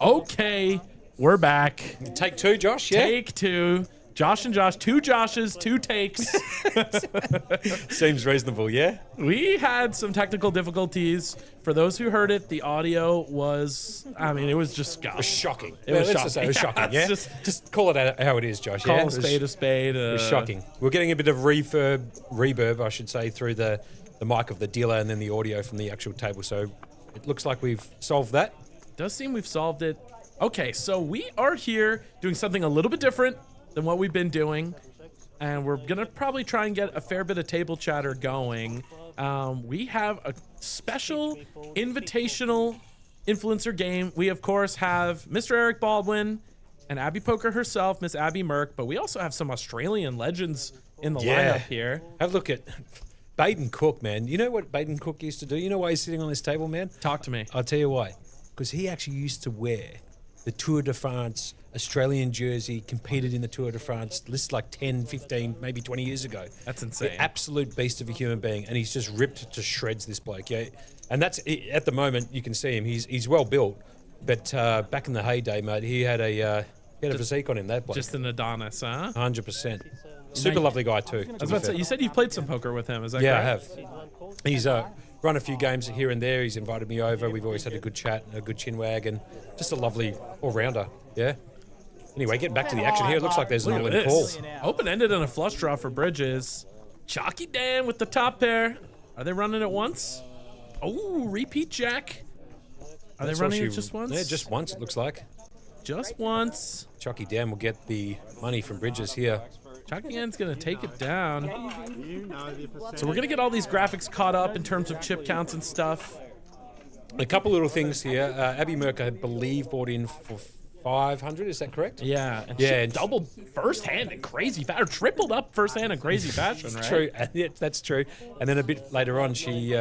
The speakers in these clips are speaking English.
Okay, we're back. Take two, Josh, yeah? Take two. Josh and Josh, two Joshes, two takes. Seems reasonable, yeah? We had some technical difficulties. For those who heard it, the audio was, I mean, it was just It was shocking. It was Let's shocking. just say it was shocking, yeah? Just call it how it is, Josh, call yeah? a spade a spade. It was shocking. We're getting a bit of reverb, I should say, through the mic of the dealer and then the audio from the actual table. So it looks like we've solved that. Does seem we've solved it. Okay, so we are here doing something a little bit different than what we've been doing, and we're gonna probably try and get a fair bit of table chatter going. We have a special invitational influencer game. We of course have Mr. Eric Baldwin and Abby Poker herself, Miss Abby Merck, but we also have some Australian legends in the lineup here. Have a look at Baden Cook, man. You know what Baden Cook used to do? You know why he's sitting on this table, man? Talk to me. I'll tell you why. Because he actually used to wear the Tour de France Australian jersey, competed in the Tour de France, this is like 10, 15, maybe 20 years ago. That's insane. The absolute beast of a human being, and he's just ripped to shreds, this bloke, yeah? And that's, at the moment, you can see him, he's well built, but back in the heyday, mate, he had a physique on him, that bloke. Just an Adonis, huh? 100%. Super lovely guy, too. I was about to say, you said you've played some poker with him, is that Yeah, correct? I have. He's run a few games here and there. He's invited me over. We've always had a good chat, a good chinwag, and just a lovely all-rounder, yeah? Anyway, getting back to the action here, it looks like there's an all-in call. Open-ended and a flush draw for Bridges. Chalky Dan with the top pair. Are they running it once? Oh, repeat jack. Are they running it just once? Yeah, just once, it looks like. Just once. Chalky Dan will get the money from Bridges here. Chalky Dan's going to take it down. So we're going to get all these graphics caught up in terms of chip counts and stuff. A couple little things here. Abby Merck, I believe, bought in for 500, is that correct? Yeah. And Yeah, she and doubled first hand in crazy fashion, or tripled up first hand in crazy fashion, right? True, yeah, that's true. And then a bit later on, she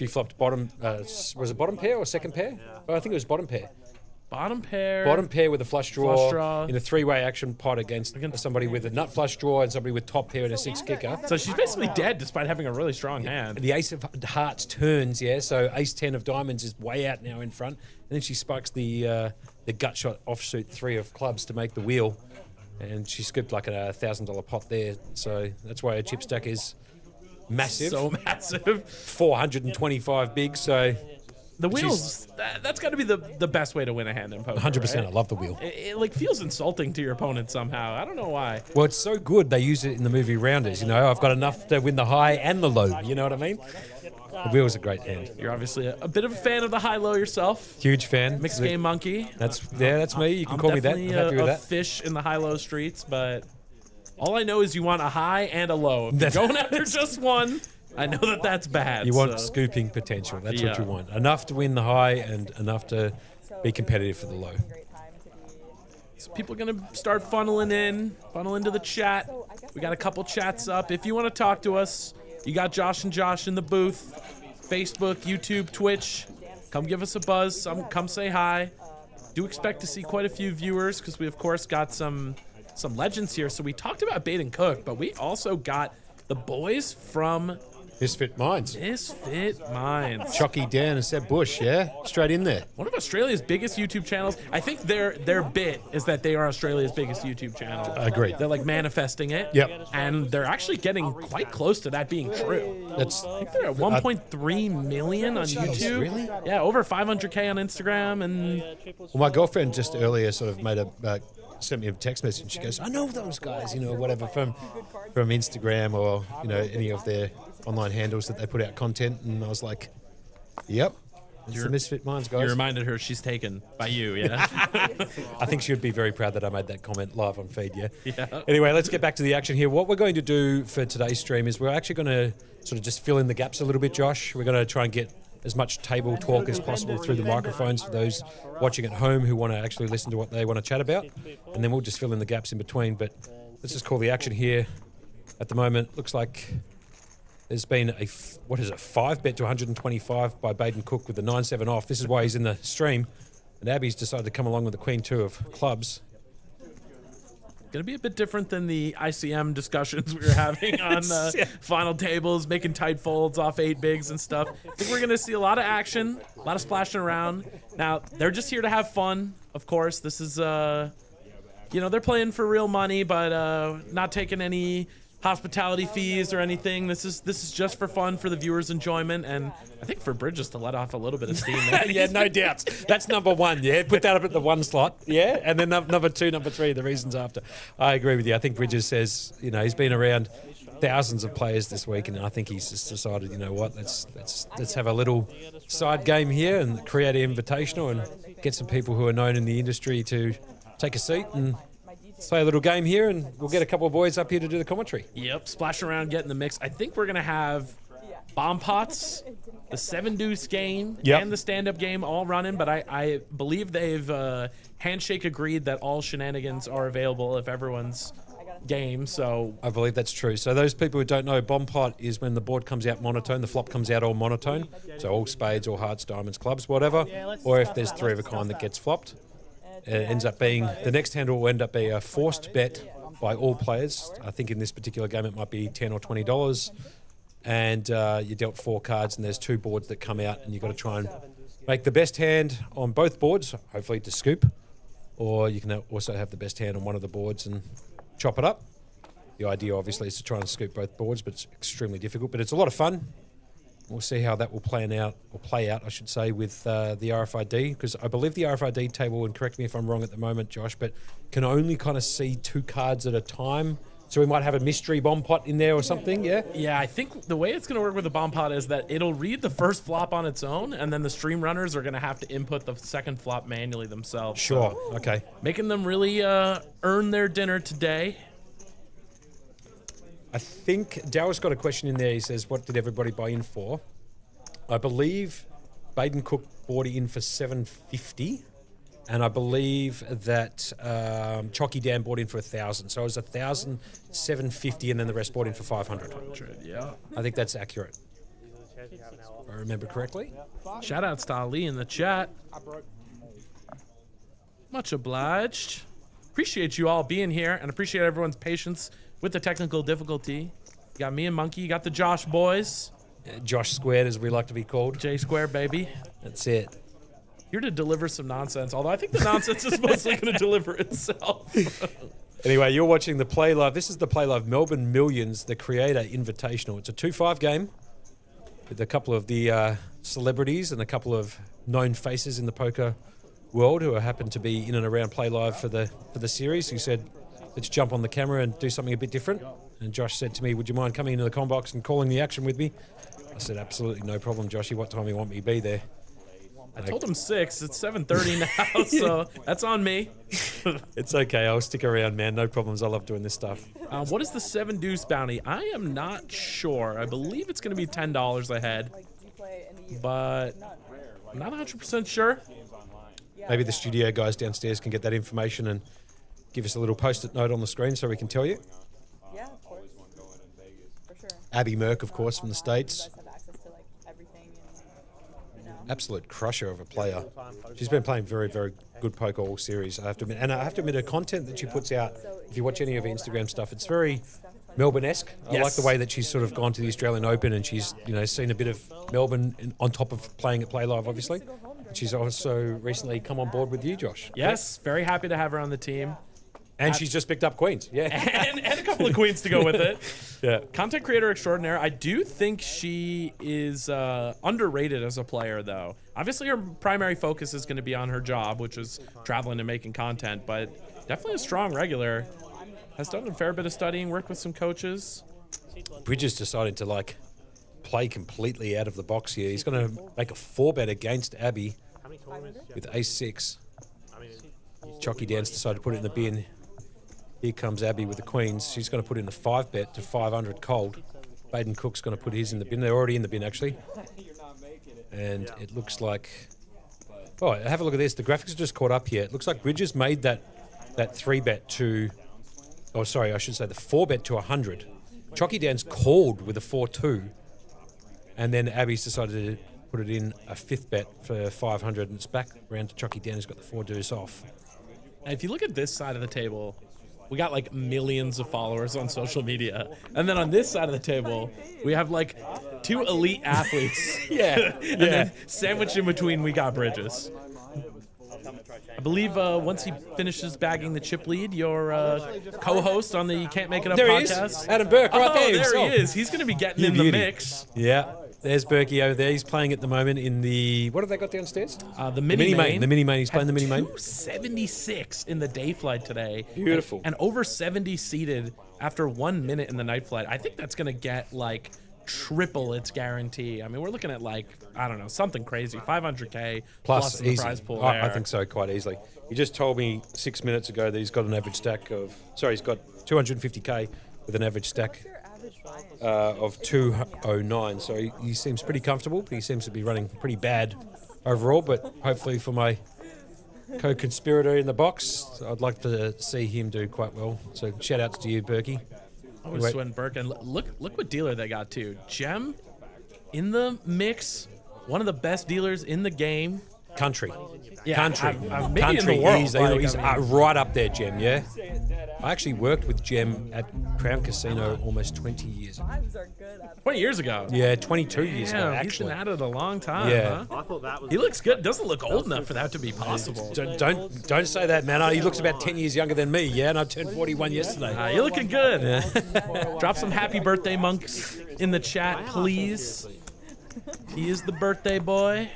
flopped bottom. Was it bottom pair or second pair? Oh, I think it was bottom pair. Bottom pair. Bottom pair with a flush draw, in a three-way action pot against somebody with a nut flush draw and somebody with top pair and a six kicker. So she's basically dead despite having a really strong hand. The ace of hearts turns, yeah. So ace 10 of diamonds is way out now in front. And then she spikes the gut shot offsuit 3 of clubs to make the wheel. And she scooped like a $1,000 pot there. So that's why her chip stack is massive. So massive. 425 big, so... The wheels, that's got to be the best way to win a hand in poker. 100%, right? I love the wheel. It like feels insulting to your opponent somehow. I don't know why. Well, it's so good they use it in the movie Rounders. You know, I've got enough to win the high and the low. You know what I mean? The wheel's a great hand. You're obviously a bit of a fan of the high-low yourself. Huge fan. Mixed game monkey. That's me. You can call me that. I'm happy with that. Fish in the high-low streets, but all I know is you want a high and a low. If you're going after just one, I know that that's bad. You want scooping potential. That's what you want. Enough to win the high and enough to be competitive for the low. So people are going to start funneling into the chat. We got a couple chats up. If you want to talk to us, you got Josh and Josh in the booth. Facebook, YouTube, Twitch. Come give us a buzz. Come say hi. Do expect to see quite a few viewers because we, of course, got some legends here. So we talked about Baden Cook, but we also got the boys from... Misfit Minds. Misfit Minds. Chalky Dan and Seb Bush, yeah? Straight in there. One of Australia's biggest YouTube channels. I think their bit is that they are Australia's biggest YouTube channel. Agreed. They're like manifesting it. Yep. And they're actually getting quite close to that being true. I think they're at 1.3 million on YouTube. Really? Yeah, over 500K on Instagram. And well, my girlfriend just earlier sort of made sent me a text message. She goes, I know those guys, you know, whatever, from Instagram or, you know, any of their online handles that they put out content. And I was like, yep, it's the Misfit Minds, guys. You reminded her she's taken by you, yeah? I think she would be very proud that I made that comment live on feed, yeah? Yeah. Anyway, let's get back to the action here. What we're going to do for today's stream is we're actually going to sort of just fill in the gaps a little bit, Josh. We're going to try and get as much table talk as possible through the microphones for those watching at home who want to actually listen to what they want to chat about. And then we'll just fill in the gaps in between. But let's just call the action here. At the moment, looks like there's been a 5-bet to 125 by Baden Cook with the 9-7 off. This is why he's in the stream. And Abby's decided to come along with the Queen 2 of clubs. Going to be a bit different than the ICM discussions we were having on final tables, making tight folds off 8 bigs and stuff. I think we're going to see a lot of action, a lot of splashing around. Now, they're just here to have fun. of course. This is, you know, they're playing for real money, but not taking any hospitality fees or anything. This is just for fun, for the viewers' enjoyment, and I think for Bridges to let off a little bit of steam. Yeah, no doubts. That's number one. Yeah, put that up at the one slot. Yeah, and then number two, number three, the reasons after. I agree with you. I think Bridges says, you know, he's been around thousands of players this week, and I think he's just decided, you know what, let's have a little side game here and create an invitational and get some people who are known in the industry to take a seat and play a little game here, and we'll get a couple of boys up here to do the commentary. Yep, splash around, get in the mix. I think we're gonna have bomb pots, the 7 deuce game, and the stand-up game all running, but I believe they've handshake agreed that all shenanigans are available if everyone's game. So I believe that's true. So those people who don't know, bomb pot is when the board comes out monotone, the flop comes out all monotone, so all spades, all hearts, diamonds, clubs, whatever, or if there's 3 of a kind that gets flopped. It ends up being, the next hand will end up being a forced bet by all players. I think in this particular game it might be $10 or $20, and you dealt 4 cards, and there's 2 boards that come out, and you've got to try and make the best hand on both boards, hopefully to scoop, or you can also have the best hand on one of the boards and chop it up. The idea obviously is to try and scoop both boards, but it's extremely difficult, but it's a lot of fun. We'll see how that will play out, I should say, with the RFID, because I believe the RFID table, and correct me if I'm wrong at the moment, Josh, but can only kind of see 2 cards at a time. So we might have a mystery bomb pot in there or something, yeah? Yeah, I think the way it's going to work with the bomb pot is that it'll read the first flop on its own, and then the stream runners are going to have to input the second flop manually themselves. Sure, so okay. Making them really earn their dinner today. I think Daryl's got a question in there. He says, what did everybody buy in for? I believe Baden Cook bought it in for $750, and I believe that Chalky Dan bought in for $1,000. So it was $1,000, $750, and then the rest bought in for $500. Yeah. I think that's accurate, if I remember correctly. Shout outs to Ali in the chat. Much obliged. Appreciate you all being here, and appreciate everyone's patience with the technical difficulty. You got me and Monkey. You got the Josh boys. Josh Squared, as we like to be called. J Square, baby. That's it. Here to deliver some nonsense, although I think the nonsense is mostly going to deliver itself. Anyway, you're watching the Playlive. This is the Playlive Melbourne Millions, the Creator Invitational. It's a 2-5 game with a couple of the celebrities and a couple of known faces in the poker world who happen to be in and around Playlive for the series, who said, let's jump on the camera and do something a bit different. And Josh said to me, would you mind coming into the comm box and calling the action with me? I said, absolutely no problem, Joshy. What time do you want me to be there? I told him 6. It's 7:30 now, so that's on me. It's okay. I'll stick around, man. No problems. I love doing this stuff. What is the 7 deuce bounty? I am not sure. I believe it's going to be $10 ahead, but I'm not 100% sure. Maybe the studio guys downstairs can get that information and give us a little post-it note on the screen so we can tell you. Yeah, of course. For sure. Abby Merck, of course, from the States. You guys have access to like everything and, you know. Absolute crusher of a player. She's been playing very, very good poker all series, I have to admit. And I have to admit, her content that she puts out, if you watch any of her Instagram stuff, it's very Melbourne-esque. I like the way that she's sort of gone to the Australian Open and she's, you know, seen a bit of Melbourne on top of playing at Playlive, obviously. She's also recently come on board with you, Josh. Yes, very happy to have her on the team. And she's just picked up Queens. Yeah. and a couple of queens to go with it. Yeah. Content creator extraordinaire. I do think she is underrated as a player, though. Obviously, her primary focus is going to be on her job, which is traveling and making content, but definitely a strong regular. Has done a fair bit of studying, worked with some coaches. Bridges decided to, like, play completely out of the box here. He's going to make a 4-bet against Abby with ace-6. Chalky Dan's decided to put it in the bin. Here comes Abby with the queens. She's going to put in the 5-bet to 500 cold. Baden Cook's going to put his in the bin. They're already in the bin, actually. And it looks like... Oh, have a look at this. The graphics are just caught up here. It looks like Bridges made that 3-bet to... Oh, sorry, I should say the 4-bet to 100. Chalky Dan's called with a 4-2. And then Abby's decided to put it in a 5th bet for 500. And it's back around to Chalky Dan, who's got the 4 deuce off. And if you look at this side of the table, we got like millions of followers on social media. And then on this side of the table, we have like 2 elite athletes. Yeah. And then sandwiched in between, we got Bridges. I believe once he finishes bagging the chip lead, your co-host on the You Can't Make It Up There podcast. he is, Adam Burke, right there himself. He is. He's going to be getting You in the beauty. mix. Yeah, there's Berkey over there. He's playing at the moment in the, what have they got downstairs? The mini main. The mini main. He's playing the mini main. 276 in the day flight today. Beautiful. And over 70 seated after 1 minute in the night flight. I think that's going to get like triple its guarantee. I mean, we're looking at like, I don't know, something crazy. 500K plus in the easy. prize pool I there. think so, quite easily. He just told me 6 minutes ago that he's got an average stack of, he's got 250K with an average stack Your average buy-in. of 209. So he seems pretty comfortable. He seems to be running pretty bad overall, but hopefully for my co-conspirator in the box, I'd like to see him do quite well. So shout outs to you, Berkey. I was sweating Burke, and look what dealer they got too. Gem in the mix, one of the best dealers in the game. Country. Yeah, Country. maybe Country. in the world. He's, Like, he's I mean- right up there, Gem, yeah? I actually worked with Gem at Crown Casino almost 20 years ago. Vibes are good. 20 years ago. Yeah, 22 years ago, Damn, he's been actually. at it a long time. Yeah. Huh? I thought that was. He looks good. Doesn't look old enough for that to be possible. Don't say that, man. He looks about 10 years younger than me, yeah? And I turned 41 yesterday. You're looking good. Drop some happy birthday monks in the chat, please. He is the birthday boy.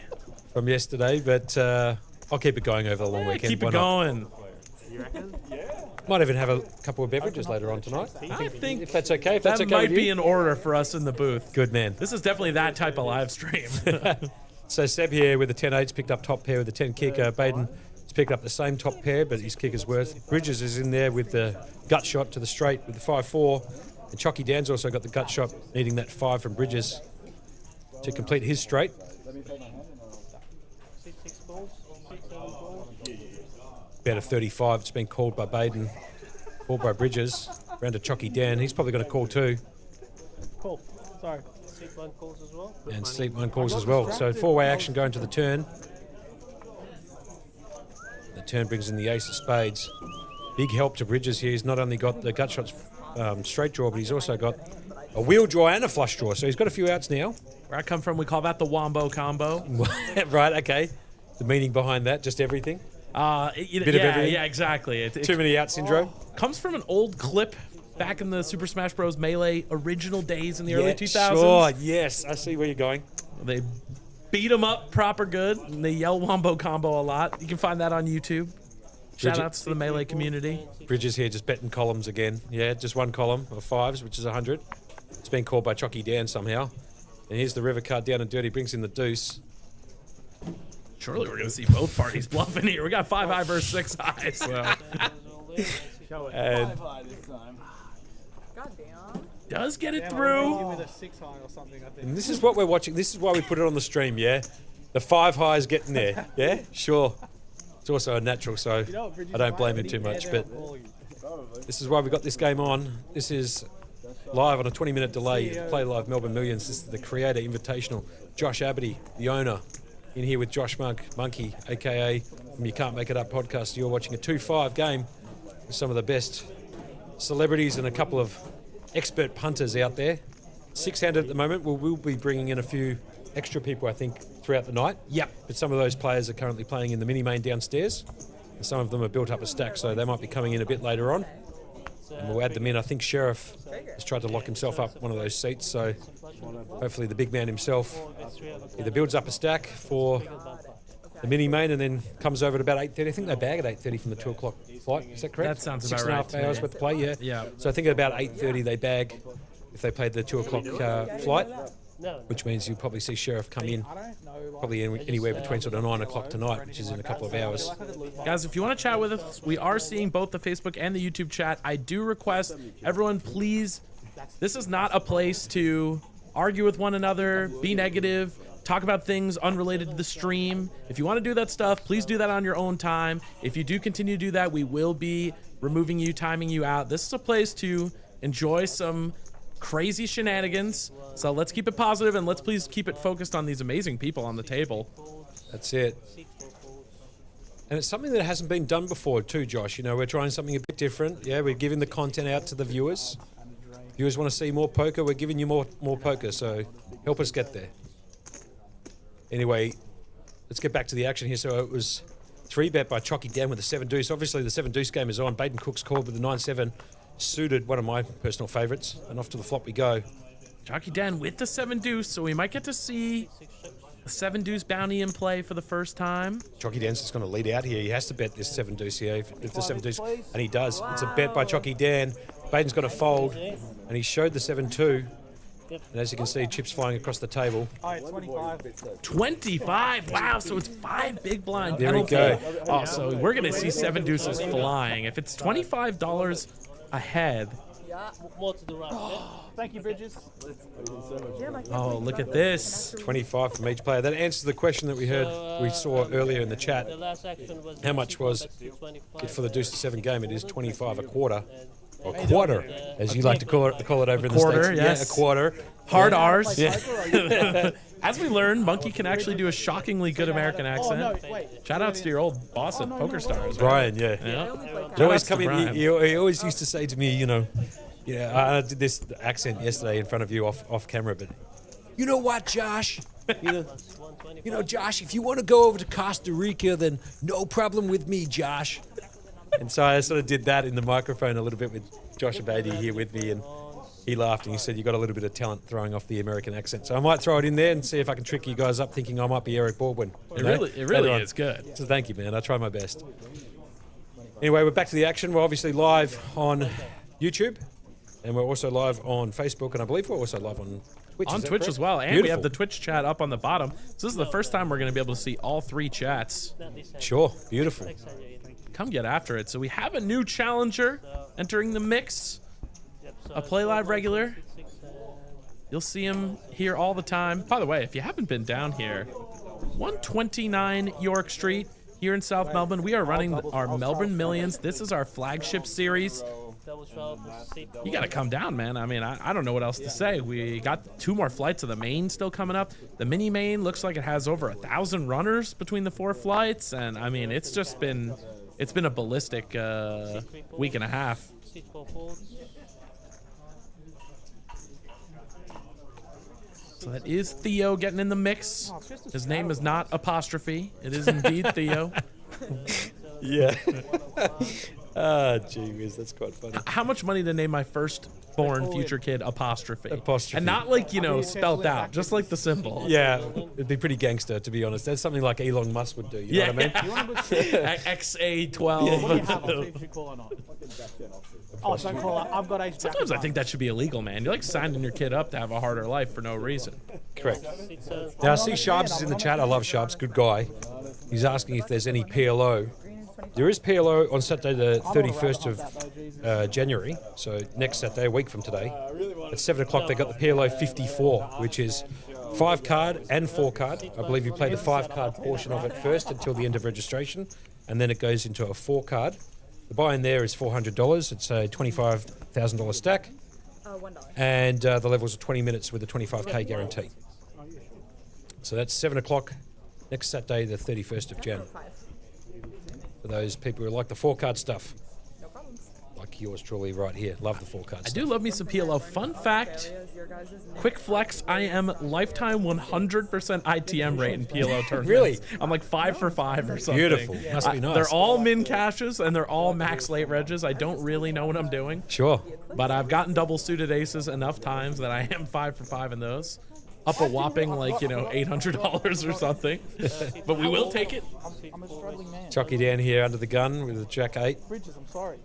From yesterday, but I'll keep it going over the long weekend. Keep Why it not? going. You reckon? Might even have a couple of beverages later on tonight. I think If that's okay. If that's that okay might with be you. in order for us in the booth. Good man. This is definitely that type of live stream. So Seb here with the 10-8's picked up top pair with the 10 kicker. Baden has picked up the same top pair, but his kicker's worth. Bridges is in there with the gut shot to the straight with the 5-4. And Chocky Dan's also got the gut shot, needing that 5 from Bridges to complete his straight. About a 35. It's been called by Baden, called by Bridges. Round to Chocky Dan. He's probably going to call too. Cool. Sorry. Seat one calls as well. And Sleep One calls as well. So four-way action going to the turn. The turn brings in the ace of spades. Big help to Bridges here. He's not only got the gut shots straight draw, but he's also got a wheel draw and a flush draw. So he's got a few outs now. Where I come from, we call that the Wombo combo. Right, okay. The meaning behind that, just everything. Bit of everything. Yeah, exactly. It Too many out syndrome. comes from an old clip back in the Super Smash Bros. Melee original days in the early 2000s. Sure, yes. I see where you're going. They beat them up proper good, and they yell Wombo combo a lot. You can find that on YouTube. Shout outs to the Melee community. Bridges here just betting columns again. Yeah, just one column of 5s, which is 100. It's been called by Chocky Dan somehow. And here's the river card down and dirty, brings in the deuce. Surely we're going to see both parties bluffing here. We got 5 high versus 6 high. So. Show it. And Goddamn. Does get it Give through. it a 6 high or something, I think. And this is what we're watching. This is why we put it on the stream, yeah? The 5 highs getting there, yeah? Sure. It's also a natural, so I don't blame him too much. But this is why we got this game on. This is live on a 20-minute delay. Playlive Melbourne Millions. This is the Creator Invitational. Josh Abity, the owner, in here with Josh Monkey, a.k.a. from You Can't Make It Up podcast. You're watching a 2-5 game with some of the best celebrities and a couple of expert punters out there. 6-handed at the moment. We'll be bringing in a few extra people, I think, throughout the night. Yep. But some of those players are currently playing in the mini main downstairs. And some of them have built up a stack, so they might be coming in a bit later on. And we'll add them in. I think Sheriff has tried to lock himself up one of those seats, so hopefully the big man himself either builds up a stack for the mini main and then comes over at about 8:30. I think they bag at 8:30 from the 2 o'clock flight. Is that correct? That sounds about 6.5 right to hours me. worth to play, yeah. Yeah. So I think at about 8:30 they bag if they played the 2 o'clock flight, No. which means you'll probably see Sheriff come in probably anywhere between sort of 9 o'clock tonight, which is in a couple of hours. Guys, if you want to chat with us, we are seeing both the Facebook and the YouTube chat. I do request everyone, please, this is not a place to argue with one another, be negative, talk about things unrelated to the stream. If you want to do that stuff, please do that on your own time. If you do continue to do that, we will be removing you, timing you out. This is a place to enjoy some crazy shenanigans. So let's keep it positive and let's please keep it focused on these amazing people on the table. That's it. And it's something that hasn't been done before too, Josh. You know, we're trying something a bit different. Yeah, we're giving the content out to the viewers. Viewers want to see more poker, we're giving you more poker, so help us get there. Anyway, let's get back to the action here. So it was 3-bet by Chalky Dan with the 7 deuce. Obviously, the 7 deuce game is on. Baden Cook's called with the 9-7. Suited, one of my personal favourites. And off to the flop we go. Jockey Dan with the 7 deuce, so we might get to see a 7 deuce bounty in play for the first time. Chalky Dan's just going to lead out here. He has to bet this 7 deuce here. If the 7 deuce, and he does. It's a bet by Chalky Dan. Baden's going to fold, and he showed the 7-2. And as you can see, chips flying across the table. All right, 25. 25. Wow, so it's 5 big blind There we penalty. go. Oh, so we're going to see 7 deuces flying. If it's $25 ahead. More to the right. Okay? Thank you, Bridges. Oh, look at this. 25 from each player. That answers the question that we saw earlier in the chat. The last action was How much was 25. it for the deuce to 7 game? It is 25 a quarter. Or quarter, as you like to call it over in the quarter, States. yes. Yeah, a quarter. Hard R's. As we learned, Monkey can actually do a shockingly good American accent. Oh, no, wait. Shout outs to your old boss at Poker Stars. Right? Brian, yeah. Yeah. He always to come in. Brian. He always used to say to me, I did this accent yesterday in front of you off camera, but you know what, Josh? Josh, if you want to go over to Costa Rica, then no problem with me, Josh. And so I sort of did that in the microphone a little bit with Josh Abadi here with me, and he laughed and he said, you got a little bit of talent throwing off the American accent. So I might throw it in there and see if I can trick you guys up thinking I might be Eric Baldwin. It really is good. So thank you, man. I try my best. Anyway, we're back to the action. We're obviously live on YouTube, and we're also live on Facebook, and I believe we're also live on Twitch. On Is that Twitch correct? as well. And we Beautiful. have the Twitch chat up on the bottom. So this is the first time we're going to be able to see all 3 chats. Sure. Beautiful. Come get after it. So we have a new challenger entering the mix. A Playlive regular. You'll see him here all the time. By the way, if you haven't been down here, 129 York Street here in South Melbourne. We are running our Melbourne Millions. This is our flagship series. You got to come down, man. I mean, I don't know what else to say. We got 2 more flights of the main still coming up. The mini main looks like it has over 1,000 runners between the 4 flights. And I mean, it's been a ballistic week and a half. So that is Theo getting in the mix. His name is not apostrophe. It is indeed Theo. Yeah. Gee whiz, that's quite funny. How much money to name my firstborn future kid apostrophe? Apostrophe. And not like, spelled out, just like the symbol. Yeah, it'd be pretty gangster, to be honest. That's something like Elon Musk would do. You know what I mean? XA12. Oh, don't call out. I've got ace jack. Sometimes I think that should be illegal, man. You're like signing your kid up to have a harder life for no reason. Correct. Now, I see Sharps is in the chat. I love Sharps. Good guy. He's asking if there's any PLO. There is PLO on Saturday the 31st of January, so next Saturday, a week from today. At 7 o'clock, they got the PLO 54, which is 5-card and 4-card. I believe you play the 5-card portion of it first until the end of registration, and then it goes into a 4-card. The buy-in there is $400. It's a $25,000 stack. $1. And the levels are 20 minutes with a 25K guarantee. So that's 7 o'clock next Saturday, the 31st of Jan. For those people who like the 4-card stuff. No problems. Like yours truly right here. Love the 4-card I stuff. do love me some PLO. Fun fact, quick flex, I am lifetime 100% ITM rate in PLO tournaments. Really? I'm like 5 for 5 or something. Beautiful. Must be nice. They're all min caches and they're all max late regs. I don't really know what I'm doing. Sure. But I've gotten double suited aces enough times that I am 5 for 5 in those. Up a whopping $800 or something. But we will take it. I'm a struggling man. Chucky down here under the gun with a Jack 8. Bridges, I'm sorry.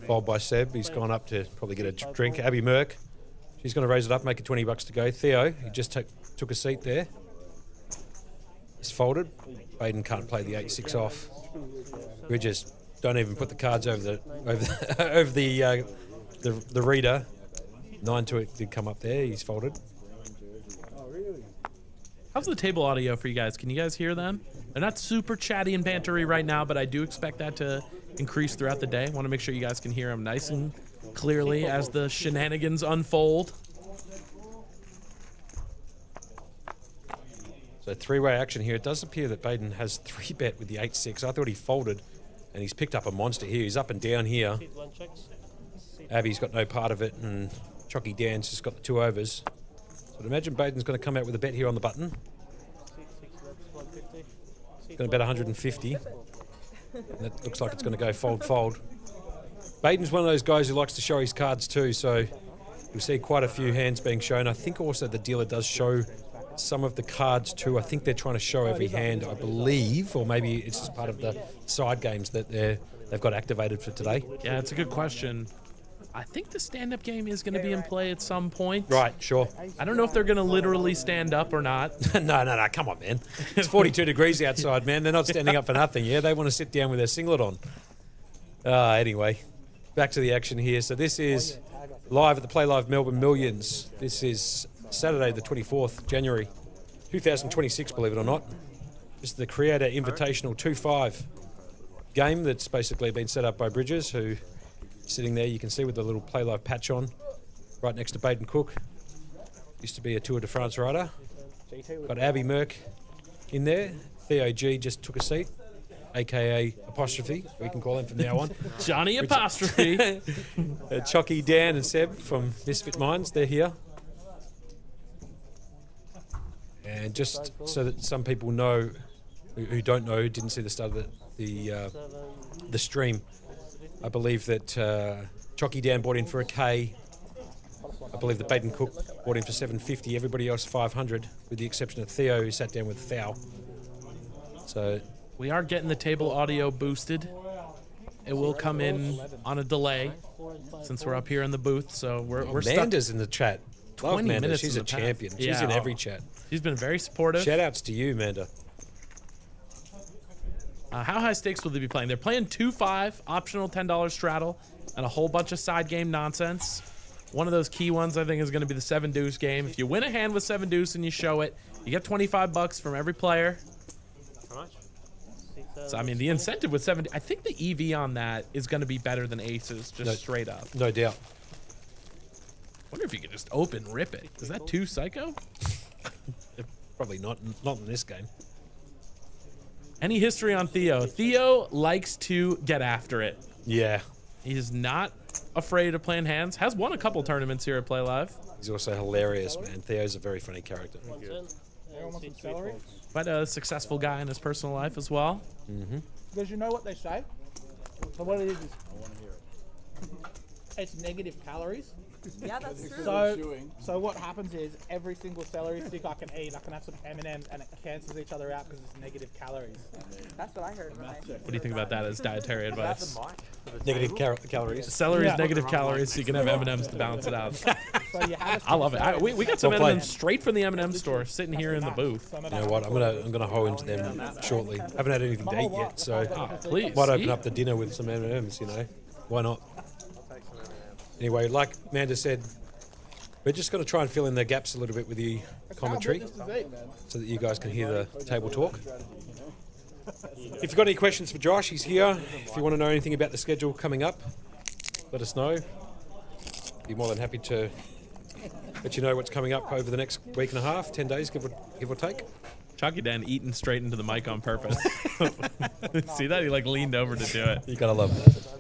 Followed by Seb. He's gone up to probably get a drink. Abby Merck. She's going to raise it up, make it $20 to go. Theo, he just took a seat there. It's folded. Baden can't play the 8-6 off. Bridges, don't even put the cards over the reader. 9 to it did come up there. He's folded. How's the table audio for you guys? Can you guys hear them? They're not super chatty and bantery right now, but I do expect that to increase throughout the day. I want to make sure you guys can hear them nice and clearly as the shenanigans unfold. So 3-way action here. It does appear that Baden has 3-bet with the 8-6. I thought he folded, and he's picked up a monster here. He's up and down here. Abby's got no part of it, and Chucky Dan's just got the 2 overs. So I'd imagine Baden's going to come out with a bet here on the button. Going to bet 150. And that looks like it's going to go fold. Baden's one of those guys who likes to show his cards too, so you'll see quite a few hands being shown. I think also the dealer does show some of the cards too. I think they're trying to show every hand, I believe, or maybe it's just part of the side games that they've got activated for today. Yeah, it's a good question. I think the stand-up game is going to be in play at some point. Right, sure. I don't know if they're going to literally stand up or not. No, come on, man. It's 42 degrees outside, man. They're not standing up for nothing, yeah? They want to sit down with their singlet on. Anyway, back to the action here. So this is live at the Playlive Melbourne Millions. This is Saturday, the 24th January, 2026, believe it or not. This is the Creator Invitational 2-5 game that's basically been set up by Bridges, who sitting there, you can see with the little Playlive patch on, right next to Baden Cook. Used to be a Tour de France rider. Got Abby Merck in there. Theo G just took a seat, aka apostrophe, we can call him from now on. Johnny apostrophe. Chocky, Dan and Seb from Misfit Minds, they're here. And just so that some people know, who don't know, who didn't see the start of the stream, I believe that Chocky Dan bought in for a K. I believe that Baden Cook bought in for 750. Everybody else 500, with the exception of Theo, who sat down with Thou. So We are getting the table audio boosted. It will come in on a delay since we're up here in the booth. So we're stuck. Amanda's in the chat. Love 20 Amanda. minutes She's in a the past. champion. She's Yeah. in every chat. She's been very supportive. Shout outs to you, Amanda. How high stakes will they be playing? They're playing 2-5, optional $10 straddle, and a whole bunch of side game nonsense. One of those key ones, I think, is going to be the 7 deuce game. If you win a hand with 7 deuce and you show it, you get 25 bucks from every player. How much? So, I mean, the incentive with 7, I think the EV on that is going to be better than aces, just No. straight up. No doubt. Wonder if you could just open rip it. Is that too psycho? Probably not in this game. Any history on Theo? Theo likes to get after it. Yeah. He's not afraid of playing hands. Has won a couple tournaments here at Play Live. He's also hilarious, man. Theo's a very funny character. Quite a successful guy in his personal life as well. Because you know what they say? So what it is it's negative calories. Yeah, that's true. So what happens is every single celery stick I can eat, I can have some M&Ms and it cancels each other out because it's negative calories. That's what I heard. What do you think about that as dietary advice? Negative calories. Celery is Yeah. negative calories, so you can have M&Ms to balance it out. So you have I love it. We got some Well played. M&Ms straight from the M&M store, sitting here in the booth. You know what? I'm gonna hoe into them shortly. Haven't had anything to eat yet, so Please. might open eat. up the dinner with some M&Ms. You know, why not? Anyway, like Amanda said, we're just going to try and fill in the gaps a little bit with the commentary, so that you guys can hear the table talk. If you've got any questions for Josh, he's here. If you want to know anything about the schedule coming up, let us know. Be more than happy to let you know what's coming up over the next week and a half, 10 days, give or take. Chalky Dan eating straight into the mic on purpose. See that? He like leaned over to do it. You gotta love that.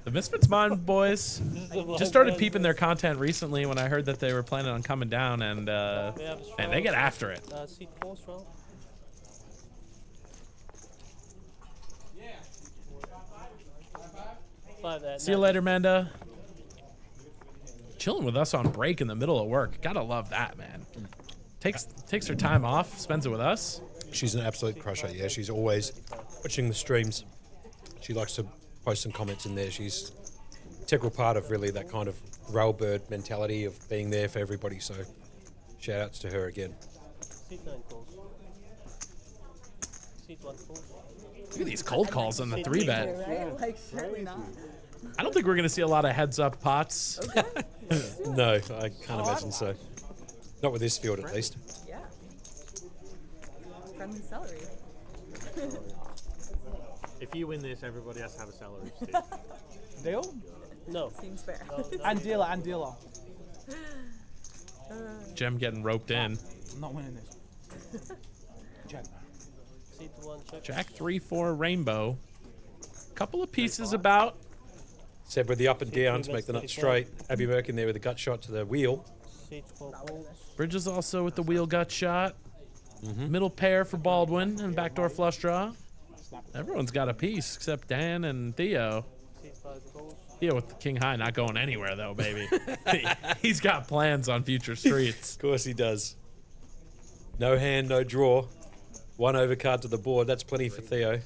The Misfits Mind boys just started peeping their content recently when I heard that they were planning on coming down, and they get after it. Seat 4 as well. See you later, Manda. Chilling with us on break in the middle of work. Gotta love that, man. Takes her time off, spends it with us. She's an absolute crusher, yeah. She's always watching the streams. She likes to post some comments in there. She's an integral part of really that kind of railbird mentality of being there for everybody. So shout outs to her again. Seat 9 calls. Seat 1 calls. Look at these cold calls on the 3-bet. Right? Like, surely not. I don't think we're gonna see a lot of heads-up pots. No, I can't imagine so. Not with this field, at least. Yeah. Friendly celery. If you win this, everybody has to have a celery stick. Deal? No. Seems fair. And dealer. Jem getting roped in. I'm not winning this. Seat 1 check. Jack 3-4 rainbow. Couple of pieces about. Seb with the up and down to make the nut straight. Abby Merck in there with a gut shot to the wheel. Seat 4 calls. Bridges also with the wheel gut shot. Middle pair for Baldwin and backdoor flush draw. Everyone's got a piece except Dan and Theo. Theo with the king high not going anywhere though, baby. He's got plans on future streets. Of course he does. No hand, no draw. 1 overcard to the board. That's plenty for Theo.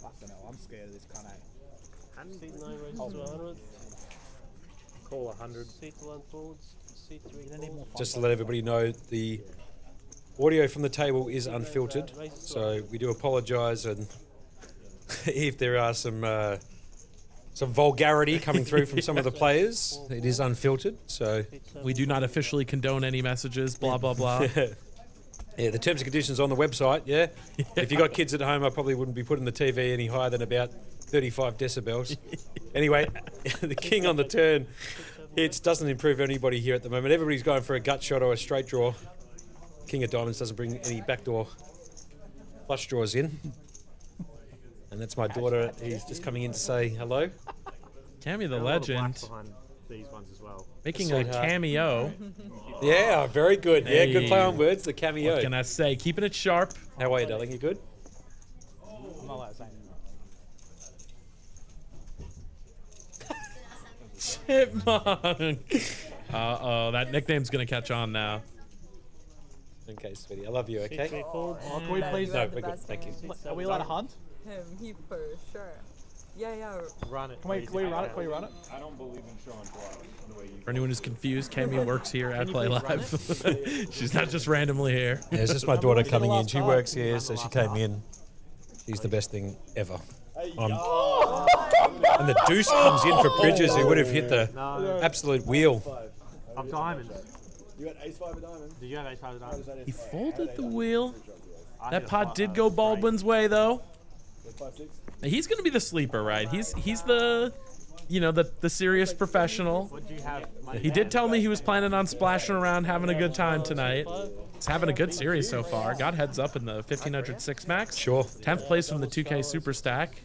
Fucking hell, I'm scared of this kind of. Seat 9 raises to 100. Call 100. Seat 1 folds. Seat 3 folds. Just to let everybody know, the audio from the table is unfiltered, so we do apologise, and if there are some vulgarity coming through from some of the players, it is unfiltered. So We do not officially condone any messages, blah, blah, blah. yeah, the terms and conditions on the website. Yeah, if you got kids at home, I probably wouldn't be putting the TV any higher than about 35 decibels. Anyway, the king on the turn hits, doesn't improve anybody here at the moment. Everybody's going for a gut shot or a straight draw. King of diamonds doesn't bring any backdoor flush draws in. And that's my daughter. He's just coming in to say hello. Cammy the There are a lot of legend blacks behind these ones as well. making a Sweetheart. cameo. Yeah, very good. Yeah, good play Hey. on words. The cameo. What can I say? Keeping it sharp. How are you, darling? You good? I'm not allowed to say anything. Chipmunk. Uh-oh, that nickname's gonna catch on now. Okay, sweetie. I love you, Seat 3 okay? folds. Oh, can we please? No, the we're good. best Thank you. one. Are we allowed to hunt? Him, he for sure. Yeah. Run it. Can we please, run if it? you Can we run it? For anyone who's confused, Cammy works here at Playlive. She's not just randomly here. Yeah, it's just my daughter coming in. She works here, so she came in. She's the best thing ever. And the deuce comes in for Bridges, who would have hit the No. absolute wheel. Of diamonds. You got ace 5 of diamonds. Did you have ace 5 of diamonds? He folded the wheel. I That hit a pot flush. did go Baldwin's way though. 5, 6. He's gonna be the sleeper, right? He's the, you know, the serious professional. What do you have? He did tell me he was planning on splashing around, having a good time tonight. He's having a good series so far. Got heads up in the 1500 six max. Sure. 10th place from the 2K Super Stack.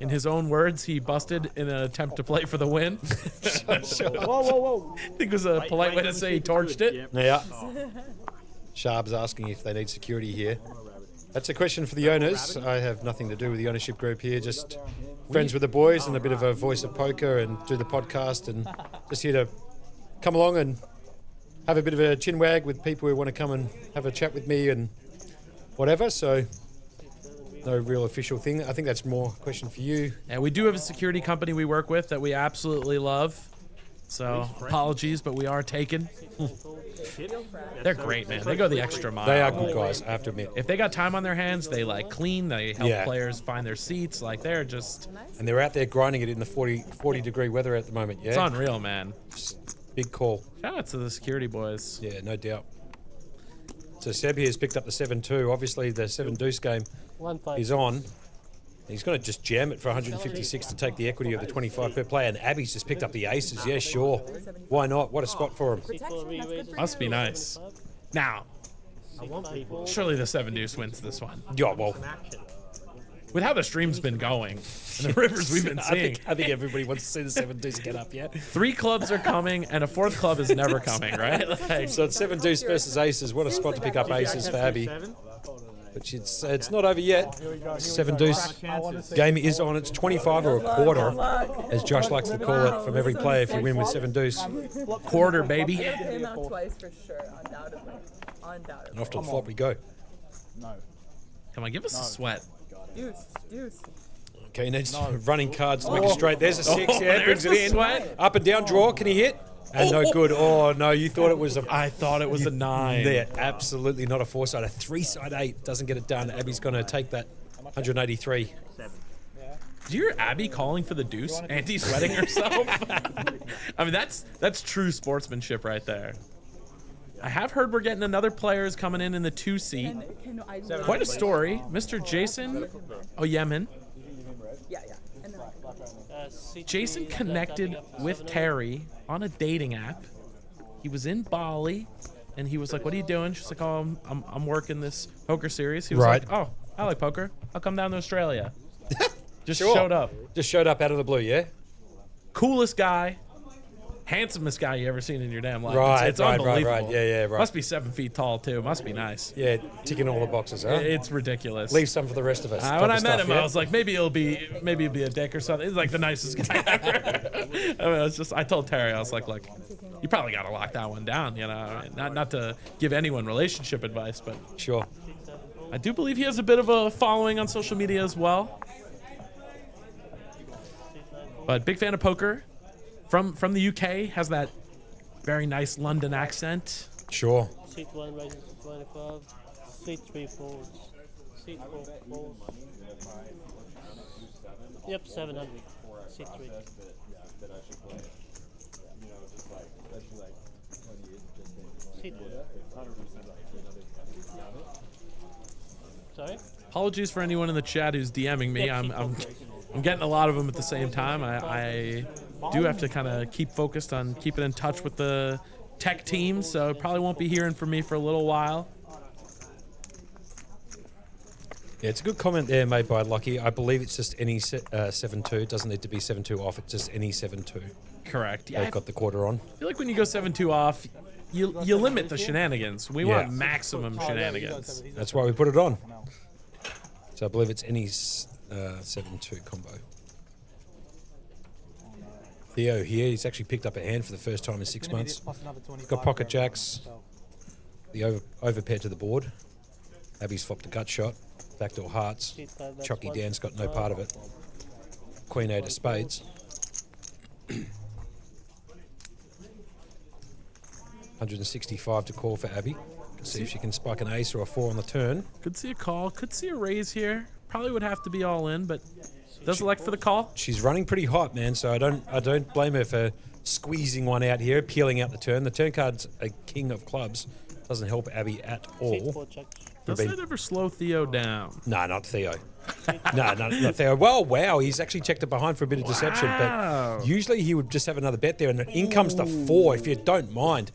In his own words, he busted in an attempt to play for the win. Whoa. I think it was a polite way to say he torched it. Yep. Yeah. Sharp's asking if they need security here. That's a question for the owners. I have nothing to do with the ownership group here. Just friends with the boys and a bit of a voice of poker and do the podcast and just here to come along and have a bit of a chin wag with people who want to come and have a chat with me and whatever. So no real official thing. I think that's more a question for you. And we do have a security company we work with that we absolutely love. So apologies, but we are taken. They're great, man. They go the extra mile. They are good guys, I have to admit. If they got time on their hands, they like clean. They help Yeah. players find their seats. Like they're just, And they're out there grinding it in the 40 degree weather at the moment. it's Yeah. unreal, man. Big call. Shout out to the security boys. Yeah, no doubt. So Seb here has picked up the 7-2. Obviously, the 7 deuce game 1-5. is on. He's going to just jam it for 156 to take the equity of the 25 per play. And Abby's just picked up the aces. Yeah, sure. Why not? What a spot for him. Protection, that's good for Must be you. nice. Now, I want people. surely the 7 deuce wins this one. Yeah, well, Action. With how the stream's been going and the rivers we've been seeing, I think everybody wants to see the 7 deuce get up, yeah? 3 clubs are coming and a 4th club is never coming, right? Like, So it's 7 deuce versus aces. What a spot to pick up aces for Abby. 7. But it's not over yet. 7 deuce. Chances. Game is on. It's 25 or a quarter, as Josh likes to call it, from every player if you win with 7 deuce. quarter, baby. Came out twice for sure, undoubtedly. Undoubtedly. And off to the flop we go. No. Come on, give us a sweat. Deuce. Okay, he needs running cards to make it straight. There's a 6, yeah, brings there's it the in. sweat. Up and down draw, can he hit? And no good. Oh, no, you thought it was a... I thought it was a 9. There, absolutely not a 4-side. A 3-side 8 doesn't get it done. Abby's going to take that 183. 7. Did you hear Abby calling for the deuce? Anti-sweating herself? I mean, that's true sportsmanship right there. I have heard we're getting another players coming in the 2 seat. Quite a story. Mr. Jason Yemen. Yeah. And then Jason connected with Terry on a dating app. He was in Bali, and he was like, "What are you doing?" She's like, "Oh, I'm working this poker series." He was Right. like, "Oh, I like poker. I'll come down to Australia." Just Sure. showed up. Just showed up out of the blue, yeah? Coolest guy. handsomest guy you ever seen in your damn life. Right, it's right, unbelievable. Yeah, right. Must be 7 feet tall too. Must be nice. Yeah, ticking all the boxes, huh? It's ridiculous. Leave some for the rest of us. When I met him, I was like, maybe he'll be a dick or something. He's like the nicest guy ever. I mean, I told Terry, I was like, look, you probably got to lock that one down. You know, I mean, not to give anyone relationship advice, but Sure. I do believe he has a bit of a following on social media as well. But big fan of poker. From the UK, has that very nice London accent. Sure. Seat 1 raises to 25. Seat 3 folds. Seat 4 folds. Yep, 700. Seat 3. Seat 1. Sorry? Apologies for anyone in the chat who's DMing me. I'm getting a lot of them at the same time. I do have to kind of keep focused on keeping in touch with the tech team, so probably won't be hearing from me for a little while. Yeah, it's a good comment there made by Lucky. I believe it's just any 7-2. It doesn't need to be 7-2 off. It's just any 7-2. Correct. Yeah, They've got the quarter on. I feel like when you go 7-2 off, you limit the shenanigans. We Yeah. want maximum shenanigans. That's why we put it on. So I believe it's any 7-2 combo. Theo here, he's actually picked up a hand for the first time in 6 months. He's got pocket jacks, the over pair to the board. Abby's flopped a gut shot, backdoor hearts. Chocky Dan's got no part of it. Queen 8 of spades. 165 to call for Abby. See if she can spike an ace or a 4 on the turn. Could see a call. Could see a raise here. Probably would have to be all in, but does elect for the call. She's running pretty hot, man. So I don't blame her for squeezing one out here, peeling out the turn. The turn card's a king of clubs. Doesn't help Abby at Seat all. 4 checks. Does that ever slow Theo down? No, not Theo. No, not Theo. Well, wow, he's actually checked it behind for a bit of deception, Wow. but usually he would just have another bet there, and in comes the 4, if you don't mind.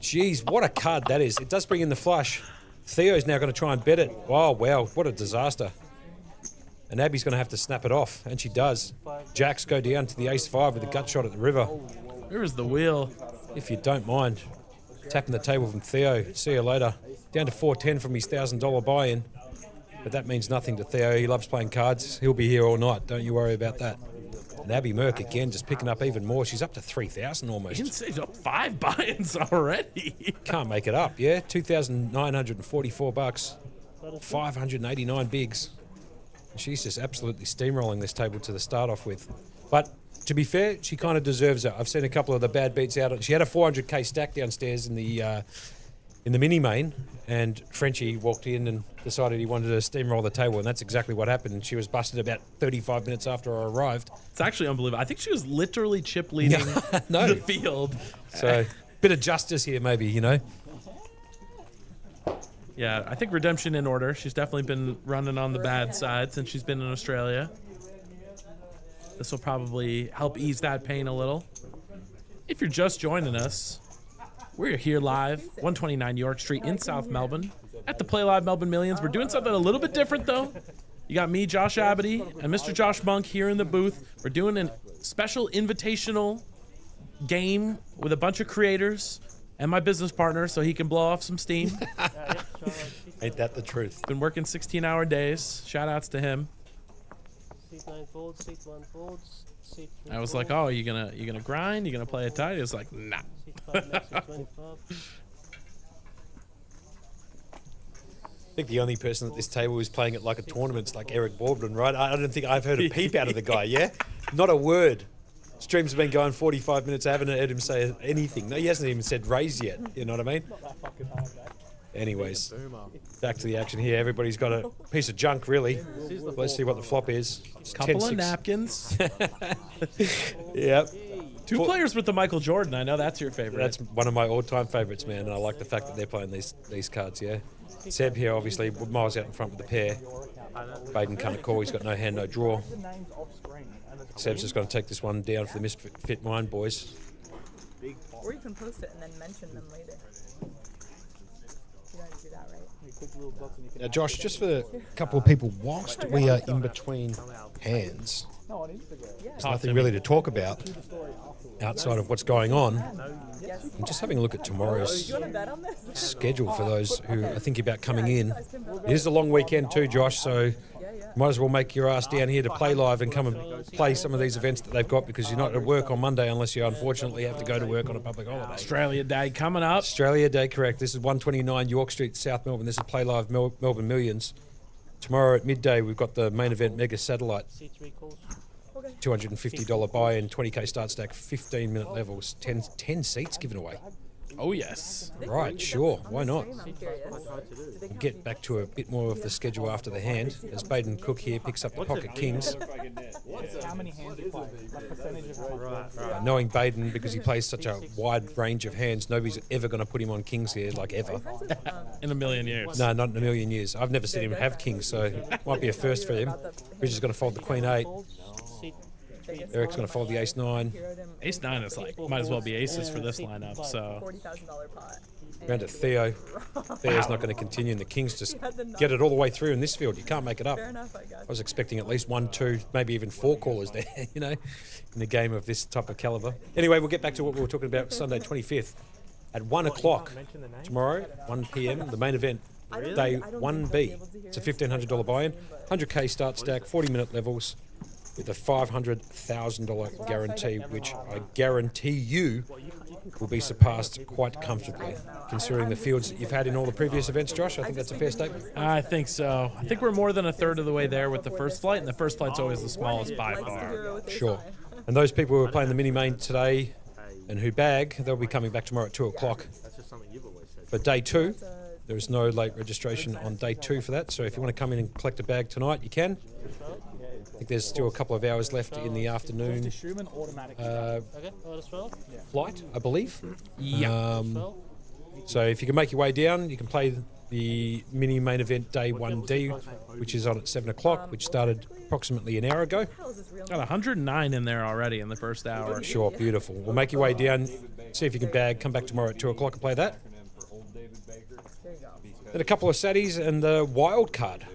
Jeez, what a card that is. It does bring in the flush. Theo's now going to try and bet it. Oh, wow, what a disaster. And Abby's going to have to snap it off, and she does. Jacks go down to the ace-5 with a gut shot at the river. There's the wheel. If you don't mind. Tapping the table from Theo. See you later. Down to 410 from his $1,000 buy-in. But that means nothing to Theo. He loves playing cards. He'll be here all night. Don't you worry about that. And Abby Merck again, just picking up even more. She's up to 3,000 almost. You can say up 5 buy-ins already. Can't make it up, yeah? $2,944. 589 bigs. She's just absolutely steamrolling this table to the start off with. But to be fair, she kind of deserves it. I've seen a couple of the bad beats out. She had a 400k stack downstairs in the mini main, and Frenchie walked in and decided he wanted to steamroll the table, and that's exactly what happened. And she was busted about 35 minutes after I arrived. It's actually unbelievable. I think she was literally chip leading No. the field. So, bit of justice here, maybe, you know. Yeah, I think redemption in order. She's definitely been running on the bad side since she's been in Australia. This will probably help ease that pain a little. If you're just joining us, we're here live, 129 York Street in South Melbourne at the Playlive Melbourne Millions. We're doing something a little bit different, though. You got me, Josh Abity, and Mr. Josh Monk here in the booth. We're doing a special invitational game with a bunch of creators and my business partner so he can blow off some steam. Ain't that the truth? Been working 16-hour days. Shout outs to him. Seat 9 folds. Seat 1 folds. Seat 3 I was like, oh, you gonna grind? You gonna play it tight? He was like, nah. Seat 5 next to 25. I think the only person at this table who's playing it like a tournament's like Eric Baldwin, right? I don't think I've heard a peep out of the guy, yeah? Not a word. Streams have been going 45 minutes. I haven't heard him say anything. No, he hasn't even said raise yet. You know what I mean? Anyways, back to the action here. Everybody's got a piece of junk, really. Let's see what the flop is. It's Couple 10-6. of napkins. Yep. Two players with the Michael Jordan. I know that's your favorite. That's one of my all-time favourites, man. And I like the fact that they're playing these cards, yeah. Seb here, obviously, miles out in front with the pair. Baden can't call. He's got no hand, no draw. Seb's just going to take this one down for the Misfit Mind boys. Or you can post it and then mention them later. You know how to do that, right? Now, Josh, just for a couple of people, whilst we are in between hands, there's nothing really to talk about. outside of what's going on. Yes. I'm just having a look at tomorrow's You want to bet on this? schedule for those who are thinking about coming in. It is a long weekend too, Josh, so might as well make your ass down here to Playlive and come and play some of these events that they've got, because you're not at work on Monday unless you unfortunately have to go to work on a public holiday. Australia Day coming up. Australia Day, correct. This is 129 York Street, South Melbourne. This is Playlive Melbourne Millions. Tomorrow at midday, we've got the main event Mega Satellite. C3 calls. $250 buy-in, 20k start stack, 15-minute levels, 10 seats given away. Oh, yes. Right, sure. Why not? I'm curious. We'll get back to a bit more of the schedule after the hand, as Baden Cook here picks up the Pocket Kings. How many hands you play? Like percentage of hands? Knowing Baden, because he plays such a wide range of hands, nobody's ever going to put him on Kings here, like ever. In a million years. No, not in a million years. I've never seen him have Kings, so it might be a first for him. Bridge is going to fold the Queen 8. Eric's going to fold the Ace 9. Ace 9 is like, might as well be aces for this lineup, so. $40,000 pot. Round to Theo. Theo's not going to continue, and the Kings just get it all the way through in this field. You can't make it up. Fair enough, I guess. I was expecting at least 1, 2, maybe even 4 callers there, you know, in the game of this type of caliber. Anyway, we'll get back to what we were talking about Sunday 25th. At 1 o'clock tomorrow, 1 p.m, the main event, day 1B. It's a $1,500 buy-in, 100k start stack, 40-minute levels, with a $500,000 guarantee, which I guarantee you will be surpassed quite comfortably, considering the fields that you've had in all the previous events, Josh. I think that's a fair statement. I think so. I think we're more than a third of the way there with the first flight, and the first flight's always the smallest by far. Sure. And those people who are playing the mini main today and who bag, they'll be coming back tomorrow at 2 o'clock. For day 2, there is no late registration on day 2 for that, so if you want to come in and collect a bag tonight, you can. I think there's still a couple of hours left in the afternoon flight, I believe. Yeah. So if you can make your way down, you can play the mini main event day 1D, which is on at 7 o'clock, which started approximately an hour ago. Got 109 in there already in the first hour. Sure, beautiful. We'll make your way down, see if you can bag, come back tomorrow at 2 o'clock and play that. Then a couple of saddies and the wild card.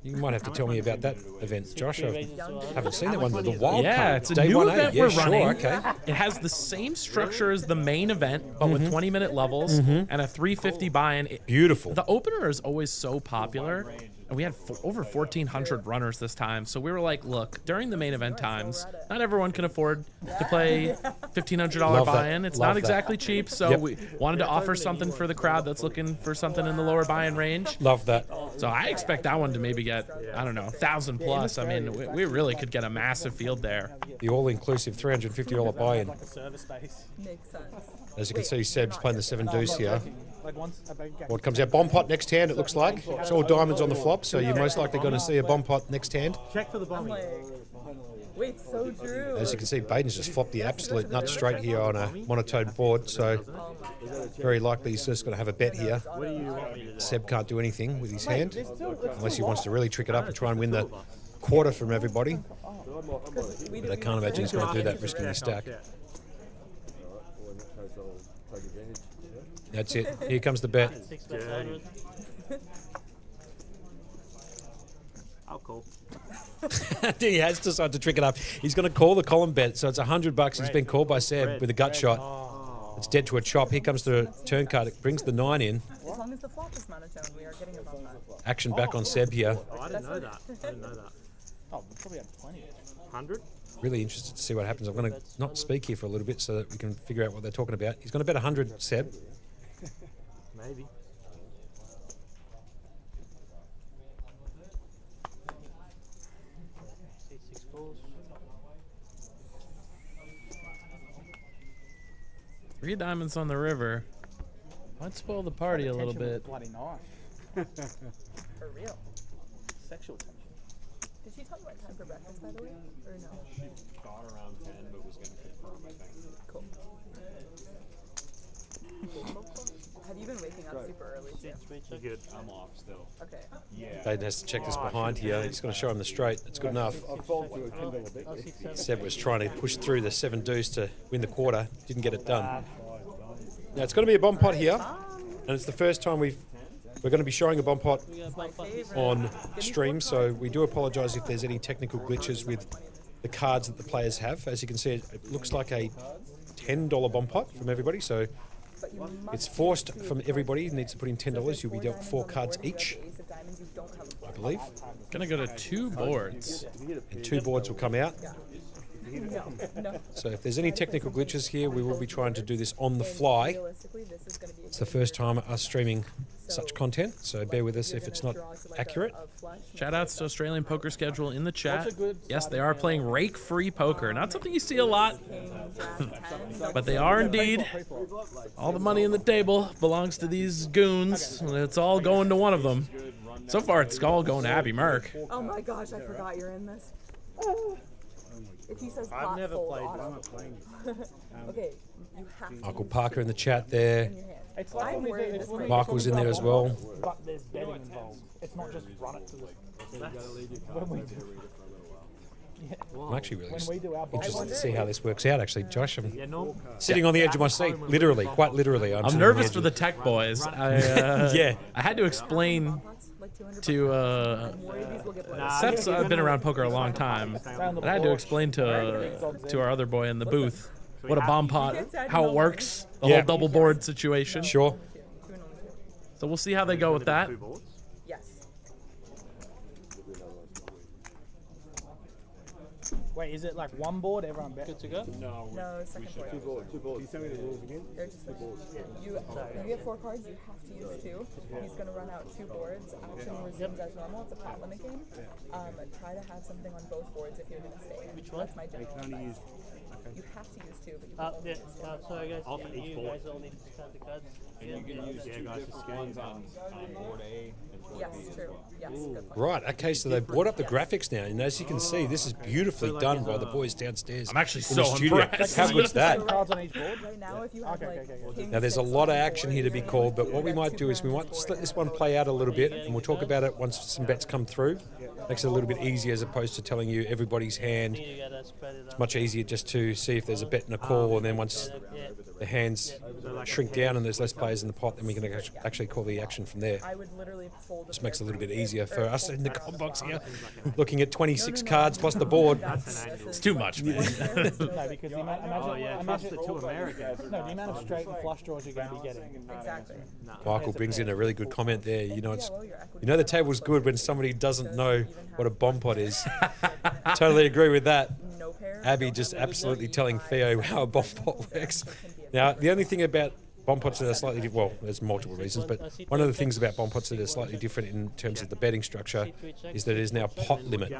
You might have to tell me about that event, Josh. I haven't seen that one. The wild Yeah, card. it's a Day new 1A. event Yeah, we're sure, running. okay. It has the same structure as the main event, but with 20-minute levels and a 350 buy-in. Beautiful. The opener is always so popular, and we had over 1,400 runners this time. So we were like, look, during the main event times, not everyone can afford to play $1,500 Love that. buy-in. It's Love not that. exactly cheap, so Yep. we wanted to offer something for the crowd that's looking for something in the lower buy-in range. Love that. So I expect that one to maybe get, I don't know, 1,000 plus. I mean, we really could get a massive field there. The all-inclusive $350 buy-in. Service space. Makes sense. As you can see, Seb's playing the 7 deuce here. Like once a big game. What comes out? Bomb pot next hand, it looks like. It's all diamonds on the flop, so you're most likely going to see a bomb pot next hand. Check for the I'm bombing. like, wait, so true. As you can see, Baden's just flopped the absolute nut straight here on a monotone board, so very likely he's just going to have a bet here. What do you want me to do? Seb can't do anything with his hand, unless he wants to really trick it up and try and win the quarter from everybody. But I can't imagine he's going to do that risking his stack. That's it. Here comes the bet. 6,600. I'll call. He has decided to trick it up. He's going to call the column bet, so it's $100. He's been called by Seb with a gut shot. It's dead to a chop. Here comes the turn card. It brings the 9 in. As long as the flop is monotone, we are getting above that. Action back on Seb here. Oh, I didn't know that. I didn't know that. Oh, we probably have plenty. 100? Really interested to see what happens. I'm going to not speak here for a little bit so that we can figure out what they're talking about. He's going to bet 100, Seb. Maybe. C6 calls. 3 diamonds on the river. Might spoil the party a little Attention with bit. Bloody knife. For real. Sexual tension. Did she tell you what time for breakfast, by the way? Or no? She got around 10, but was going to confirm, I think. Cool. Have you been waking up super early too? C3 check. Good. I'm off still. Okay. Yeah. Baden has to check this behind here. He's going to show him the straight. It's good enough. I've folded to a $10 bet. Oh, 6-7. Seb was trying to push through the 7 deuce to win the quarter. Didn't get it done. Now it's going to be a bomb pot here, and it's the first time we're going to be showing a bomb pot We got bump up. on stream, so we do apologise if there's any technical glitches with the cards that the players have. As you can see, it looks like a $10 bomb pot from everybody. So But you must it's forced from everybody. Needs to put in $10. You'll be dealt 4 cards each, ace of diamonds, you don't have a I flush. believe. Gonna go to 2 boards. And 2 boards will come out. No. So if there's any technical glitches here, we will be trying to do this on the fly. Realistically, this is going to be It's the first time us streaming such content, so bear with us if it's not accurate. Shout outs to Australian Poker Schedule in the chat. What's a good Yes, they are playing rake-free poker. Not something you see a lot, but they are indeed. All the money in the table belongs to these goons, and it's all going to one of them. So far, it's all going to Abby Merck. Oh my gosh, I forgot you're in this. If he says I've pot, never fold played auto. Okay, you have to Michael Parker in the chat there. in your hand. It's like I'm when we worried do, this it's when might we- Michael's in there as well. but there's betting involved. It's not just run it to the. When we do, I'm actually really when we do our interested to see how this works out, actually, Josh. I'm Yeah, no. sitting on the edge of my seat, literally, quite literally. I'm sitting on nervous edge for of the tech boys. Yeah. I had to explain like 200 to I'm worried these will get blown. Seth's been around poker a long time, but I had to explain to our other boy in the booth what a bomb pot, how it works, the Yeah. whole double board situation. Sure. Two and only two. So we'll see how they go with that. Yes. Wait, is it like one board? Everyone bet. Good to go? No, second board. Two boards. Can you tell me the rules again? They're just you get 4 cards, you have to use 2. He's going to run out 2 boards. Action resumes as normal. It's a pot limit game. Try to have something on both boards if you're going to stay. Which one? That's my general advice. You have to use 2, but you can only Yeah. use 2. Sorry guys, Off yeah, each you board. guys all need to stand the cards. You can use two different ones on board A and board Yes, B. true. Yes, good point. Right, okay, so they've brought up the graphics now, and as you can see, this is beautifully done by the boys downstairs. I'm actually in the so studio. impressed. How good's that? Cards on each board. Right now, if you have like king, Now, there's a 6 lot of on action board, here to be you're called, but gonna what we have might 2 do is we pairs might on just board let this and one then play out a little bit, you and we'll talk about it once some bets come through. Makes it a little bit easier as opposed to telling you everybody's hand. You gotta spread it out. Much easier just to see if there's a bet and a call, and then once Yeah. the hands shrink down and there's less players in the pot, then we can actually call the action from there. I would literally fold. Just makes it a little bit easier for us in the comp box here, looking at 26 cards plus the board. It's too much, man. No, because the amount, Oh yeah, plus the 2 Americans. no, the amount of straight and flush draws you're going to be getting. Exactly. Michael brings in a really good comment there. You know, Yeah, it's well, your equity you know the table's good when somebody doesn't know what a bomb pot is. Totally agree with that. no pair. Abby just absolutely telling Theo how a bomb pot works. Now, the only thing about bomb pots that are slightly different, well, there's multiple reasons, but one of the things about bomb pots that are slightly different in terms of the betting structure is that it is now pot limit,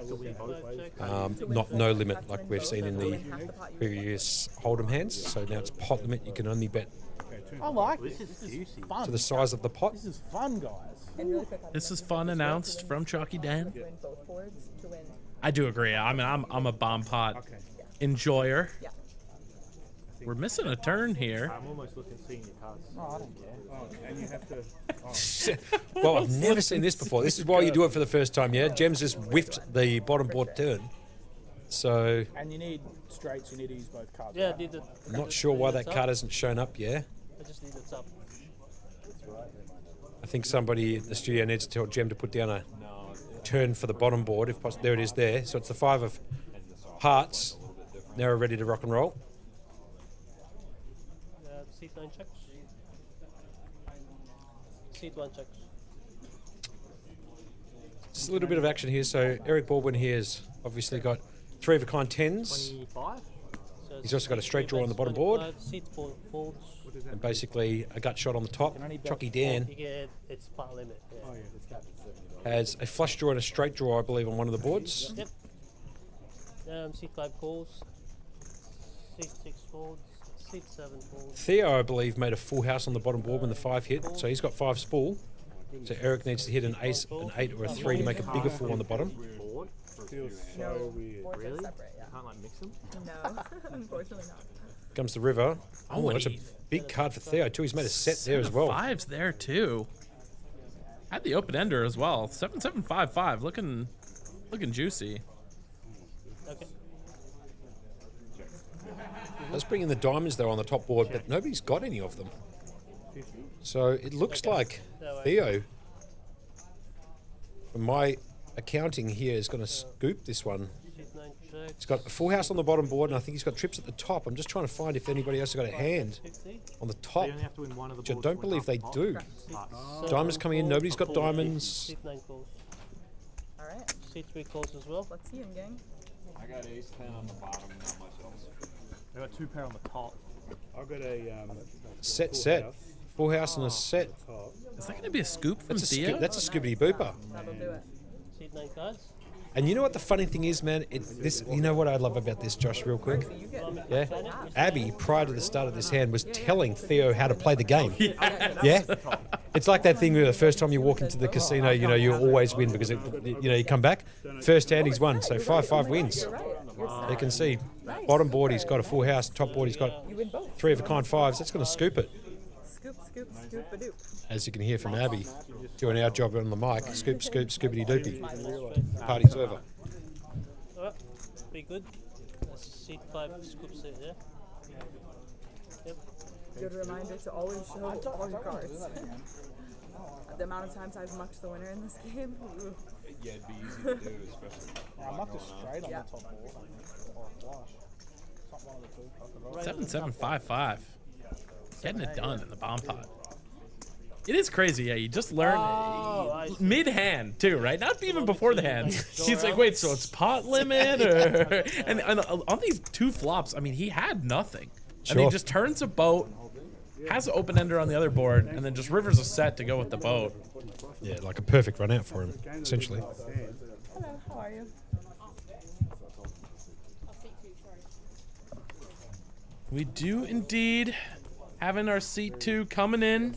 not no limit like we've seen in the previous Hold'em hands. So now it's pot limit. You can only bet I like This this. is juicy. Fun. to the size of the pot. This is fun, guys. And really quick on This the is other fun side, announced to from win- Chalky Dan. to win both boards to win. I do agree. I mean, I'm a bomb pot enjoyer. Yeah. We're missing a turn here. I'm almost looking seeing your cards. Oh, I don't care. And you have to. Well, I've never seen this before. This is why you do it for the first time, yeah? Jem's just whiffed the bottom board turn. So, And you need straights. You need to use both cards. Yeah, I right? did it. I'm not sure why that card hasn't shown up, yeah? I just need the top. I think somebody at the studio needs to tell Jem to put down a turn for the bottom board. If possible. There it is there. So it's the 5 of hearts. Now we're ready to rock and roll. Seat 9 checks. Seat 1 checks. Just a little bit of action here. So Eric Baldwin here has obviously got 3 of a kind 10s. 25? So He's also got a straight draw on the bottom 25, board. Seat folds. And basically a gut shot on the top. Chalky Dan You get it's pot limit. Yeah. has a flush draw and a straight draw, I believe, on one of the boards. Yep. Seat 5 calls. Seat 6 folds. Seat 7 folds. Theo, I believe, made a full house on the bottom board when the 5 hit. So he's got 5 full. So Eric needs to hit an ace, an 8 or a 3 to make a bigger full on the bottom. Board? Feels No, so weird. boards Really? are separate. Yeah. Can't like mix them? No, unfortunately not. Comes the river. Oh, that's a he- big card for Theo too. He's made a set there as well. Fives there too. Had the open ender as well. 7-7-5-5. Looking juicy. Okay. Let's bring in the diamonds though on the top board, but nobody's got any of them. So it looks like Theo, from my accounting here, is going to scoop this one. Seat 9 check. He's got a full house on the bottom board, and I think he's got trips at the top. I'm just trying to find if anybody else has got a hand 50. on the So top, you only have to win one of the which I boards don't to win believe they half do. pot. Diamonds coming in. Nobody's got diamonds. Seat 9 calls. All right, Seat 3 calls as well. let's see him, gang. I got ace 10 on the bottom, not much else. I got 2 pair on the top. I've got a Set. Full house and a set. Is that going to be a scoop from That's a, Theo? that's a scoobity booper. That'll do it. Seat 9 cards. And you know what the funny thing is, man? You know what I love about this, Josh, real quick? So you get Yeah? Abby, prior to the start of this hand, was telling Theo how to play the game. Yeah? It's like that thing where the first time you walk into the casino, you know, you always win because, you come back. First hand, he's won. So 5-5 wins. right. You're set. You can see, bottom board, he's got a full house. Top board, he's got You win both. 3 of a kind fives. That's going to scoop it. Scoop, scoop, scoop a doop. As you can hear from Abby, doing our job on the mic. Scoop, scoop, scoopity doopy. Party's over. Alright, pretty good. That's seat 5 scoop set, yeah? Yep. Good reminder to always show all your cards. The amount of times I've mucked the winner in this game. Ooh. Yeah, it'd be easy to do, especially. I'm not just straight on Yeah. the top board or a flush. It's not one of the two. 7-7-5-5. Getting it done in the bomb pot. It is crazy, yeah. You just learn I see. mid-hand too, right? Not even before the hand. He's like, wait, so it's pot limit, or and on these 2 flops, I mean, he had nothing, and he Sure. just turns a boat, has an open ender on the other board, and then just rivers a set to go with the boat. Yeah, like a perfect run out for him, essentially. Hello, how are you? We do indeed having our seat 2 coming in.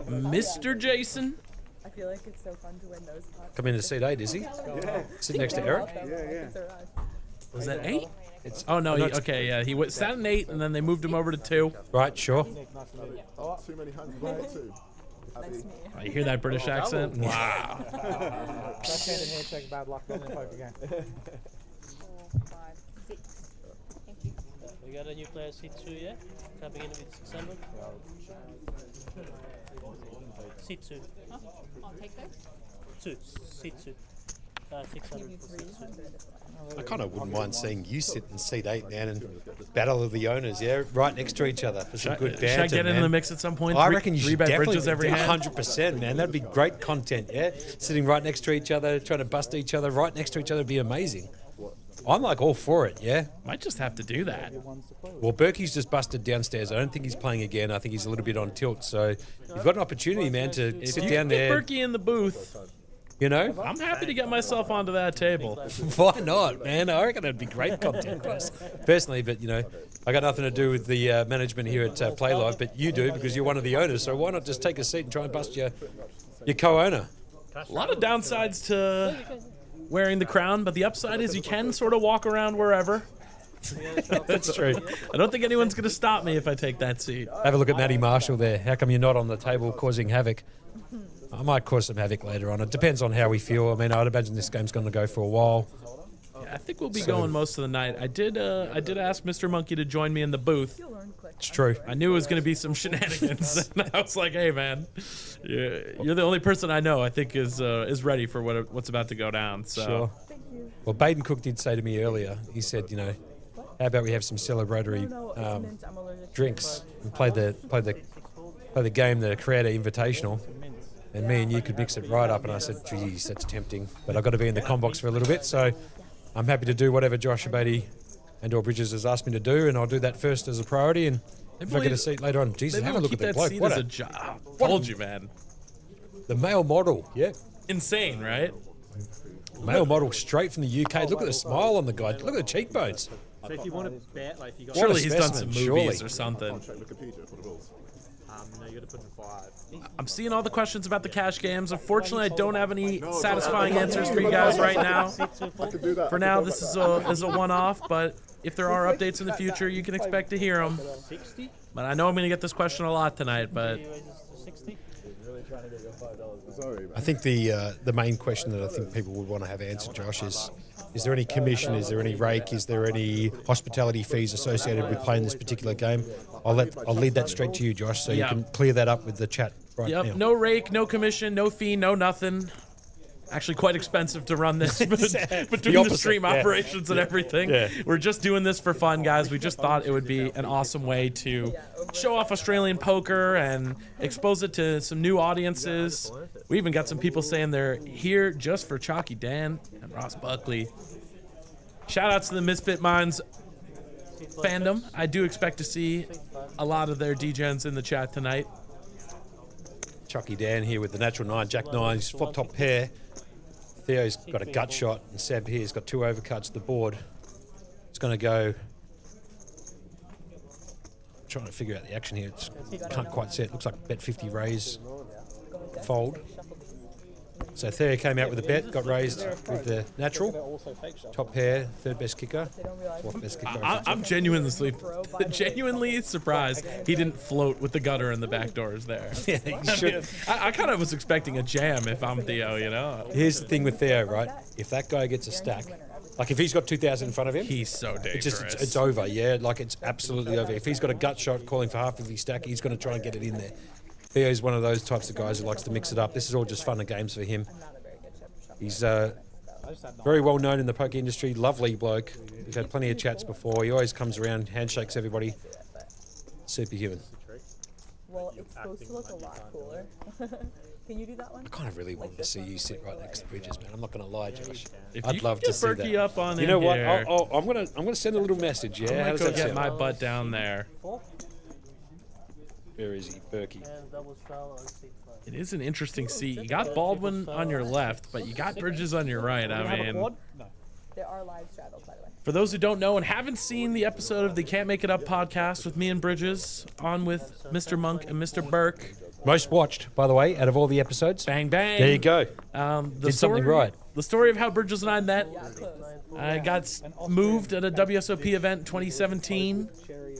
Mr. Jason. I feel like it's so fun to win those pots. Come into seat 8, is he? Sitting next to Eric? It's a rush. Was that 8? It's, Oh no, no, okay, yeah. He sat in 8, and then they moved him over to 2. right, sure. Oh, too many hands to play too. Nice to meet you. Oh, you hear that British accent? Wow. Left-handed handshake, bad luck, not in a poker game. 4, 5, 6. Thank you. We got a new player, seat 2, yeah? Tapping in with 600. Seat 2. I'll take those. 2. Seat 2. 600 for seat 2. 300. I kind of wouldn't mind seeing you sit in seat 8, man, and battle of the owners, yeah? Right next to each other for some good banter, Should I get man. into the mix at some point? I reckon you should 3-bet definitely bridges every hand. 100%, man. That'd be great content, yeah? Sitting right next to each other, trying to bust each other right next to each other would be amazing. I'm like all for it, yeah? Might just have to do that. Well, Berkey's just busted downstairs. I don't think he's playing again. I think he's a little bit on tilt. So you've got an opportunity, man, to If sit you down can get there. Berkey in the booth, You know? I'm happy to get myself onto that table. Why not, man? I reckon it'd be great content, personally. But, I got nothing to do with the management here at Playlive, but you do because you're one of the owners. So why not just take a seat and try and bust your co-owner? A lot of downsides to wearing the crown, but the upside is you can sort of walk around wherever. That's true. I don't think anyone's going to stop me if I take that seat. Have a look at Matty Marshall there. How come you're not on the table causing havoc? I might cause some havoc later on. It depends on how we feel. I mean, I'd imagine this game's going to go for a while. I think we'll be going most of the night. I did ask Mr. Monkey to join me in the booth. You'll learn quick. It's true. I knew it was going to be some shenanigans. And I was like, hey, man, you're the only person I know I think is ready for what's about to go down. So. Sure. Thank you. Well, Baden Cook did say to me earlier, he said, how about we have some celebratory No, it's mint. I'm allergic to drinks it. and play the game, the Creator Invitational, and me and you could mix it right up. And I said, geez, that's tempting, but I've got to be in the com box for a little bit, so I'm happy to do whatever Josh Abadi and or Bridges has asked me to do, and I'll do that first as a priority. And if I get a seat later on, Jesus, Maybe have a we'll look keep at that that bloke. seat What as a a, job. Told you, man. the male model, yeah. Insane, right? Male model straight from the UK. Look at the smile on the guy. Look at the cheekbones. So if you want to bet, like if you got, What a Surely he's done some specimen, movies surely. or something. Check Wikipedia for the rules. no, you got to put in 5. I'm seeing all the questions about the cash games. Unfortunately, I don't have any satisfying answers for you guys right now. Could do that. For now, this is a one-off, but if there are updates in the future, you can expect to hear them. 60? But I know I'm going to get this question a lot tonight, but He raises to 60. Sorry, man. I think the main question that I think people would want to have answered, Josh, is there any commission? Is there any rake? Is there any hospitality fees associated with playing this particular game? I'll lead that straight to you, Josh, so you Yeah. can clear that up with the chat right now. yep, no rake, no commission, no fee, no nothing. Actually, quite expensive to run this between the opposite, stream yeah. operations and everything. Yeah. We're just doing this for fun, guys. We just thought it would be an awesome way to show off Australian poker and expose it to some new audiences. We even got some people saying they're here just for Chalky Dan and Ross Buckley. Shout out to the Misfit Minds fandom. I do expect to see a lot of their DJs in the chat tonight. Chucky Dan here with the natural 9, Jack 9, his flop top pair. Theo's got a gut shot, and Seb here's got 2 overcuts to the board. It's going to go. Trying to figure out the action here. It's, can't quite see it. Looks like bet 50 raise, fold. So Theo came out with a bet, got raised with the natural. Top pair, third best kicker, fourth best kicker. I'm genuinely surprised he didn't float with the gutter and the back doors there. Yeah, he should. I kind of was expecting a jam if I'm Theo, you know. Here's the thing with Theo, right? If that guy gets a stack, like if he's got 2,000 in front of him, He's so dangerous. it's over, yeah. Like it's absolutely over. If he's got a gut shot calling for half of his stack, he's going to try and get it in there. Theo's one of those types of guys who likes to mix it up. This is all just fun and games for him. He's very well known in the poker industry. Lovely bloke. We've had plenty of chats before. He always comes around, handshakes everybody. Superhuman. Well, it's supposed to look a lot cooler. Can you do that one? I kind of really wanted to see you sit right next to Bridges, man. I'm not going to lie, Josh. If I'd you love can to get see Berkey that. up on You in know what? here, I'm gonna send a little message. Yeah, I'm how gonna does go that get sound? my butt down there. Where is he, Berkey? And double straddle on 6 5. It is an interesting seat. You got Baldwin on your left, but you got Bridges on your right. I mean, There are live straddles, by the way. for those who don't know and haven't seen the episode of the Can't Make It Up podcast with me and Bridges, on with Mr. Monk and Mr. Burke. Most watched, by the way, out of all the episodes. Bang, bang. There you go. The Did something right. The story of how Bridges and I met. I got moved at a WSOP event in 2017.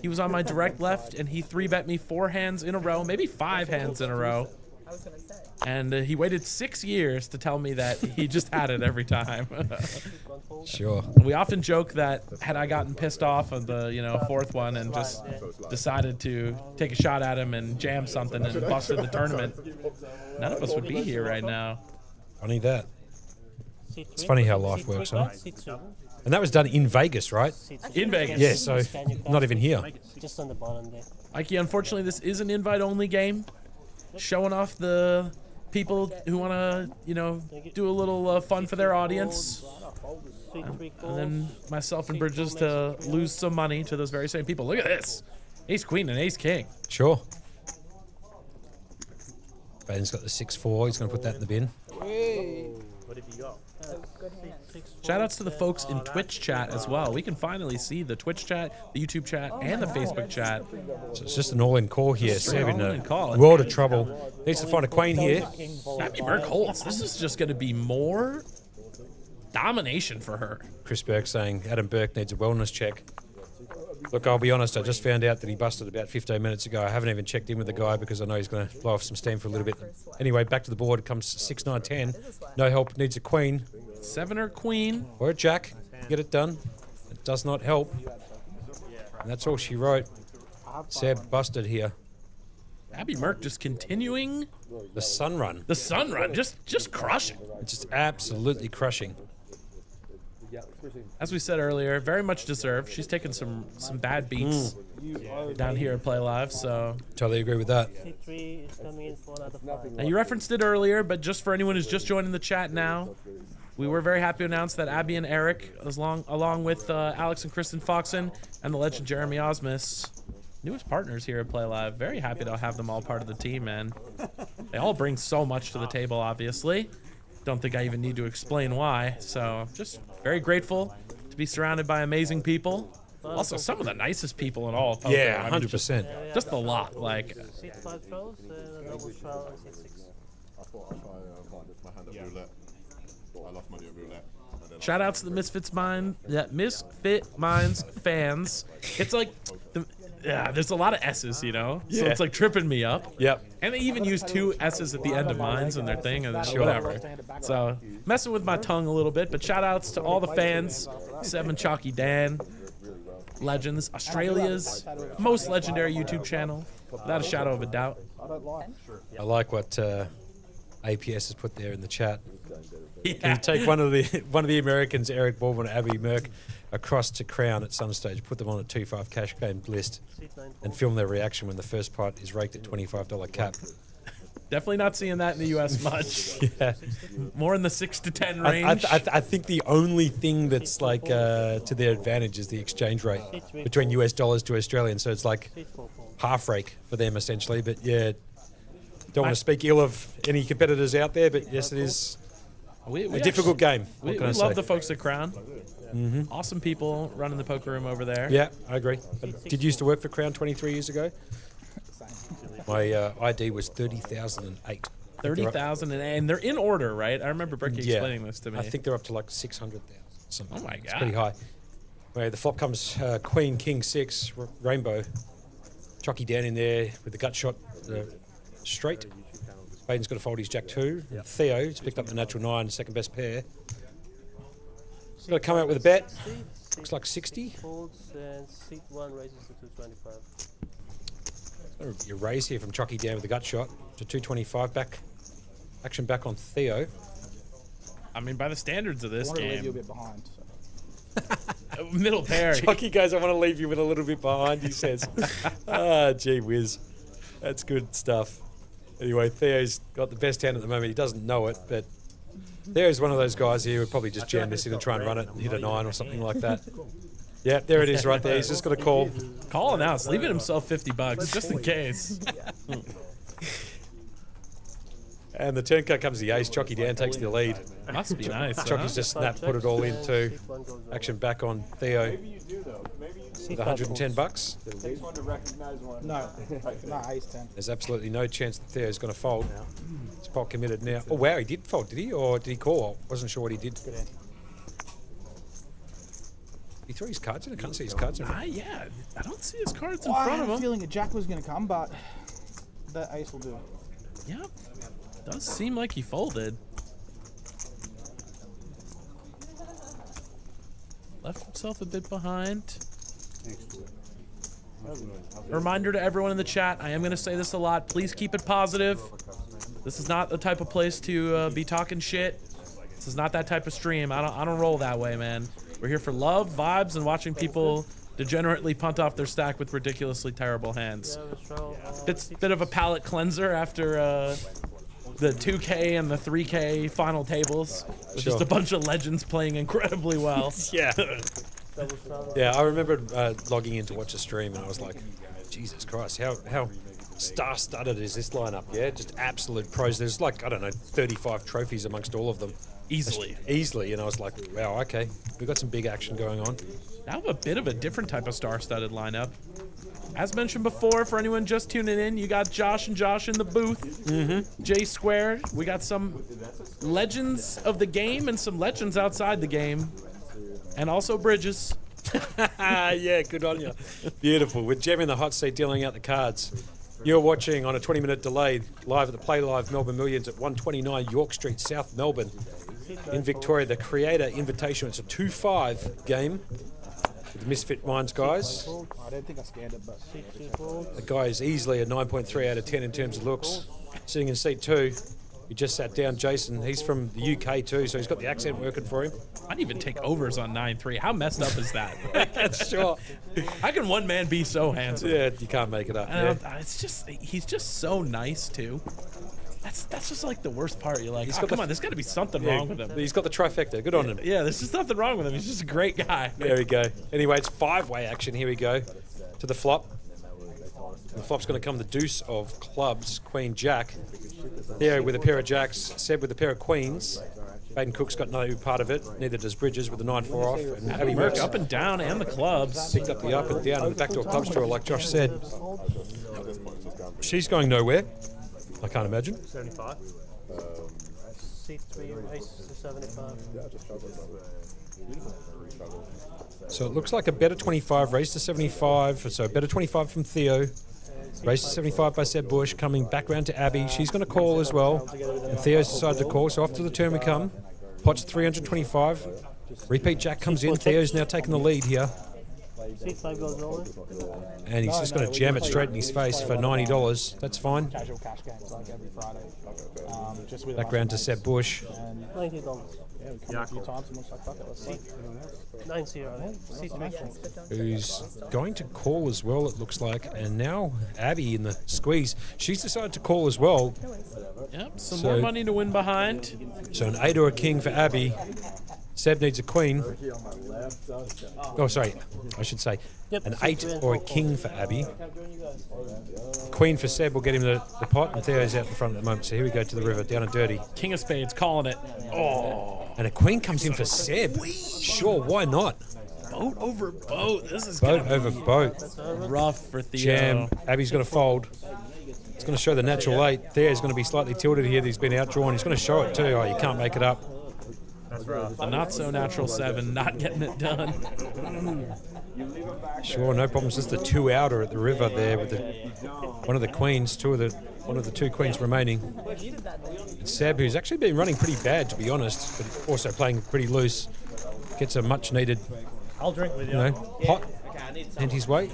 He was on my direct left, and he 3-bet me 4 hands in a row, maybe 5 hands in a row. I was gonna say. And he waited 6 years to tell me that he just had it every time. Sure. We often joke that had I gotten pissed off of the 4th one and just decided to take a shot at him and jam something and busted the tournament, none of us would be here right now. Funny that. It's funny how life works, huh? And that was done in Vegas, right? In Vegas. Yeah, so not even here. Just on the bottom there. Mikey, unfortunately, this is an invite-only game, showing off the people who want to, do a little fun for their audience. And then myself and Bridges to lose some money to those very same people. Look at this. Ace Queen and Ace King. Sure. Ben's got the 6-4. He's going to put that in the bin. What have you got? Good hand. Shout outs to the folks in Twitch chat as well. We can finally see the Twitch chat, the YouTube chat, and the Facebook chat. So it's just an all-in call here. Straight Seb in all-in call. a world of trouble. Needs to find a queen here. Abby Burke holds. This is just going to be more domination for her. Chris Burke saying Adam Burke needs a wellness check. Look, I'll be honest, I just found out that he busted about 15 minutes ago. I haven't even checked in with the guy because I know he's going to blow off some steam for a little bit. Anyway, back to the board. It comes 6, 9, 10. No help, needs a queen. 7 or queen. Or a jack. Get it done. It does not help. And that's all she wrote. Seb busted here. Abby Merck just continuing The sun run. the sun run, just crushing. It's just absolutely crushing. As we said earlier, very much deserved. She's taken some bad beats down here at Play Live. So Totally agree with that. C3 is coming in for another 5. now you referenced it earlier, but just for anyone who's just joining the chat now, we were very happy to announce that Abby and Eric, along with Alex and Kristen Foxen and the legend Jeremy Osmus, newest partners here at Play Live. Very happy to have them all part of the team, man. They all bring so much to the table, obviously. Don't think I even need to explain why. So just very grateful to be surrounded by amazing people. Also, some of the nicest people in all of poker. Yeah, I mean, 100%. just a lot. Like, 6 5 throws and a double straddle on 6 6. I thought I'd try my hand at roulette. I lost money at roulette. And then shout out to the Misfit Minds fans. It's like, there's a lot of S's, So it's like tripping me up. Yep. And they even use 2 S's at the end of mines in their thing, and then whatever. So messing with my tongue a little bit, but shout outs to all the fans. 7 Chalky Dan, legends, Australia's most legendary YouTube channel, without a shadow of a doubt. I like what APS has put there in the chat. Can Yeah. you take one of the Americans, Eric Baldwin, Abby Merck, across to Crown at some stage, put them on a 2-5 cash game list, Seat 9 and film their reaction when the first pot is raked at $25 cap? Definitely not seeing that in the U.S. much. Yeah. More in the 6 to 10 I, range. I think the only thing that's like to their advantage is the exchange rate between US dollars to Australian. So it's like Seat 4 folds. half rake for them essentially. But yeah, don't want to speak ill of any competitors out there, but yes, it is we a difficult game. We, What can I we say? love the folks at Crown. Awesome people running the poker room over there. Yeah, I agree. I did used to work for Crown 23 years ago. My ID was 30,008. 30,000 and they're in order, right? I remember Bricky explaining this to me. I think they're up to like 600,000. Something. Oh my It's God. pretty high. Anyway, the flop comes Queen, King, 6, Rainbow. Jockey down in there with the gut shot straight. Baden's got to fold his Jack 2. Theo's picked up the natural 9, second best pair. He's got to come out with a bet. Looks like 60. Folds and seat 1 raises to 225. You raise here from Chucky down with the gut shot to 225. Back action back on Theo. I mean, by the standards of I this want to leave you a game, bit behind. So. middle pair. Chucky goes, I want to leave you with a little bit behind, he says. Gee whiz. That's good stuff. Anyway, Theo's got the best hand at the moment. He doesn't know it, but Theo's one of those guys here who would probably just jam this in and try and run it and hit a 9 or something like that. Yeah, there it is right there. He's just got a call. Calling out, leaving himself $50 just in case. And the turn card comes the ace. Jockey down takes the lead. Must be nice. huh? Jockey's just snap, put it all in too. Action back on Theo with $110. No, ace 10. There's absolutely no chance that Theo's going to fold. He's pot committed now. Oh wow, he did fold, did he? Or did he call? I wasn't sure what he did. He threw his cards in. I can't see his cards in front. Yeah, I don't see his cards in I front had of a him. feeling a jack was going to come, but that ace will do. Yeah, does seem like he folded. Left himself a bit behind. A reminder to everyone in the chat, I am going to say this a lot. Please keep it positive. This is not the type of place to be talking shit. This is not that type of stream. I don't roll that way, man. We're here for love, vibes, and watching people degenerately punt off their stack with ridiculously terrible hands. Bit of a palate cleanser after the 2K and the 3K final tables. With just a bunch of legends playing incredibly well. Yeah. Yeah, I remember logging in to watch a stream and I was like, Jesus Christ, how star-studded is this lineup? Yeah, just absolute pros. There's like, I don't know, 35 trophies amongst all of them. Easily, and I was like, wow, okay, we've got some big action going on. Now a bit of a different type of star-studded lineup. As mentioned before, for anyone just tuning in, you got Josh and Josh in the booth. J Squared. We got some legends of the game and some legends outside the game. And also Bridges. Yeah, good on you. Beautiful. With Jem in the hot seat dealing out the cards. You're watching on a 20-minute delay live at the Playlive Melbourne Millions at 129 York Street, South Melbourne. In Victoria, the Creator Invitational. It's a 2-5 game with the Misfit Minds guys. I don't think I scanned it, but The guy is easily a 9.3 out of 10 in terms of looks. Sitting in seat 2, he just sat down, Jason. He's from the UK too, so he's got the accent working for him. I'd even take overs on 9-3. How messed up is that? That's sure. How can one man be so handsome? Yeah, you can't make it up. Yeah. It's just, he's just so nice too. That's just like the worst part. You're like, come on, there's got to be something wrong with him. He's got the trifecta. Good on him. Yeah, there's just nothing wrong with him. He's just a great guy. There we go. Anyway, it's 5-way action. Here we go to the flop. The flop's going to come the deuce of clubs, Queen Jack. Theo with a pair of jacks, Seb with a pair of queens. Baden Cook's got no part of it, neither does Bridges with the 9-4 off. And Abby Merck Merck's up and down and the clubs. picked up the up and down and the backdoor clubs draw, like Josh said. She's going nowhere, I can't imagine. 75. Seat 3 ace to 75. So it looks like a better 25, raised to 75. So a better 25 from Theo. Raised to 75 by Seb Bush, coming back round to Abby. She's going to call as well. And Theo's decided to call, so off to the turn we come. Pot's 325. Repeat Jack comes in. Theo's now taking the lead here. 6-5 goes normal. And he's just going to jam it straight in his face for $90. That's fine. Casual cash games like every Friday. Just with Back round to Seb Bush. And $90. yeah, we come a few times and looks like fuck it, let's see. 9-0. Who's going to call as well, it looks like. And now Abby in the squeeze. She's decided to call as well. Yep, some So- more money to win behind. So an 8 or a king for Abby. Seb needs a queen. Oh, sorry. I should say an 8 or a king for Abby. Queen for Seb will get him the pot. And Theo's out in front at the moment. So here we go to the river, down and dirty. King of spades, calling it. Oh, And a queen comes in for Seb. Sure, why not? boat over boat. This is Boat gonna over boat. be rough for Theo. Jam. Abby's going to fold. It's going to show the natural 8. Theo's going to be slightly tilted here. He's been outdrawn. He's going to show it too. Oh, you can't make it up. The not so natural 7, not getting it done. Sure, no problems. Just the 2 outer at the river there with one of the queens, one of the 2 queens remaining. It's Seb, who's actually been running pretty bad, to be honest, but also playing pretty loose. Gets a much needed, I'll drink with you. pot and his way.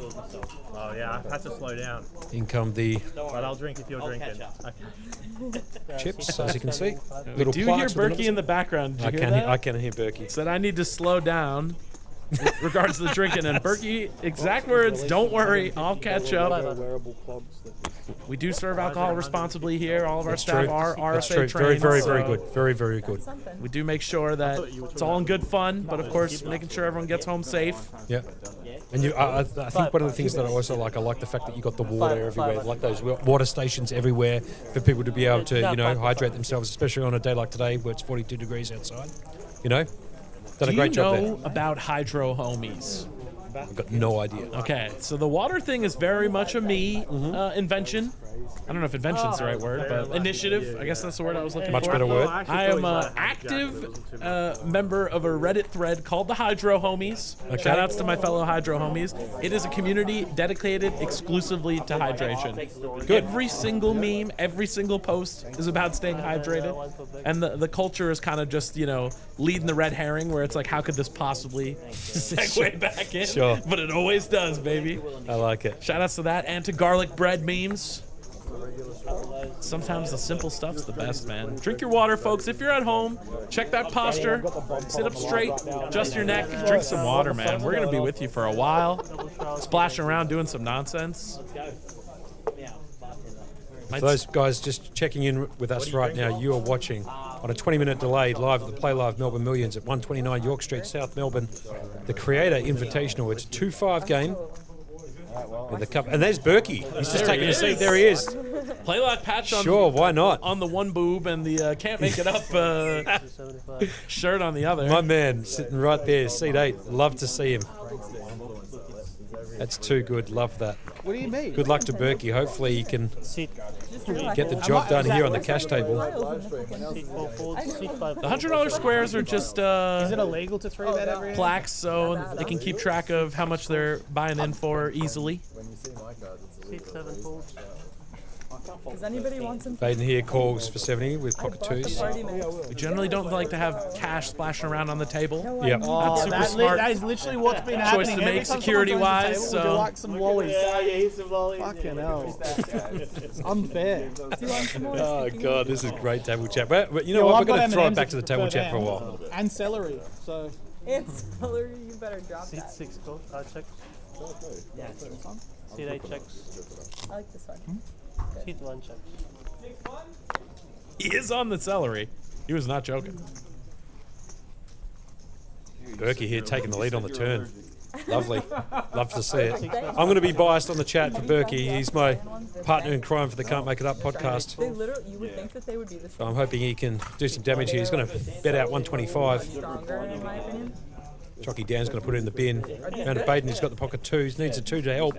Oh yeah, I had to slow down. In come the But I'll drink if you're drinking. Okay. chips, as you can see. We do hear plaques with Berkey in the background. Did you hear that? I can hear Berkey. Said I need to slow down with regards to the drinking. And Berkey, exact words, don't worry, I'll catch up. We do serve alcohol responsibly here. All of our staff are That's RSA true. trained. Very so good. Very good. we do make sure that it's all in good fun, but of course, making sure everyone gets home safe. Yeah. And I think one of the things that I also like, I like the fact that you got the water everywhere, like those water stations everywhere for people to be able to, hydrate themselves, especially on a day like today where it's 42 degrees outside. Done a great job Do you there. know about hydro homies? I've got no idea. Okay, so the water thing is very much a me invention. I don't know if invention's the right word, but initiative. I guess that's the word I was looking Much for. better word. I am an active member of a Reddit thread called the Hydro Homies. Okay. Shout outs to my fellow Hydro Homies. It is a community dedicated exclusively to hydration. Good. Every single meme, every single post is about staying hydrated. And the culture is kind of just, leading the red herring where it's like, how could this possibly segue back in? Sure. But it always does, baby. I like it. Shout outs to that and to garlic bread memes. Sometimes the simple stuff's the best, man. Drink your water, folks. If you're at home, check that posture. Sit up straight, adjust your neck, drink some water, man. We're going to be with you for a while. Splashing around, doing some nonsense. For those guys just checking in with us right now, you are watching on a 20-minute delay live at the Playlive Melbourne Millions at 129 York Street, South Melbourne. The Creator Invitational. It's a 2-5 game. With the cup. And there's Berkey. He's just taking a seat. There he is. Playlive patch on, Sure, why not? on the one boob and the can't make it up shirt on the other. My man sitting right there, seat 8. Love to see him. That's too good. Love that. What do you mean? Good luck to Berkey. Hopefully he can Sit. get the job done here on the cash table. Sit 4 folds. 6-5. The $100 squares are just Is it illegal to 3-bet every hand? plaques, so they can keep track of how much they're buying in for easily. 6-7 folds. Does anybody want some Baden here calls for 70 with pocket twos. party mix? We generally don't like to have cash splashing around on the table. Yep. Not super smart That is literally what's been choice happening. to Every make time someone security-wise, joins the table, would you so- like some lollies? he's some volley. Fucking hell. It's unfair. Do you want some more? Oh, God, this is great table chat. But you know Yeah, well, what? I've We're going got to throw it M&Ms back to the table per chat for a hand. while. And celery. So It's celery. You better drop Sit that. 6 calls. Check. Sit 8 checks. I like this one. Sit 1 check. He is on the celery. He was not joking. Berkey here taking the lead on the turn. Lovely. Love to see it. I'm going to be biased on the chat for Berkey. He's my partner in crime for the Can't Make It Up podcast. They literally, you would think that they would be the So I'm hoping he can do some damage here. He's going to bet out 125. stronger, in my opinion. Jockey Dan's going to put it in the bin. Round to Baden, he's got the pocket twos. Needs a 2 to help.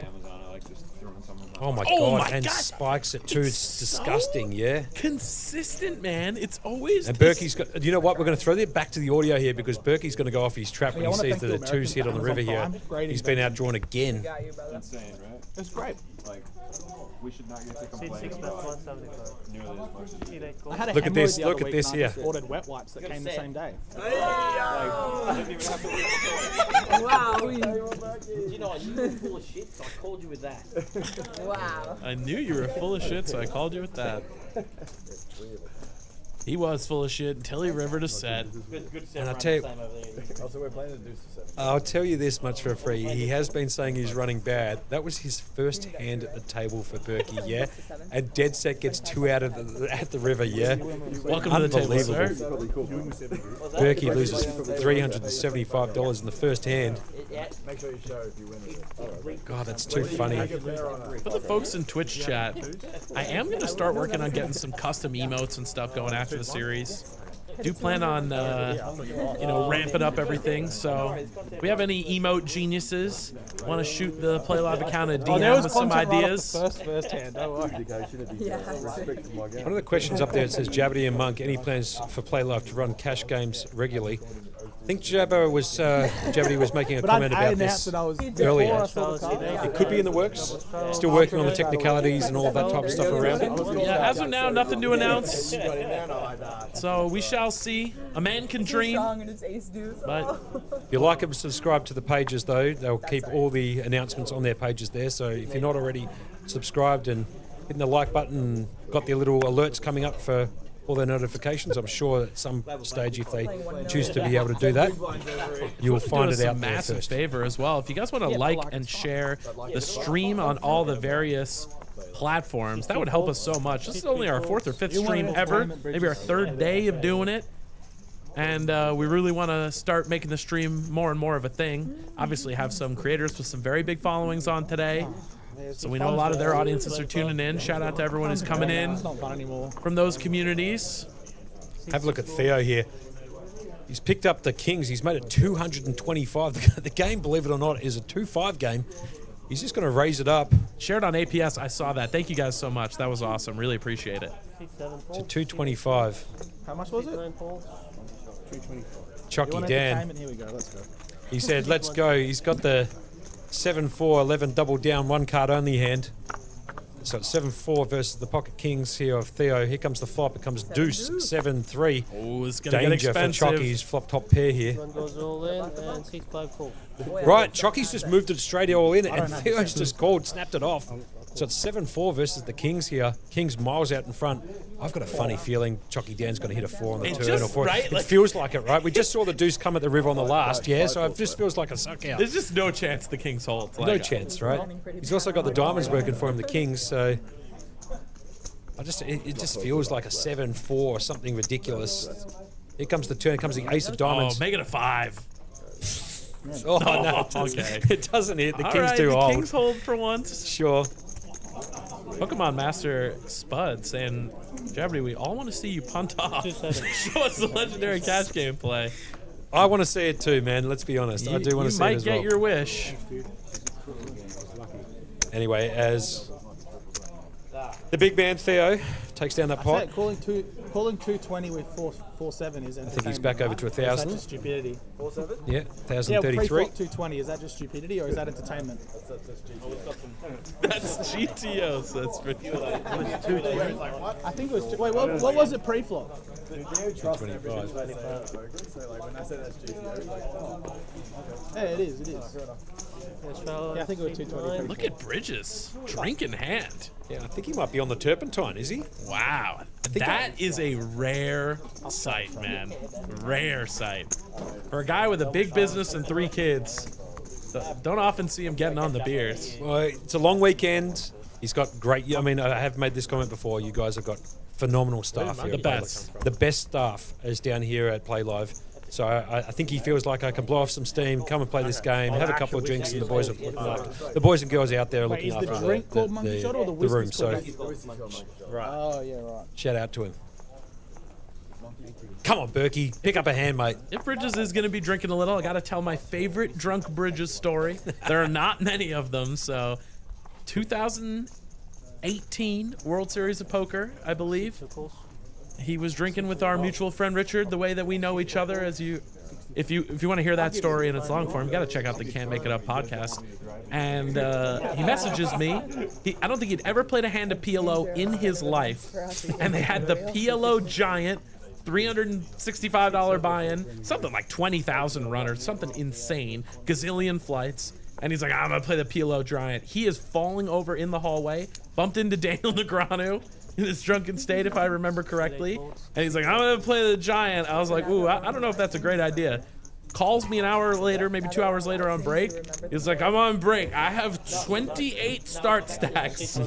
Oh my Oh God! my And God. spikes at 2. It's disgusting. Yeah. Consistent, man. It's always. And Berkey's got. You know what? We're going to throw that back to the audio here because Berkey's going to go off his trap when I he wanna sees thank that the the 2's hit on the river Americans here. on Prime. Great He's been invention. outdrawn again. Got you, brother. it's great. like, we should not get to Seat complain 6 about plus 175. nearly as much. Seat 8 calls. I had a Look at hemorrhoid this, the other look at week this and I just here. ordered wet wipes that came the same day. Wow. You know, I knew you were full of shit, so I called you with that. Wow. I knew you were full of shit, so I called you with that. He was full of shit until he rivered a set. Good set. And I'll tell you, Same over there. Also, we're playing the deuce to 7. I'll tell you this much for free. He has been saying he's running bad. That was his first hand at the table for Berkey, yeah? And dead set gets 2 out of at the river, yeah? Welcome to the table, sir. Berkey loses $375 in the first hand. Make sure you show if you win it. God, that's too funny. For the folks in Twitch chat, I am going to start working on getting some custom emotes and stuff going after the series. Do plan on, ramping up everything. So, if we have any emote geniuses, want to shoot the Playlive account a DM with some ideas? First hand, don't worry. One of the questions up there, it says, Jabbity and Monk, any plans for Playlive to run cash games regularly? I think Jabbity was making a But comment I about announced this that I was earlier. before I saw the card. It could be in the works. Still working on the technicalities and all that type of stuff around it. Yeah, as of now, nothing to announce. So, we shall see. A man can dream. Strong and it's ace deuce. But If you like them, subscribe to the pages though. They'll keep all the announcements on their pages there. So if you're not already subscribed and hitting the like button and got the little alerts coming up for all their notifications, I'm sure at some stage if they choose to be able to do that, you will find it do us out a there massive first. favor as well. If you guys want to like and share the stream on all the various platforms, that would help us so much. This is only our 4th or 5th stream ever, maybe our 3rd day of doing it. And we really want to start making the stream more and more of a thing. Obviously have some creators with some very big followings on today. So we know a lot of their audiences are tuning in. Shout out to everyone who's coming in from those communities. Have a look at Theo here. He's picked up the Kings. He's made it 225. The game, believe it or not, is a 2-5 game. He's just going to raise it up Shared on APS, I saw that. Thank you guys so much. That was awesome. Really appreciate it. to 225. How much was it? 9 calls. Chucky Dan. Here we go. Let's go. He said, let's go. He's got the 7-4-11 double down, 1 card only hand. So it's 7-4 versus the Pocket Kings here of Theo. Here comes the flop. It comes deuce, 7-3. Oh, it's going to get Danger for expensive. Chucky's flop top pair here. One goes all in and 6-5 calls. Right, Chucky's just moved it straight all in, and Theo's just called, snapped it off. So it's 7-4 versus the Kings here. Kings miles out in front. I've got a funny feeling Chucky Dan's going to hit a 4 on the It turn just- or 4. right, It like- feels like it, right? We just saw the deuce come at the river on the last, yeah? So it just feels like a suck out. There's just no chance the Kings hold. No Like, chance, right? He's also got the diamonds working for him, the Kings, so it just feels like a 7-4 or something ridiculous. Here comes the turn, comes the ace of Oh, diamonds. make it a 5. Oh, no, it doesn't, okay. it doesn't hit. The All King's right, too the old. Kings hold for once. Sure. Pokemon Master Spud saying, Jabbity, we all want to see you punt off. 2-7. Show us the legendary cash game play. I want to see it too, man. Let's be honest. I do want to see it as You well. might get your wish. Anyway, as the big man Theo takes down that pot, Calling 220 with 4-7 is. I think he's back over to 1,000. Just stupidity. 4-7? Yeah, Yeah, 1,033. pre-flop 220. Is that just stupidity or is that entertainment? That's GTO, so that's pretty cool. I think it was. Wait, what was it pre-flop? 225. Yeah, it is. It is. Yeah, I think it was 220. Look at Bridges. Drink in hand. Yeah, I think he might be on the turpentine, is he? Wow. That is a rare sight, man. Rare sight. For a guy with a big business and 3 kids, don't often see him getting on the beers. Well, it's a long weekend. He's got great. I mean, I have made this comment before. You guys have got phenomenal staff here. The at best. Playlive. The best staff is down here at Playlive. So I think he feels like I can blow off some steam, come and play this game, have a couple of drinks, and the boys are looking after. The boys and girls out there are Wait, looking is the after drink called Monkey Shot or the the room. whiskey's So called? Oh yeah, right. shout out to him. Come on, Berkey, pick up a hand, mate. If Bridges is going to be drinking a little, I got to tell my favorite drunk Bridges story. There are not many of them, so 2018 World Series of Poker, I believe. He was drinking with our mutual friend Richard, the way that we know each other, as you if you want to hear that story in its long form, you got to check out the Can't Make It Up podcast. And he messages me. I don't think he'd ever played a hand of PLO in his life. And they had the PLO Giant $365 buy-in, something like 20,000 runners, something insane, gazillion flights. And he's like, I'm gonna play the PLO Giant. He is falling over in the hallway, bumped into Daniel Negreanu in his drunken state, if I remember correctly. And he's like, I'm gonna play the Giant. I was like, ooh, I don't know if that's a great idea. Calls me an hour later, maybe 2 hours later on break. He's like, I'm on break. I have 28 start stacks.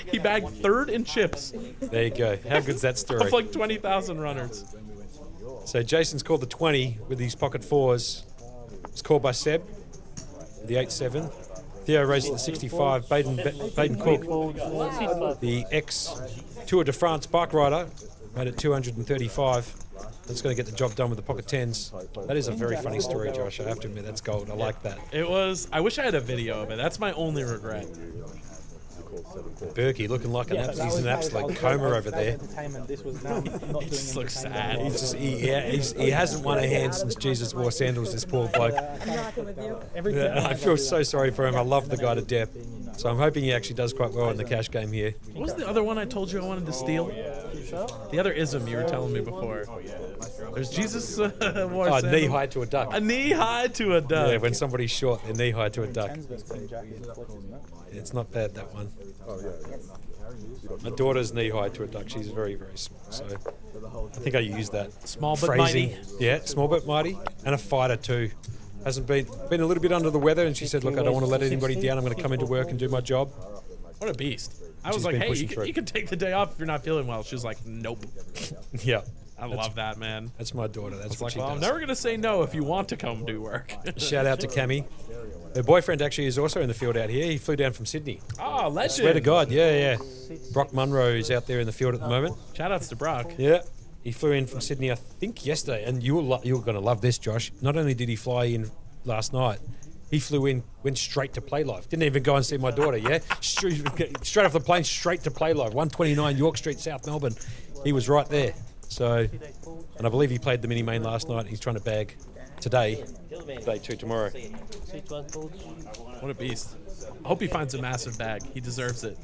He bagged third in chips. There you go. How good's that story? Of like 20,000 runners. So Jason's called the 20 with his pocket fours. It's called by Seb, the 8-7. Theo raises the 65. Baden Cook, the ex-Tour de France bike rider, made it 235. That's going to get the job done with the pocket 10s. That is a very funny story, Josh. I have to admit, that's gold. I like that. It was. I wish I had a video of it. That's my only regret. Berkey looking like he's in an absolute coma over there. This was not He just looks sad. He hasn't won a hand since Jesus wore sandals, this poor bloke. I feel so sorry for him. I love the guy to death. So I'm hoping he actually does quite well in the cash game here. What was the other one I told you I wanted to steal? The other ism you were telling me before. There's Jesus wore sandals. Knee high to a duck. A knee high to a duck. Yeah, when somebody's short, they're knee high to a duck. It's not bad, that one. My daughter's knee high to a duck. She's very, very small. So I think I used that. Small but phrasing. mighty. Yeah, small but mighty. And a fighter too. Hasn't been a little bit under the weather, and she said, look, I don't want to let anybody down. I'm going to come into work and do my job. What a beast. I was She's like, been hey, pushing through. you can take the day off if you're not feeling well. She was like, nope. Yeah. I love that, man. That's my daughter. That's what Like, she well, I'm does. never going to say no if you want to come do work. Shout out to Cami. Her boyfriend actually is also in the field out here. He flew down from Sydney. Oh, legend. Swear to God, yeah. Brock Munro is out there in the field at the moment. Shout outs to Brock. Yeah. He flew in from Sydney, I think, yesterday. And you're going to love this, Josh. Not only did he fly in last night, he flew in, went straight to Playlive. Didn't even go and see my daughter, yeah? Straight off the plane, straight to Playlive. 129 York Street, South Melbourne. He was right there. So, and I believe he played the mini main last night. He's trying to bag today, day 2 tomorrow. What a beast. I hope he finds a massive bag. He deserves it.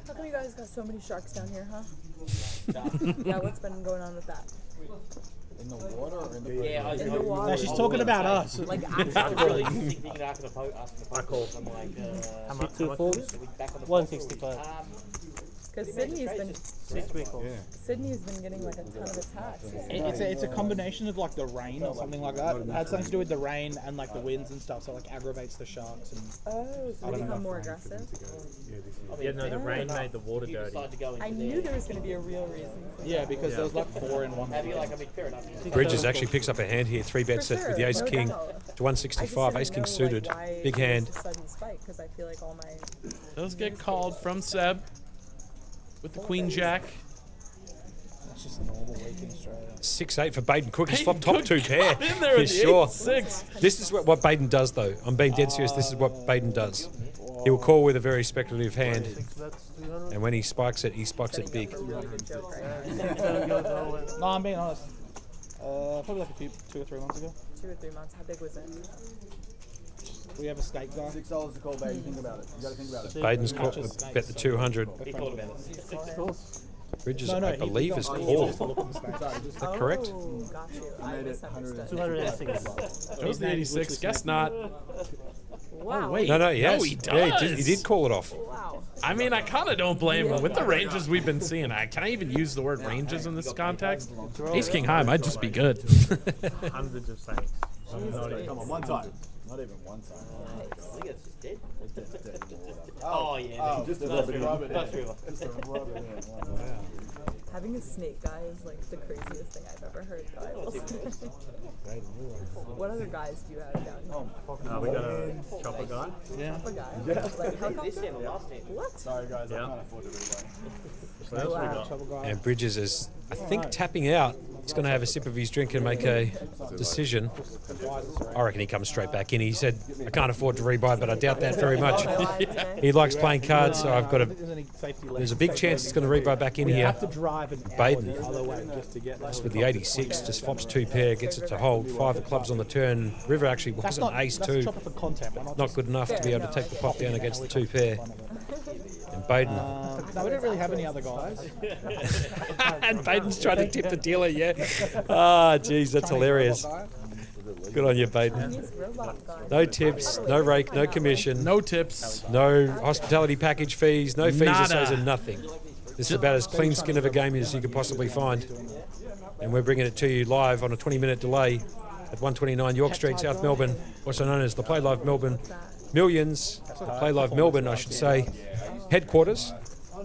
How come you guys got so many sharks down here, huh? Yeah, what's been going on with that? In the water or in the In the water. No, she's talking about us. Like Really, actually. you can ask the I call. I'm like, How much? 2 folds? 165. Because Sydney's been 6 week old. Sydney's been getting like a ton of attacks. It's a combination of like the rain or something like that. It had something to do with the rain and like the winds and stuff, so it like aggravates the sharks. And Oh, so they become more aggressive. Yeah, no, the rain made the water dirty. I knew there was going to be a real reason. For yeah, because there was like 4 in one. fair enough. Bridges actually picks up a hand here. 3-bet set with the Ace King to 165. Ace King suited. Big hand. Sudden spike, because I feel like all my Those get called from Seb with the Queen Jack. That's just normal week in Australia. 6-8 for Baden Cook. He's Hey, flopped top Cook 2 pair. got in there with the sure. 8-6. This is what Baden does, though. I'm being dead serious. This is what Baden does. He will call with a very speculative hand, and when he spikes it big. really good joke right now. No, I'm being honest. Probably like 2 or 3 months ago. 2 or 3 months. How big was it? We have a steak guy. $6 to call back. You think about it. You got to think about it. Baden's caught, bet the 200. He thought about it. Bridges, No, I believe, is called. Is that correct? Oh, got you. I misunderstood. 206. Those the 86. Guess not. Wow. Oh, wait. No, yes. he does. Yeah, he did call it off. Wow. I mean, I kind of don't blame him. With the ranges we've been seeing, can I even use the word ranges in this context? Ace King High might just be good. Hundreds of saints. Come on, one time. Not even one time. I think it's dead. It's dead. Oh, yeah. Oh, just to rub it in. That's true. Just to rub it in. Wow. Having a snake guy is like the craziest thing I've ever heard, guys. What other guys do you have down here? We got a chopper guy. Yeah. What guy? Like helicopter? What? Sorry, guys. Yeah. I can't afford to read that. What else we got? Trouble guy. And Bridges is, I think, tapping out. He's going to have a sip of his drink and make a decision. I reckon he comes straight back in. He said, I can't afford to rebuy, but I doubt that very much. He likes playing cards, so I've got a... There's a big chance he's going to rebuy back in here. Baden, just with the 86, just flops 2 pair, gets it to hold. 5 of clubs on the turn. River actually was an ace 2. Not good enough to be able to take the pot down against the 2 pair. And Baden. No, we don't really have any other guys. And Baden's trying to tip the dealer, yeah. Ah, geez, that's hilarious. Good on you, Baden. No tips, no rake, no commission. No tips. No hospitality package fees, no fees Nada. associated, nothing. This is about as clean skin of a game as you could possibly find. And we're bringing it to you live on a 20-minute delay at 129 York Street, South Melbourne, also known as the Playlive Melbourne Millions, the Playlive Melbourne, I should say, headquarters.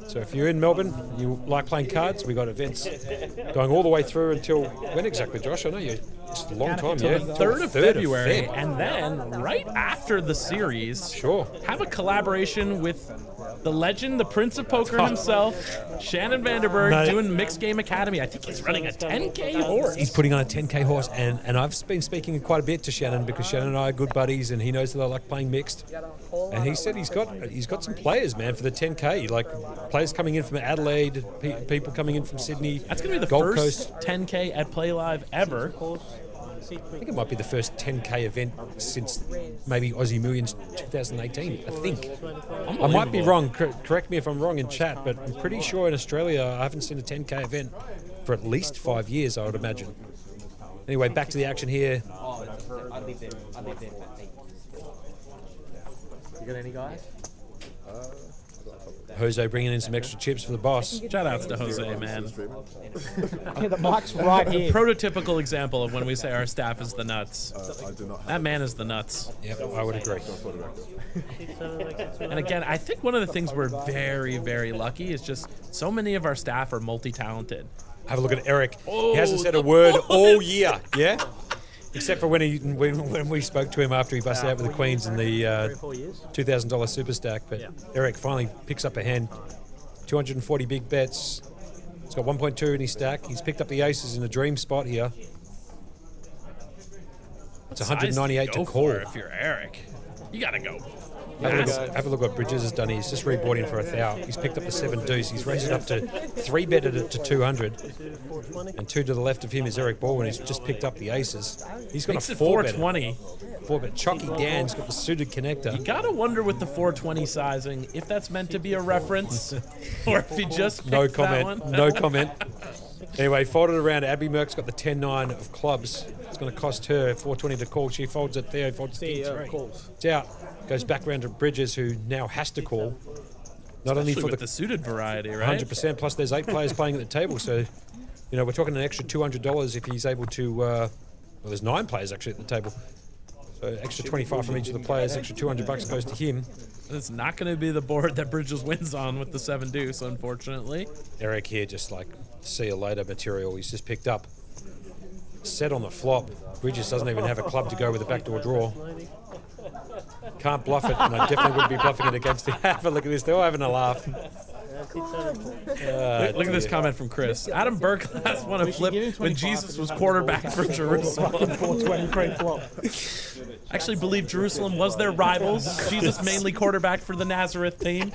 So if you're in Melbourne, you like playing cards, we've got events going all the way through until, when exactly, Josh? I know you, it's a long time, yeah. 3rd of February, and then right after the series, have a collaboration with the legend, the Prince of Poker himself, Shannon Vanderberg, doing Mixed Game Academy. I think he's running a 10K horse. He's putting on a 10K horse, and I've been speaking quite a bit to Shannon because Shannon and I are good buddies, and he knows that I like playing mixed. And he said he's got some players, man, for the 10K. Like players coming in from Adelaide, people coming in from Sydney. That's going to be the Gold first Coast. 10K at Playlive ever. I think it might be the first 10K event since maybe Aussie Millions 2018, I think. I might be wrong. Correct me if I'm wrong in chat, but I'm pretty sure in Australia I haven't seen a 10K event for at least 5 years, I would imagine. Anyway, back to the action here. You got any guys? Jose bringing in some extra chips for the boss. Shout outs to Jose, man. Yeah, the mic's right here. Prototypical example of when we say our staff is the nuts. I do not have That man is the nuts. Yep, I would agree. And again, I think one of the things we're very, very lucky is just so many of our staff are multi-talented. Have a look at Eric. He hasn't said a word all year, yeah? Except for when we spoke to him after he busted out with the Queens in the $2,000 super stack. But Eric finally picks up a hand. 240 big bets. He's got 1.2 in his stack. He's picked up the aces in a dream spot here. It's 198 to call. If you're Eric, you gotta go. Have a look what Bridges has done. He's just reboarding for 1,000. He's picked up the 7 deuce. He's raised it up to 3-betted it to 200. And 2 to the left of him is Eric Baldwin. He's just picked up the aces. He's got Makes a it 420. 4-bet. Chalky Dan's got the suited connector. You gotta wonder with the 420 sizing if that's meant to be a reference or if he just picked No that comment. one. No comment. Anyway, folded around. Abby Merck's got the 10-9 of clubs. It's going to cost her 420 to call. She folds it. Theo folds the 3. It's out. Goes back around to Bridges, who now has to call. Not only for with the suited variety, right? 100%. Plus, there's 8 players playing at the table, so you know we're talking an extra $200 if he's able to. Well, there's 9 players actually at the table, so extra 25 from each of the players. Extra $200 goes to him. It's not going to be the board that Bridges wins on with the 7 deuce, unfortunately. Eric here just like see you later material. He's just picked up. Set on the flop. Bridges doesn't even have a club to go with a backdoor draw. Can't bluff it, and I definitely wouldn't be bluffing it against him. Have a look at this. They're all having a laugh. Look at this comment from Chris. Adam Burke last won a flip when Jesus was quarterback for Jerusalem. 420 pre-flop. Actually believe Jerusalem was their rivals. Jesus mainly quarterback for the Nazareth team.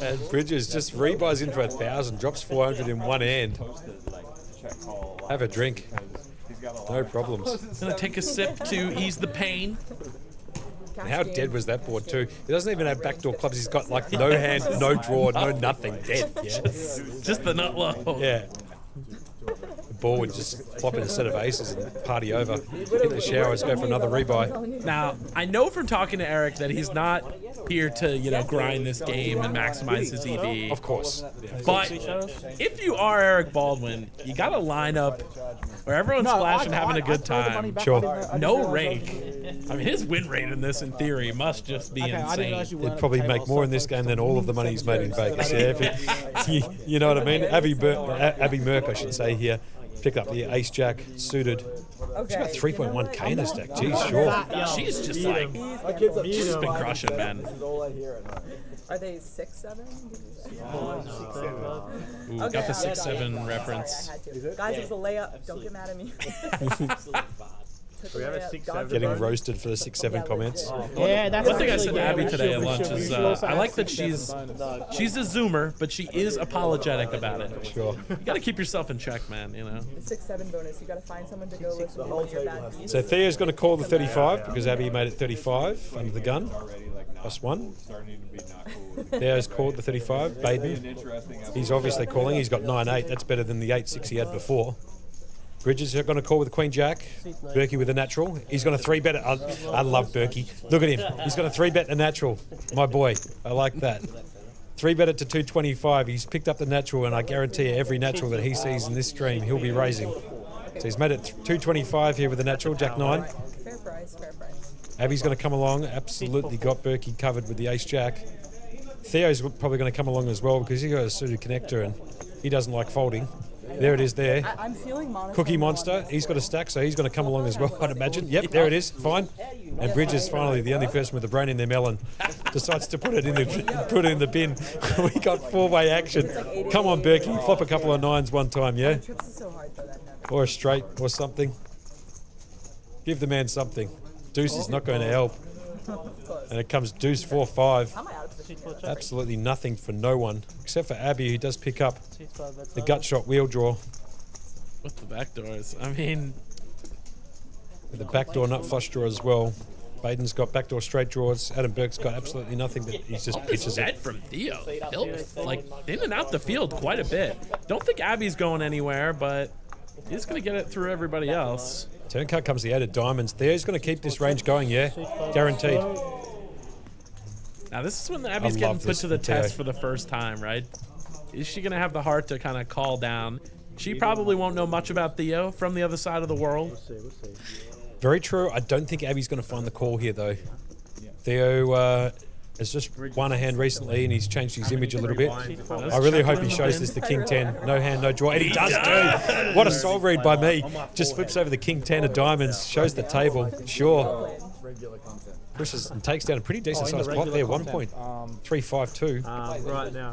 And Bridges just rebuys in for 1,000, drops 400 in one hand. Have a drink. No problems. Gonna take a sip to ease the pain. And how dead was that board too? He doesn't even have backdoor clubs. He's got like no hand, no draw, no nothing. Dead. Yeah. Just the nut low. Yeah. The ball would just flop in a set of aces and party over. Hit the showers, go for another rebuy. Now, I know from talking to Eric that he's not here to, grind this game and maximize his EV. Of course. But if you are Eric Baldwin, you got to line up where everyone's splashing, having a good time. Sure. No rake. I mean, his win rate in this, in theory, must just be insane. He'd probably make more in this game than all of the money he's made in Vegas. Yeah, you know what I mean? Abby Merck, I should say here, picked up the ace-jack suited Okay. She's got you know 3.1k what? in the stack. Jeez, sure. She's just like, she's just been crushing, man. Are they 6'7"? Ooh, got the 6'7" reference. Sorry, I had to. Guys, it was a layup. Don't get mad at me. We have a 6'7" Getting roasted for the 6-7 comments. Yeah, that's One thing I said to Abby we today should- at we lunch should- we is should also I have like that 6'7" bonus. she's a zoomer, but she is apologetic about it. Sure. You gotta keep yourself in check, man, you know? The 6'7" bonus. You gotta find someone to go with one of your bad beats. So Thea's going to call the 35 because Abby made it 35 under the gun. +1. Theo's called the 35. Baden. He's obviously calling. He's got 9-8. That's better than the 8-6 he had before. Bridges are going to call with the Queen Jack. Berkey with a natural. He's going to 3-bet it. I love Berkey. Look at him. He's going to 3-bet a natural. My boy. I like that. 3-bet it to 225. He's picked up the natural, and I guarantee you every natural that he sees in this stream, he'll be raising. So he's made it 225 here with the natural, Jack 9. Fair price, fair price. Abby's going to come along. Absolutely got Berkey covered with the Ace Jack. Theo's probably going to come along as well because he's got a suited connector and he doesn't like folding. There it is there. I'm feeling monotone. Cookie Monster, he's got a stack, so he's going to come along as well, I'd imagine. Yep, there it is. Fine. And Bridges, finally, the only person with a brain in their melon, decides to put it in the bin. We got 4-way action. Come on, Berkey. Flop a couple of 9s one time, yeah? Trips is so hard though, that never. Or a straight or something. Give the man something. Deuce is not going to help. And it comes deuce 4-5. How am I out of position here? Absolutely nothing for no one, except for Abby, who does pick up the gut shot wheel draw With the back doors. I mean, with the backdoor nut flush draw as well. Baden's got backdoor straight draws. Adam Burke's got absolutely nothing, but he just pitches dead it. from Theo. He'll, like, in and out the field quite a bit. Don't think Abby's going anywhere, but he's going to get it through everybody else. Turn card comes the 8 of diamonds. Theo's going to keep this range going, yeah? Guaranteed. Now, this is when Abby's I getting love put this to the from Theo. test for the first time, right? Is she going to have the heart to kind of call down? She probably won't know much about Theo from the other side of the world. We'll see. Very true. I don't think Abby's going to find the call here, though. Theo has just won a hand recently, and he's changed his image a little bit. I really hope he shows this the King 10. No hand, no draw. And he does too. What a soul read by me. Just flips over the King 10 of diamonds, shows the table. Sure. Pushes and takes down a pretty decent sized pot there, 1.352. Right now.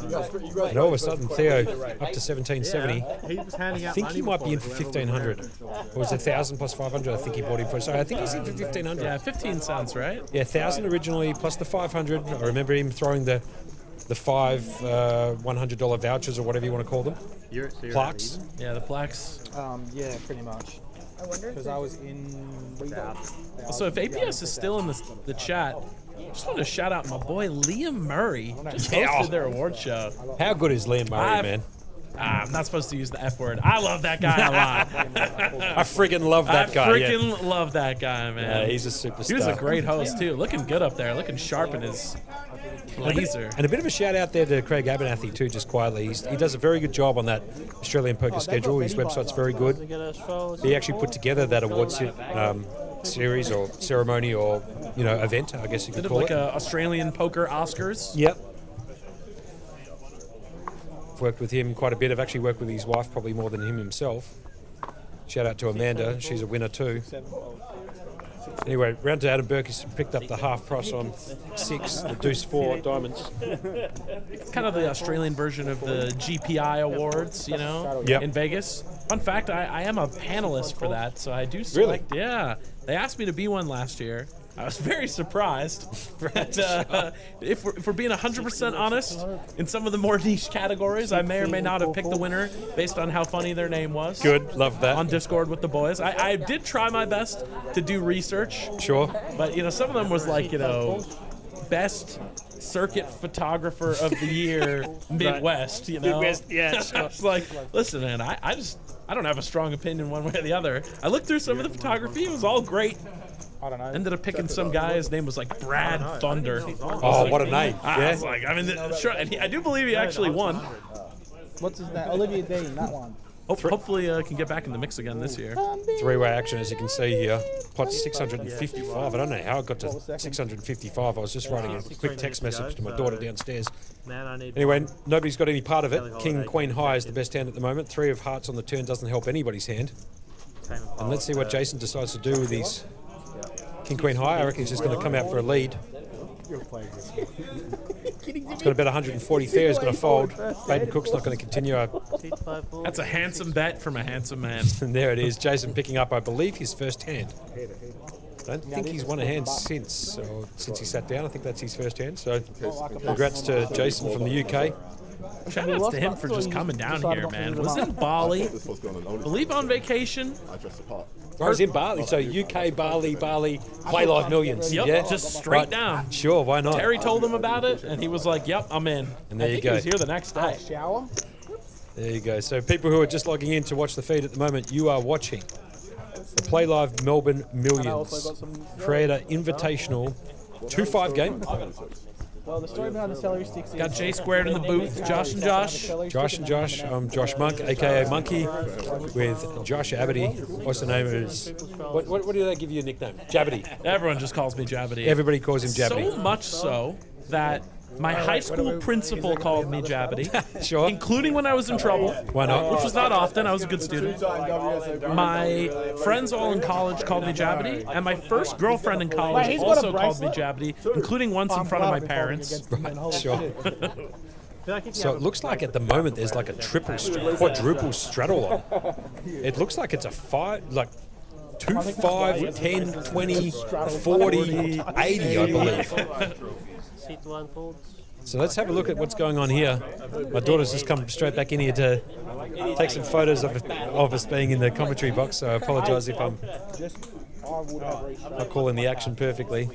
And all of a sudden, Theo up to 1770. He was handing I out think money he might be in for before, 1,500. Or was it 1,000 plus 500? I think he bought him for. So I think he's in for 1,500. Yeah, 15 cents, right? Yeah, 1,000 originally plus the 500. I remember him throwing the 5 $100 vouchers or whatever you want to call them. Plaques. Yeah, the plaques. Yeah, pretty much. I wonder if Because I was in. So if APS is still in the chat, just want to shout out my boy Liam Murray. Just hosted their award show. How good is Liam Murray, man? I'm not supposed to use the F word. I love that guy a lot. I friggin' love that guy. I freaking love that guy, man. Yeah, he's a superstar. He was a great host, too. Looking good up there. Looking sharp in his blazer. And a bit of a shout out there to Craig Abernathy, too, just quietly. He does a very good job on that Australian poker schedule. His website's very good. He actually put together that awards series or ceremony or, event, I guess you could Bit of call like it. a Australian poker Oscars. Yep. I've worked with him quite a bit. I've actually worked with his wife probably more than him himself. Shout out to Amanda. She's a winner too. Anyway, round to Adam Burke. He's picked up the half price on 6, the deuce 4 diamonds. Kind of the Australian version of the GPI awards, Yep. in Vegas. Fun fact, I am a panelist for that, so I do select. Really? Yeah. They asked me to be one last year. I was very surprised. But, if we're being 100% honest, in some of the more niche categories, I may or may not have picked the winner based on how funny their name was. Good, love that. On Discord with the boys. I did try my best to do research. Sure. But, some of them was like, best circuit photographer of the year Midwest, Midwest, yeah, sure. It's like, listen, man, I don't have a strong opinion one way or the other. I looked through some of the photography. It was all great. I don't know. Ended up picking some guy. His name was like Brad Thunder. Oh, what a name. I was like, sure. And I do believe he actually won. What's his name? Olivia Dean, that one. Hopefully can get back in the mix again this year. 3-way action, as you can see here. Pot 655. I don't know how it got to 655. I was just writing a quick text message to my daughter downstairs. Anyway, nobody's got any part of it. King, Queen high is the best hand at the moment. 3 of hearts on the turn doesn't help anybody's hand. And let's see what Jason decides to do with his King Queen High. I reckon he's just going to come out for a lead. It's got about 140 there. He's going to fold. Baden Cook's not going to continue. That's a handsome bet from a handsome man. And there it is. Jason picking up, I believe, his first hand. I don't think he's won a hand since he sat down. I think that's his first hand. So congrats to Jason from the UK. Shout outs to him for just coming down here, man. Was in Bali. Believe on vacation. I was in Bali, so UK, Bali, Playlive Millions. Yep, yeah? just straight down. Sure, why not? Terry told him about it, and he was like, yep, I'm in. And there I you think go. He was here the next day. Shower. There you go. So people who are just logging in to watch the feed at the moment, you are watching the Playlive Melbourne Millions Creator Invitational 2-5 game. Well, the story behind the celery sticks is... Got J squared in the booth. Josh and Josh. Josh and Josh. I'm Josh Monk, a.k.a. Monkey, with Josh Abity, also known as... What do they give you a nickname? Jabbity. Everyone just calls me Jabbity. Everybody calls him Jabbity. So much so that my high school principal called me Jabbity. Sure. Including when I was in trouble. Why not? Which was not often. I was a good student. My friends all in college called me Jabbity, and my first girlfriend in college also called me Jabbity, including once in front of my parents. Right, sure. So it looks like at the moment there's like a quadruple straddle on. It looks like it's a 2, 5, 10, 20, 40, 80, I believe. So let's have a look at what's going on here. My daughter's just come straight back in here to take some photos of us being in the commentary box, so I apologise if I'm not calling the action perfectly.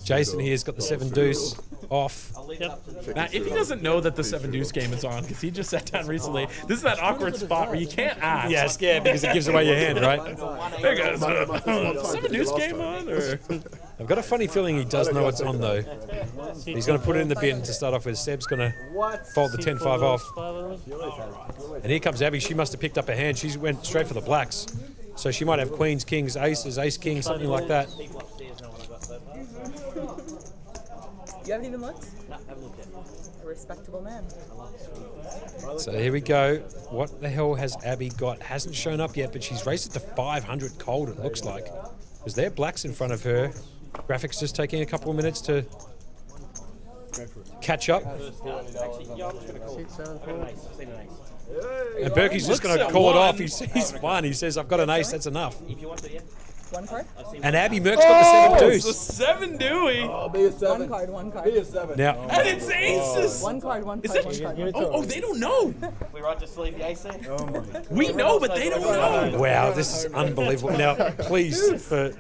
Jason here's got the 7 deuce off. Now, if he doesn't know that the 7 deuce game is on, because he just sat down recently, this is that awkward spot where you can't ask. Yeah, scared because it gives away your hand, right? There goes 7 deuce game on? Or? I've got a funny feeling he does know it's on though. He's going to put it in the bin to start off with. Seb's going to fold the 10-5 off. And here comes Abby. She must have picked up a hand. She went straight for the blacks. So she might have queens, kings, aces, ace, king, something like that. You haven't even looked? No, I haven't looked yet. A respectable man. So here we go. What the hell has Abby got? Hasn't shown up yet, but she's raced it to 500 cold, it looks like. Because there are blacks in front of her. Graphics just taking a couple of minutes to catch up. And Berkey's just going to call it off. He's won. He says, I've got an ace, that's enough. One card? And Abby Merck's got the 7 deuce. The 7 dooey. Oh, be a 7. One card. Be a 7. Now, And it's aces. One card. Is that oh, they don't know. We right to sleep the ace there? Oh my. We know, but they don't know. wow, this is unbelievable. Now, please, for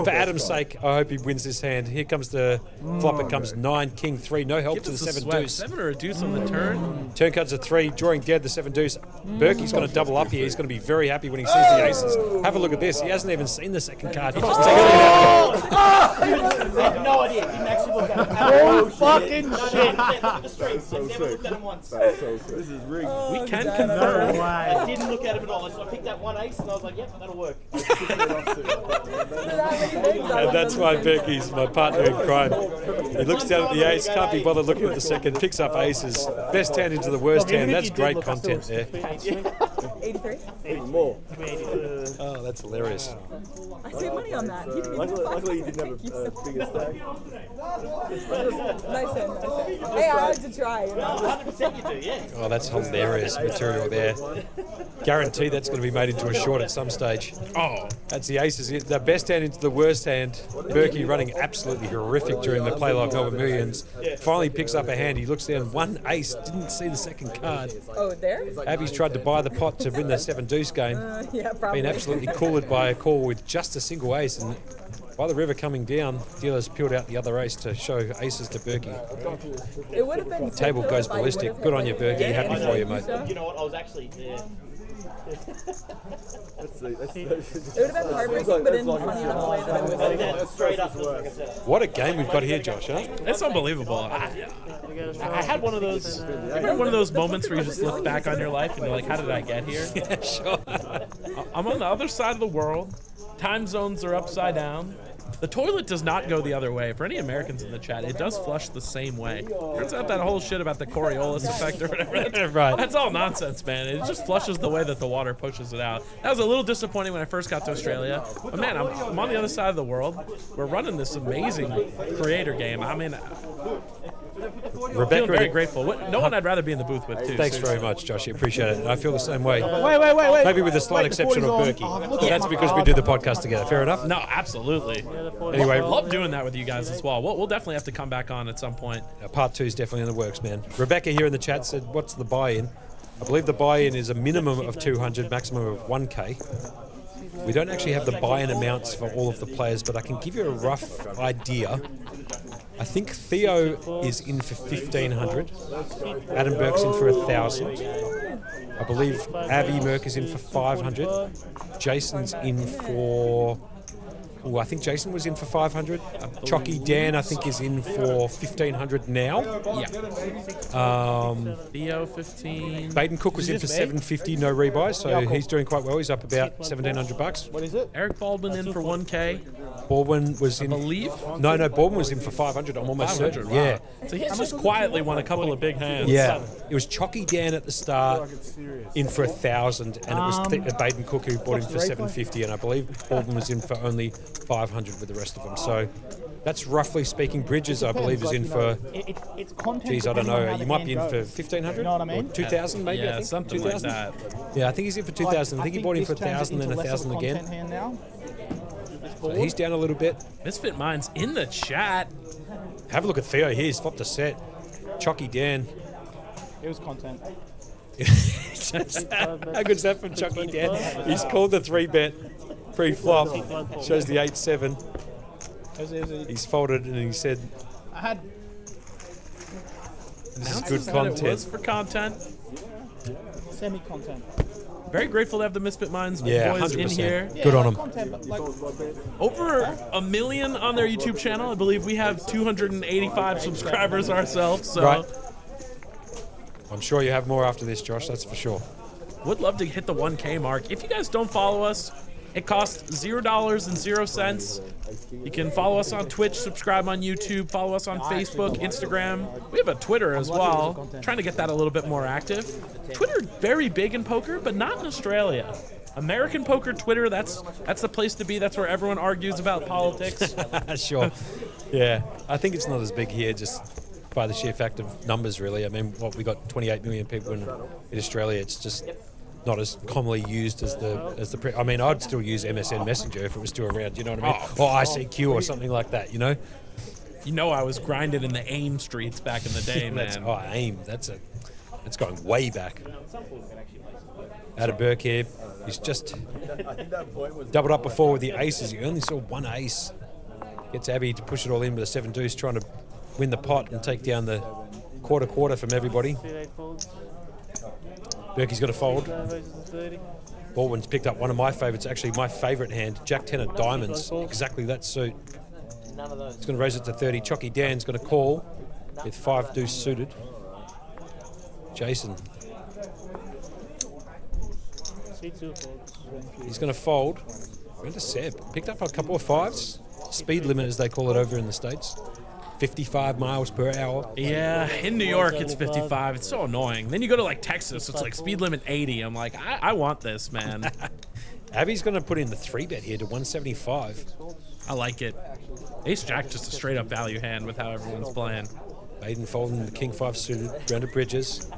Adam's sake, I hope he wins this hand. Here comes the flop. It comes 9, king, 3. No help Give to the us a 7 sweat. deuce. 7 or a deuce on the turn. Turn cards are 3, drawing dead the 7 deuce. Berkey's going to double up here. He's going to be very happy when he sees the aces. Have a look at this. He hasn't even seen the second card. He just takes it out. I had no idea. Didn't actually look at him. Oh, fucking shit. Look at the streets. I never looked at him once. That is so sick. This is rigged. We can confirm. I didn't look at him at all. So I picked that one ace and I was like, yep, that'll work. And that's why Berkey's my partner in crime. He looks down at the ace, can't be bothered looking at the second, picks up aces. Best hand into the worst hand. That's great content there. 83? More. Oh, that's hilarious. I saved money on that. He didn't even Luckily, you didn't have a bigger stack. Nice hand. Hey, I had to try. 100% you do, yeah. Oh, that's hilarious material there. Guarantee that's going to be made into a short at some stage. Oh, That's the aces. The best hand into the worst hand. Berkey running absolutely horrific during the Playlive Melbourne Millions. Finally picks up a hand. He looks down, one ace, didn't see the second card. Oh, there? Abby's tried to buy the pot to win the 7 deuce game. Yeah, probably. Been absolutely cooled by a call with just a single ace. And by the river coming down, dealers peeled out the other ace to show aces to Berkey. It would have been Table goes ballistic. Good on you, Berkey. Happy for you, mate. You know what? I was actually there. Let's see. It would have been heartbreaking, but in funny enough way that it was. Straight up. Like I said. What a game we've got here, Josh, huh? that's unbelievable. I had one of those. Remember one of those moments where you just look back on your life and you're like, "How did I get here?" Yeah, sure. I'm on the other side of the world. Time zones are upside down. The toilet does not go the other way. For any Americans in the chat, it does flush the same way. Turns out that whole shit about the Coriolis effect or whatever, Right. that's all nonsense, man. It just flushes the way that the water pushes it out. That was a little disappointing when I first got to Australia. But man, I'm on the other side of the world. We're running this amazing creator game. I mean, Rebecca, feeling very grateful. No one I'd rather be in the booth with, too. thanks seriously. very much, Josh. I appreciate it. I feel the same way. Wait. Maybe with a slight exception of Berkey. But that's because we do the podcast together. Fair enough? No, absolutely. Anyway, Love doing that with you guys as well. We'll definitely have to come back on at some point. part 2 is definitely in the works, man. Rebecca here in the chat said, what's the buy-in? I believe the buy-in is a minimum of 200, maximum of 1K. We don't actually have the buy-in amounts for all of the players, but I can give you a rough idea. I think Theo is in for 1,500. Adam Burke's in for 1,000. I believe Avi Merck is in for 500. Jason's in for... I think Jason was in for 500. Chocky Dan, I think, is in for 1,500 now. Yeah. Theo, 15. Baden Cook was in for 750, no rebuy, so he's doing quite well. He's up about 1,700 bucks. What is it? Eric Baldwin in for 1K. Baldwin was in... believe? No, Baldwin was in for 500. I'm almost 500, certain. wow. Yeah. So he's just quietly won a couple of big hands. Yeah. It was Chocky Dan at the start in for 1,000, and it was Baden Cook who bought in for 750, and I believe Baldwin was in for only 500 with the rest of them. So that's roughly speaking. Bridges, I believe, is in for... It's content. Geez, I don't know. You might be in for 1,500? You know what I mean? Or 2,000 maybe, I Yeah, think? something 2,000? like that. Yeah, I think he's in for 2,000. I think he bought in for 1,000 and 1,000 again. So he's down a little bit. Misfit Minds in the chat. Have a look at Theo here. He's flopped a set. Chocky Dan. It was content. How good's that from Chocky Dan? He's called the 3-bet pre-flop. Shows the 8-7. He's folded and he said, I had this is good Announces that content. It was for content. semi-content. Very grateful to have the Misfit Minds Yeah, boys in 100%. here. Good on 'em. Content, but like, Over 1 million on their YouTube channel. I believe we have 285 subscribers ourselves. So Right. I'm sure you have more after this, Josh, that's for sure. would love to hit the 1K mark. If you guys don't follow us, it costs $0.00. You can follow us on Twitch, subscribe on YouTube, follow us on Facebook, Instagram. We have a Twitter as well. Trying to get that a little bit more active. Twitter very big in poker, but not in Australia. American poker Twitter, that's the place to be. That's where everyone argues about politics. Sure. Yeah, I think it's not as big here, just by the sheer fact of numbers, really. I mean, we got 28 million people in Australia. It's just not as commonly used as the. I mean, I'd still use MSN Messenger if it was still around. You know what I mean? Or ICQ or something like that. You know? You know, I was grinding in the AIM streets back in the day, man. AIM. That's going way back. Out of Burke here. He's just doubled up before with the aces. He only saw one ace. Gets Abby to push it all in with a 7 deuce, trying to win the pot and take down the quarter from everybody. Berkey's got to fold. Baldwin's picked up one of my favourites, actually my favourite hand, Jack 10 of diamonds, exactly that suit. He's going to raise it to 30. Chocky Dan's going to call with 5 deuce suited. Jason. He's going to fold. Went to Seb. Picked up a couple of 5s. Speed limit, as they call it over in the States. 55 miles per hour. Yeah, in New York it's 55. It's so annoying. Then you go to like Texas, it's like speed limit 80. I'm like, I want this, man. Abby's going to put in the 3-bet here to 175. I like it. Ace Jack just a straight up value hand with how everyone's playing. Maiden folding the King 5 suited. Round of bridges.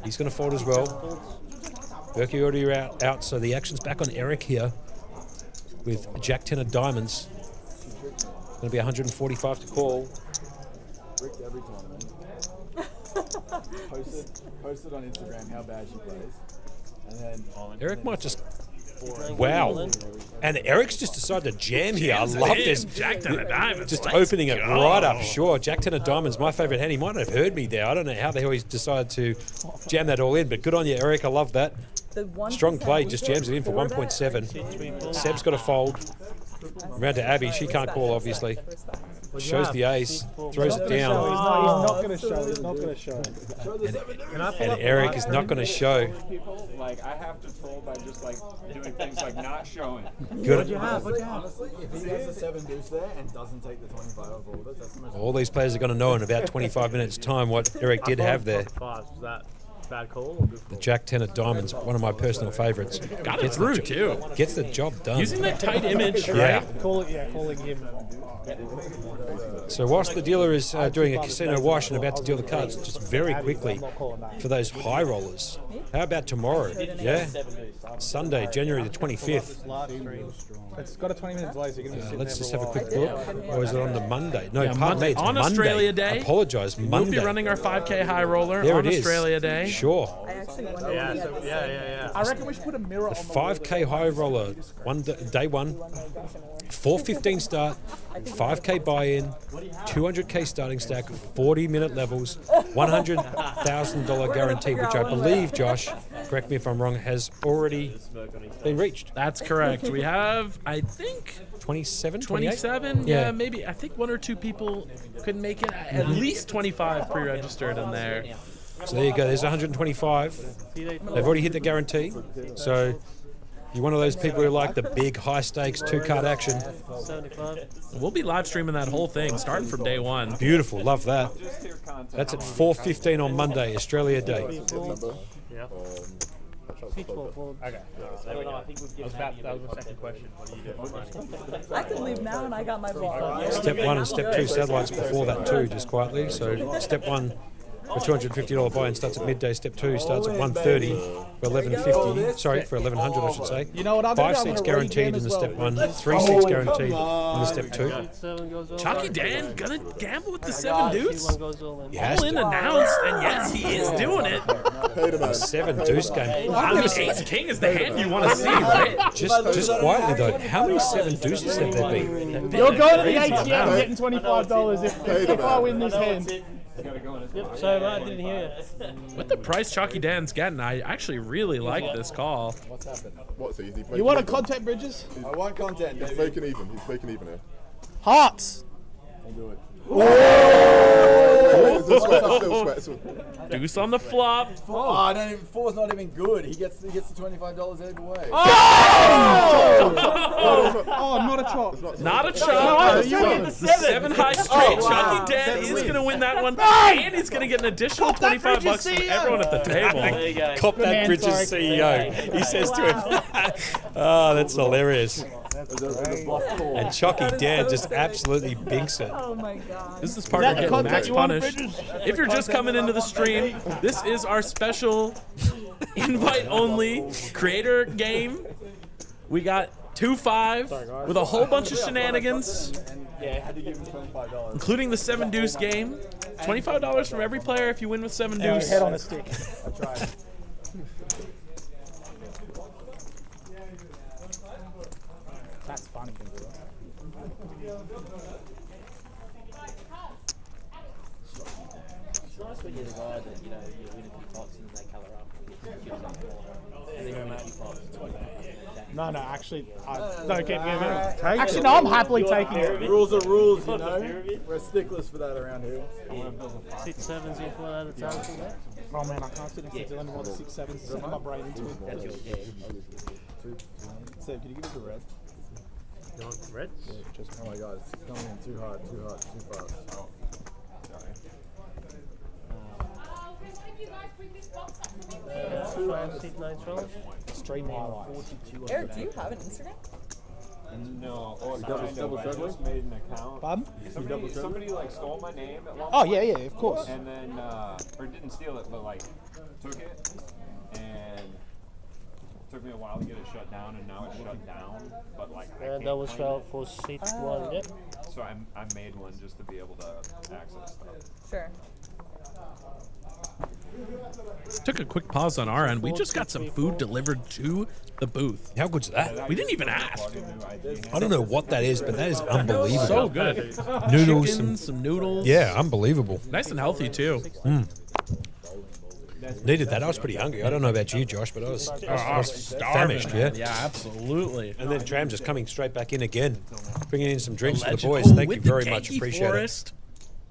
He's going to fold as well. Berkey already out, so the action's back on Eric here with Jack 10 of diamonds. Going to be 145 to call. Rick every time. Posted on Instagram how bad she plays, and then Eric might just... Wow. And Eric's just decided to jam here. I love this. Jack 10 of diamonds. Just Let's opening it go. right up. Sure. Jack 10 of diamonds, my favourite hand. He might have heard me there. I don't know how the hell he's decided to jam that all in, but good on you, Eric. I love that. Strong play. Just jams it in for 1.7. Seb's got to fold. Round to Abby. She can't call, obviously. Shows the ace, throws it He's down, not going to show. He's not going to show. and Eric is not going to show. People, like, I have to troll by just, like, doing things like not showing. Good. Honestly, if he has a 7 deuce there and doesn't take the 25 off all this, that's the most. All these players are going to know in about 25 minutes' time what Eric did have there. Fives. Was that bad call or good The call? Jack 10 of diamonds, one of my personal favourites. Got it through too. Gets the job done. Using that tight image, Yeah. right? Calling him. So whilst the dealer is doing a casino wash and about to deal the cards, just very quickly for those high rollers. How about tomorrow? Yeah, Sunday, January the 25th. It's got a 20-minute delay, so you're going to be sitting Let's there just for have a while. quick look. Or is it on the Monday? No, Yeah, pardon me, it's on Monday. Australia Day. I apologise, We'll Monday. be running our 5K high roller There on it is. Australia Day. Sure. I actually wonder Yeah, if he so, had the yeah. I reckon we should put a mirror on the 5K high roller, day one, 4:15 start, 5K buy-in, 200K starting stack, 40-minute levels, $100,000 guarantee, which I believe, Josh, correct me if I'm wrong, has already been reached. That's correct. We have, I think, 27, 28? 27. Yeah. Yeah, maybe. I think 1 or 2 people couldn't make it. At least 25 pre-registered in there. So there you go. There's 125. They've already hit the guarantee. So you're one of those people who like the big, high-stakes, 2-card action. 75. We'll be live streaming that whole thing starting from day one. Beautiful. Love that. That's at 4:15 on Monday, Australia Day. Yeah. Seat 4 folds. Okay. That was my second question. What do you do? I could leave now and I got my vlog. Step 1 and Step 2 satellites before that too, just quietly. So Step 1, the $250 buy-in starts at midday. Step 2 starts at 1:30 for 11.50. Sorry, for 1100, I should say. You know what I'm 5 gonna do? seats I'm gonna guaranteed in read the them Step as 1, well. 3 seats guaranteed in the Step 2. 7 goes all Chalky in. Dan gonna gamble with the 7 deuce. 1 goes all in. Yes. All in announced, and yes, he is doing it. Paid him out. 7 deuce game. I mean, Ace King is the hand you want to see, right? Just quietly though, how many 7 deuces have there been? You're going to the Crazy ATM amount. getting $25 if I win this hand. Yep, so I didn't hear you. With the price Chalky Dan's getting, I actually really like this call. What's happened? What's easy? You want a content, Bridges? I want content, He's baby. making even. He's making even here. Hearts. I'll do it. Deuce on the flop. Oh, I don't even, 4's not even good. He gets the $25 either way. Oh, not a chop. Not a chop. The 7 high straight. Chalky Dan is going to win that one. And he's going to get an additional 25 bucks from everyone at the table. There you go. Cop that man, Bridges sorry. CEO. He says to him, oh, that's hilarious. And Chalky Dan just absolutely binks it. Oh my god. This is part of the getting content max you want, punish. Bridges? If you're just coming into the stream, this is our special invite-only creator game. We got 2-5 with a whole bunch of shenanigans, Yeah, I had to give him $25. including the 7 deuce game. $25 from every player if you win with 7 Yeah, deuce. head on a stick. I tried. That's funny. It's nice when you're the guy that, you know, you win a few pots and they colour up. And then you win a few pots. No, actually, don't keep giving it. Actually, no, I'm happily taking it. Rules are rules, you know. We're sticklers for that around here. Sit 7s if 1 at a time from there. Oh man, I can't sit next to Dylan with the 6-7s. Set my brain into it. So, can you give us a red? You want reds? Oh my god, it's coming in too hard, too fast. Oh. Sit 9 trolls. Stream highlights. Eric, do you have an Instagram? No. Oh, double I juggling? just made an account. Pardon? Somebody like stole my name at one Oh, point. yeah, of course. And then, or didn't steal it, but like took it, and took me a while to get it shut down, and now it's shut down. But like, I And can't that was claim for seat 1, yep. it. So I made one just to be able to access stuff. Sure. Took a quick pause on our end. We just got some food delivered to the booth. How good's that? We didn't even ask. I don't know what that is, but that is unbelievable. So good. Noodles, Chicken, some noodles. yeah, unbelievable. Nice and healthy too. Needed that. I was pretty hungry. I don't know about you, Josh, but I was famished, yeah. Yeah, absolutely. And then Tram just coming straight back in again, bringing in some drinks for the Legend. boys. Oh, Thank you with the very much. Genki Appreciate Forest.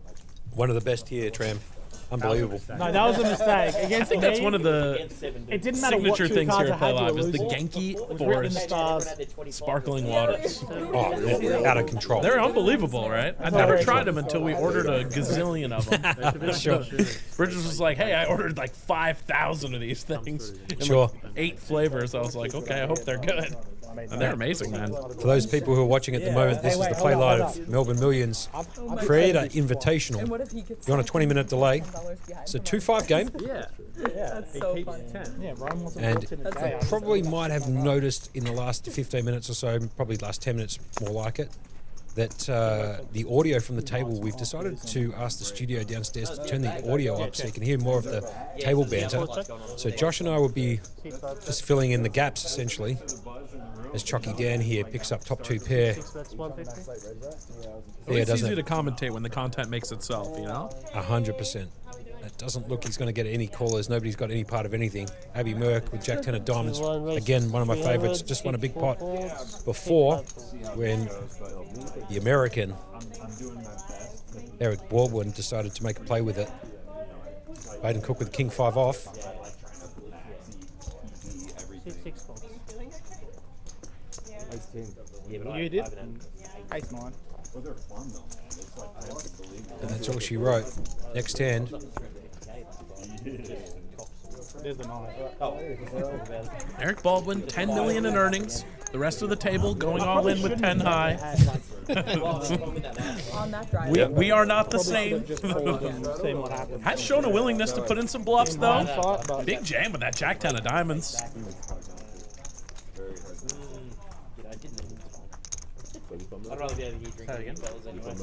it. One of the best here, Tram. Unbelievable. No, that was a mistake. I Against think that's me, one of the it didn't matter what signature two things cards here I at had, you Playlive were is the losing. Genki It was written in the Forest stars. sparkling waters. Oh, they're out of control. They're unbelievable, right? I never tried them until we ordered a gazillion of them. Sure. Bridges was like, hey, I ordered like 5,000 of these things. In Sure. like 8 flavors. I was like, okay, I hope they're good. And they're amazing, man. For those people who are watching at the moment, this is the Playlive Melbourne Millions Creator Invitational. And what if he gets You're on a 20-minute delay. $10 behind It's a him? 2-5 game. Yeah. That's so funny. Yeah, Rome wasn't And built in a That's day. a- I probably might have noticed in the last 15 minutes or so, probably last 10 minutes more like it, that the audio from the table, we've decided to ask the studio downstairs to turn the audio up so you can hear more of the table banter. So Josh and I will be just filling in the gaps, essentially, as Chucky Dan here picks up top 2 pair. That's 150. Yeah, It's easy doesn't to commentate when the content makes itself, you know? 100%. It doesn't look he's going to get any callers. Nobody's got any part of anything. Abby Merck with Jack 10 of Diamonds. Again, one of my favourites. Just won a big pot before when the American Eric Baldwin decided to make a play with it. Baden Cook with King 5 off. 6 folds. You did? Ace 9. And that's all she wrote. Next hand. There's the 9. Eric Baldwin, 10 million in earnings. The rest of the table going all in with 10 high. On that drive. We are not the same. Same what happened. Has shown a willingness to put in some bluffs, though. Big jam with that Jack 10 of Diamonds. I'd rather be over here drinking fellas anyway.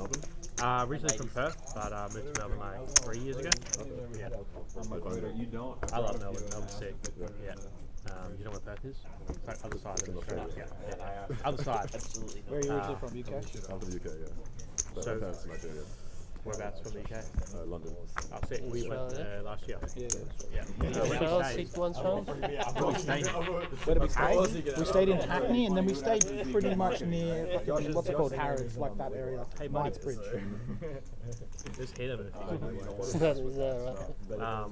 Originally from Perth, but moved to Melbourne like 3 years ago. Yeah. You don't. I love Melbourne. Melbourne's sick. Yeah. You know where Perth is? Like other side of Australia. Yeah. Other side. Absolutely not. Where are you originally from, UK? I'm from the UK, yeah. So- That's Nigeria. Whereabouts from the UK? London. Oh, sick. We went last year. Yeah. Yeah. Where Well, did we 6 stay? 1 strong. Where did we stay? We stayed in Hackney, and then we stayed pretty much near, what's it called, Harrods, like that area. Knightsbridge. Just hit him. Is that right?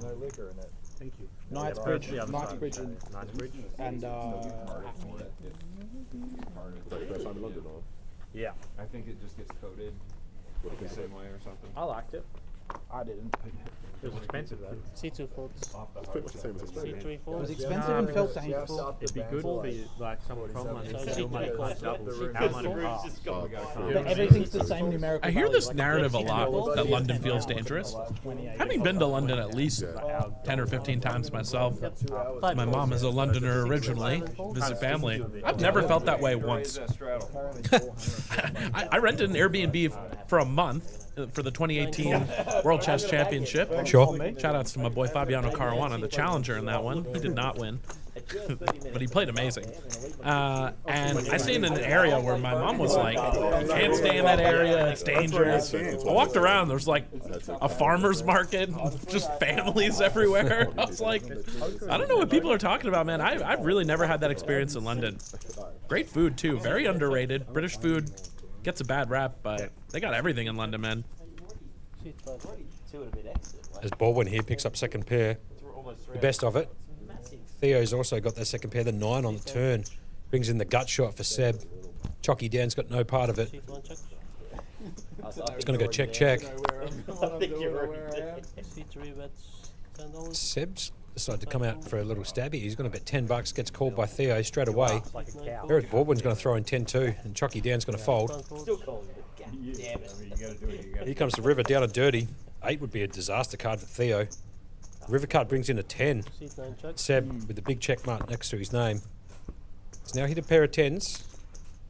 Thank you. Knightsbridge, The other side. Knightsbridge, Knightsbridge. and Hackney. Like first time in London, or? Yeah. I think it just gets coded the same way or something. I liked it. I didn't. It was expensive though. C2 folds. Pretty much the same as Australia. C3 It was folds. expensive and felt dangerous. It'd be good for like someone from London. So Your money costs double. Our money half. But everything's the same numerical I hear value, this like narrative a 60 lot folds, that London feels dangerous. 28. Having been to London at least 10 or 15 times myself, my mom is a Londoner originally, visit family. I've never felt that way once. I rented an Airbnb for a month for the 2018 World Chess Championship. Sure. Shout outs to my boy Fabiano Caruana, the challenger in that one. He did not win, but he played amazing. And I stayed in an area where my mom was like, you can't stay in that area, it's dangerous. I walked around, there's like a farmer's market, just families everywhere. I was like, I don't know what people are talking about, man. I've really never had that experience in London. Great food too, very underrated. British food gets a bad rap, but they got everything in London, man. As Baldwin here picks up second pair. The best of it. Theo's also got that second pair, the 9 on the turn. Brings in the gut shot for Seb. Chocky Dan's got no part of it. It's going to go check, check. C3 bets $10. Seb's decided to come out for a little stabby. He's going to bet $10, gets called by Theo straight away. Eric Baldwin's going to throw in 10-2, and Chocky Dan's going to fold. Here comes the river down a dirty. 8 would be a disaster card for Theo. River card brings in a 10. C9 check. Seb with the big check mark next to his name. He's now hit a pair of 10s.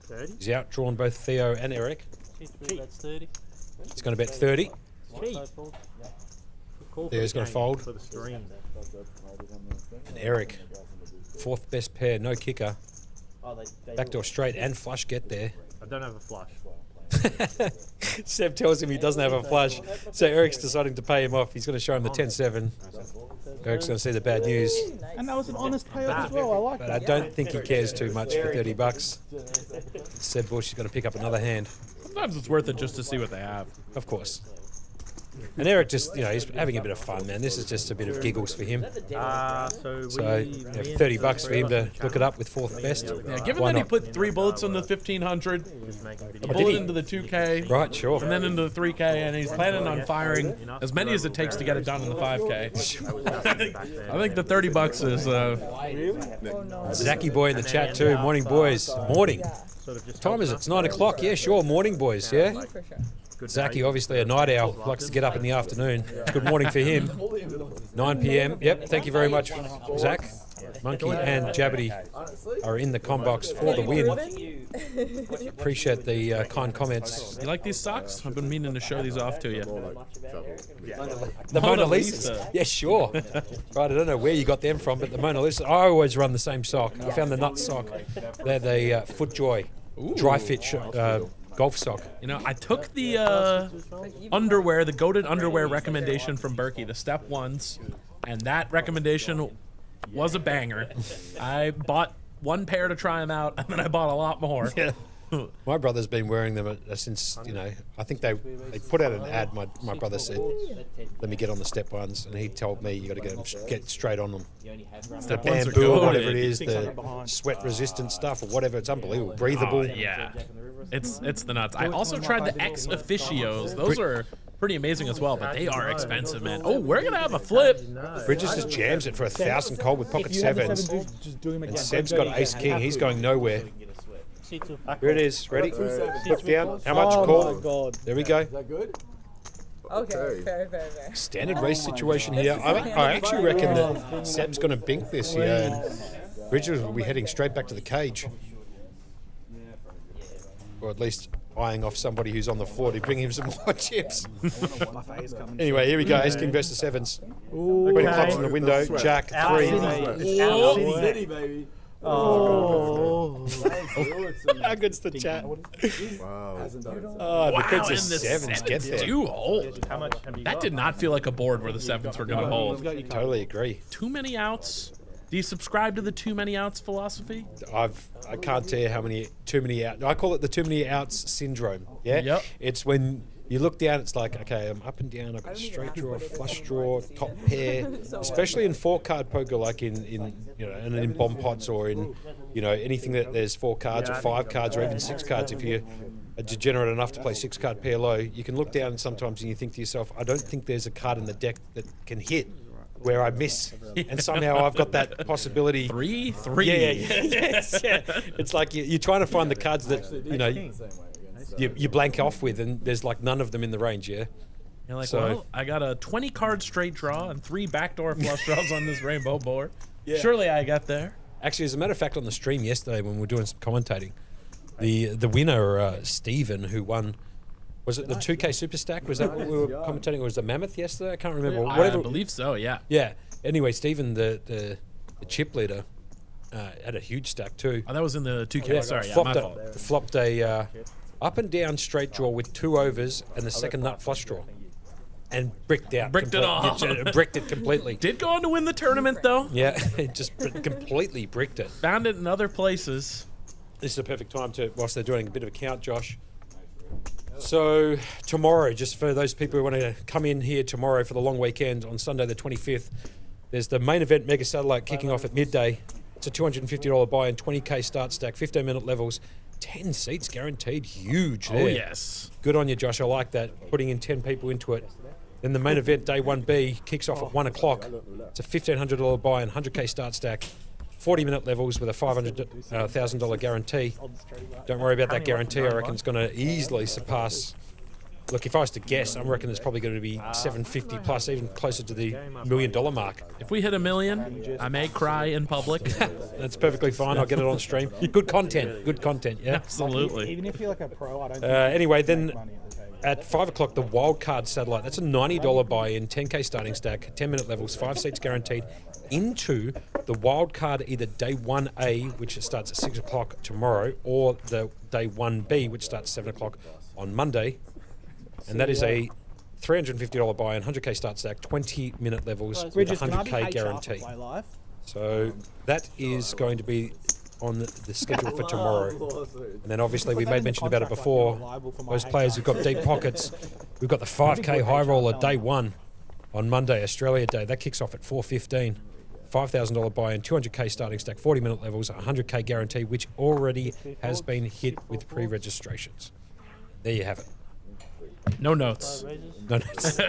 30. He's outdrawn both Theo and Eric. C3 bets 30. He's going to bet 30. 5 folds. Theo's going to fold. For the stream. And Eric, 4th best pair, no kicker. Backdoor straight and flush get there. I don't have a flush. Seb tells him he doesn't have a flush, so Eric's deciding to pay him off. He's going to show him the 10-7. Eric's going to see the bad news. And that was an honest payoff as well. I like But that. I don't think he cares too much for $30. Seb Bush is going to pick up another hand. Sometimes it's worth it just to see what they have. Of course. And Eric just, he's having a bit of fun, man. This is just a bit of giggles for him. So $30 for him to look it up with fourth best. Yeah, given Why that he not? put 3 bullets in the 1500, a bullet into the 2K, Right, sure. and then into the 3K, and he's planning on firing as many as it takes to get it done in the 5K. I think the $30 is. Zachy boy in the chat too. Morning, boys. Morning. Time is it? It's 9 o'clock. Yeah, sure. Morning, boys. Yeah. Zachy, obviously a night owl, likes to get up in the afternoon. Good morning for him. 9 p.m. Yep. Thank you very much, Zach. Monkey and Jabbity are in the combox for the win. Appreciate the kind comments. You like these socks? I've been meaning to show these off to you. The Mona Lisa. Yeah, sure. Right, I don't know where you got them from, but the Mona Lisa. I always run the same sock. I found the nut sock. They're the FootJoy dry fit golf sock. You know, I took the underwear, the goated underwear recommendation from Berkey, the step ones, and that recommendation was a banger. I bought 1 pair to try them out, and then I bought a lot more. Yeah. My brother's been wearing them since, I think they put out an ad. My brother said, let me get on the step ones. And he told me you got to get straight on them. The bamboo or whatever it is, the sweat resistant stuff or whatever. It's unbelievable. Breathable. Yeah. It's the nuts. I also tried the X Officios. Those are pretty amazing as well, but they are expensive, man. Oh, we're going to have a flip. Bridges just jams it for 1,000 cold with pocket sevens. And Seb's got ace king. He's going nowhere. Here it is. Ready? Put down. How much? Call. There we go. Is that good? Okay, fair. Standard race situation here. I actually reckon that Seb's going to bink this here, and Bridges will be heading straight back to the cage. Or at least eyeing off somebody who's on the floor to bring him some more chips. Anyway, here we go. Ace King versus sevens. 20 clubs in the window. Jack, 3. City, baby. Oh. How good's the chat? Wow. Oh, the Wow, Prince and of the sevens get sevens there. do hold. That did not feel like a board where the sevens were going to hold. Totally agree. Too many outs. Do you subscribe to the too many outs philosophy? I can't tell you how many too many outs. I call it the too many outs syndrome. Yeah. Yep. It's when you look down. It's like, okay, I'm up and down. I've got a straight draw, flush draw, top pair. Especially in 4-card poker, like in bomb pots or in anything that there's 4 cards or 5 cards or even 6 cards. If you're a degenerate enough to play 6-card pair low, you can look down sometimes and you think to yourself, I don't think there's a card in the deck that can hit where I miss, and somehow I've got that possibility. 3-3. Yeah. It's like you're trying to find the cards that you blank off with, and there's like none of them in the range. Yeah. You're like, well, I got a 20-card straight draw and 3 backdoor flush draws on this rainbow board. Yeah. Surely I got there. Actually, as a matter of fact, on the stream yesterday when we were doing some commentating, the winner, Stephen, who won. Was it the 2K Super Stack? Was that what we were commentating? Or was it Mammoth yesterday? I can't remember. I believe so, yeah. Yeah. Anyway, Stephen, the chip leader, had a huge stack too. Oh, that was in the 2K. Yeah, Sorry, my fault. Flopped a up and down straight draw with 2 overs and the second nut flush draw. And bricked out. Bricked it all. Bricked it completely. Did go on to win the tournament, though. Yeah, it just completely bricked it. Found it in other places. This is a perfect time whilst they're doing a bit of a count, Josh. So tomorrow, just for those people who want to come in here tomorrow for the long weekend on Sunday the 25th, there's the main event Mega Satellite kicking off at midday. It's a $250 buy-in, 20K start stack, 15-minute levels, 10 seats guaranteed. Huge there. Oh, yes. Good on you, Josh. I like that. Putting in 10 people into it. Then the main event, day 1B, kicks off at 1 o'clock. It's a $1,500 buy-in, 100K start stack, 40-minute levels with a $500,000 guarantee. Don't worry about that guarantee. I reckon it's going to easily surpass. Look, if I was to guess, I reckon it's probably going to be 750 plus, even closer to the $1 million mark. If we hit $1 million, I may cry in public. That's perfectly fine. I'll get it on stream. Good content. Good content. Yeah. Absolutely. Even if you're like a pro, I don't think anyway, then at 5 o'clock, the Wildcard Satellite. That's a $90 buy-in, 10K starting stack, 10-minute levels, 5 seats guaranteed, into the Wildcard either day 1A, which starts at 6 o'clock tomorrow, or the day 1B, which starts at 7 o'clock on Monday, and that is a $350 buy-in, 100k start stack, 20-minute levels with Bridges, a can I be 100k HR guarantee. for Play Live? So that is going to be on the schedule for tomorrow. And then obviously we made mention about it before. Those players who've got deep pockets, we've got the 5k high roller day 1 on Monday, Australia Day. That kicks off at 4:15. $5,000 buy-in, 200k starting stack, 40-minute levels, 100k guarantee, which already has been hit with pre-registrations. There you have it. No notes. No notes.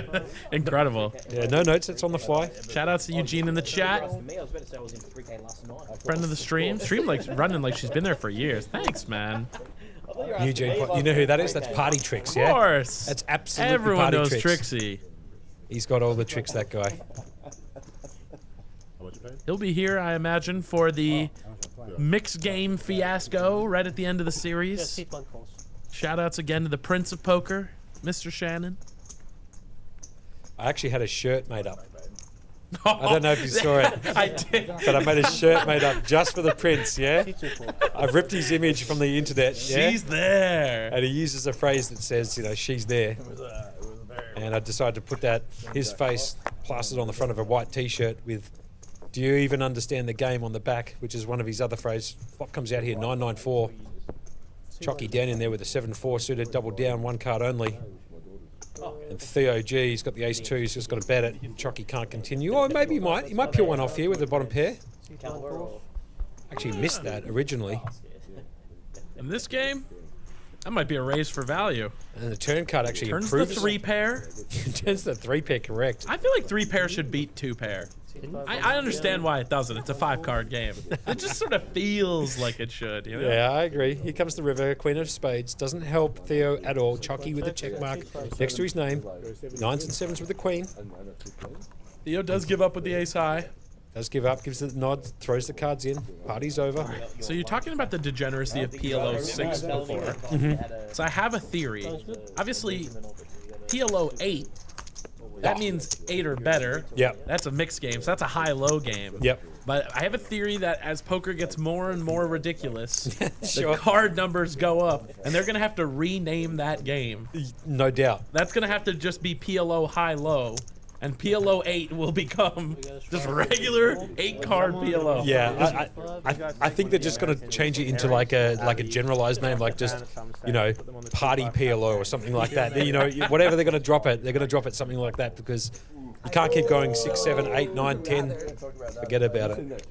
Incredible. Yeah, no notes. It's on the fly. Shout out to Eugene in the chat. Me, I was about to say I was in 3K last night. Friend of the stream. Stream like running like she's been there for years. Thanks, man. Eugene, you know who that is? That's Party Tricks, yeah? Of course. That's absolutely Everyone Party knows Tricks. Trixie. He's got all the tricks, that guy. He'll be here, I imagine, for the mixed game fiasco right at the end of the series. Shout outs again to the Prince of Poker, Mr. Shannon. I actually had a shirt made up. I don't know if you saw it. I did. But I made a shirt made up just for the Prince, yeah? I've ripped his image from the internet, yeah? She's there. And he uses a phrase that says, you know, she's there. And I decided to put that, his face plastered on the front of a white t-shirt with, do you even understand the game on the back, which is one of his other phrases. Flop comes out here, 994. Chalky down in there with a 7-4 suited, double down, one card only. And Theo G, he's got the ace-2, he's just got to bet it. Chalky can't continue. Oh, maybe he might. He might peel one off here with the bottom pair. Actually missed that originally. In this game, that might be a raise for value. And the turn card actually turns improves. the 3-pair. Turns the 3-pair, correct. I feel like 3-pair should beat 2-pair. I understand why it doesn't. It's a 5-card game. It just sort of feels like it should. You know? Yeah, I agree. Here comes the river, Queen of Spades. Doesn't help Theo at all. Chalky with a check mark next to his name. 9s and 7s with the Queen. Theo does give up with the ace high. Does give up, gives the nod, throws the cards in. Party's over. So you're talking about the degeneracy of PLO 6 before. Mm-hmm. So I have a theory. Obviously, PLO 8, that means 8 or better. Yep. That's a mixed game, so that's a high-low game. Yep. But I have a theory that as poker gets more and more ridiculous, Sure. the card numbers go up, and they're going to have to rename that game. No doubt. That's going to have to just be PLO high-low, and PLO 8 will become just regular 8-card PLO. Yeah, I think they're just going to change it into like a generalized name, like just, you know, Party PLO or something like that. You know, whatever they're going to drop it, they're going to drop it something like that because you can't keep going 6, 7, 8, 9, 10. Forget about it.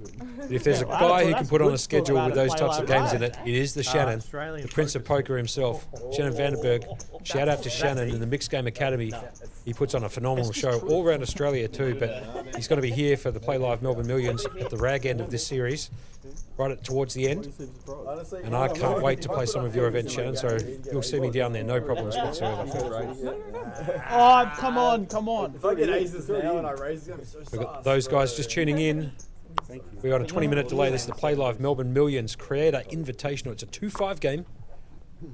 If there's a guy who can put on a schedule with those types of games in it, it is the Shannon, the Prince of Poker himself, Shannon Vandenberg. Shout out to Shannon in the Mixed Game Academy. He puts on a phenomenal show all around Australia too, but he's going to be here for the Playlive Melbourne Millions at the rag end of this series, right towards the end. And I can't wait to play some of your events, Shannon, so you'll see me down there, no problems whatsoever. Oh, come on, come on. If I get aces now and I raise, it's going to be so We've got those guys just tuning in. We've got a 20-minute delay. This is the Playlive Melbourne Millions Creator Invitational. It's a 2-5 game.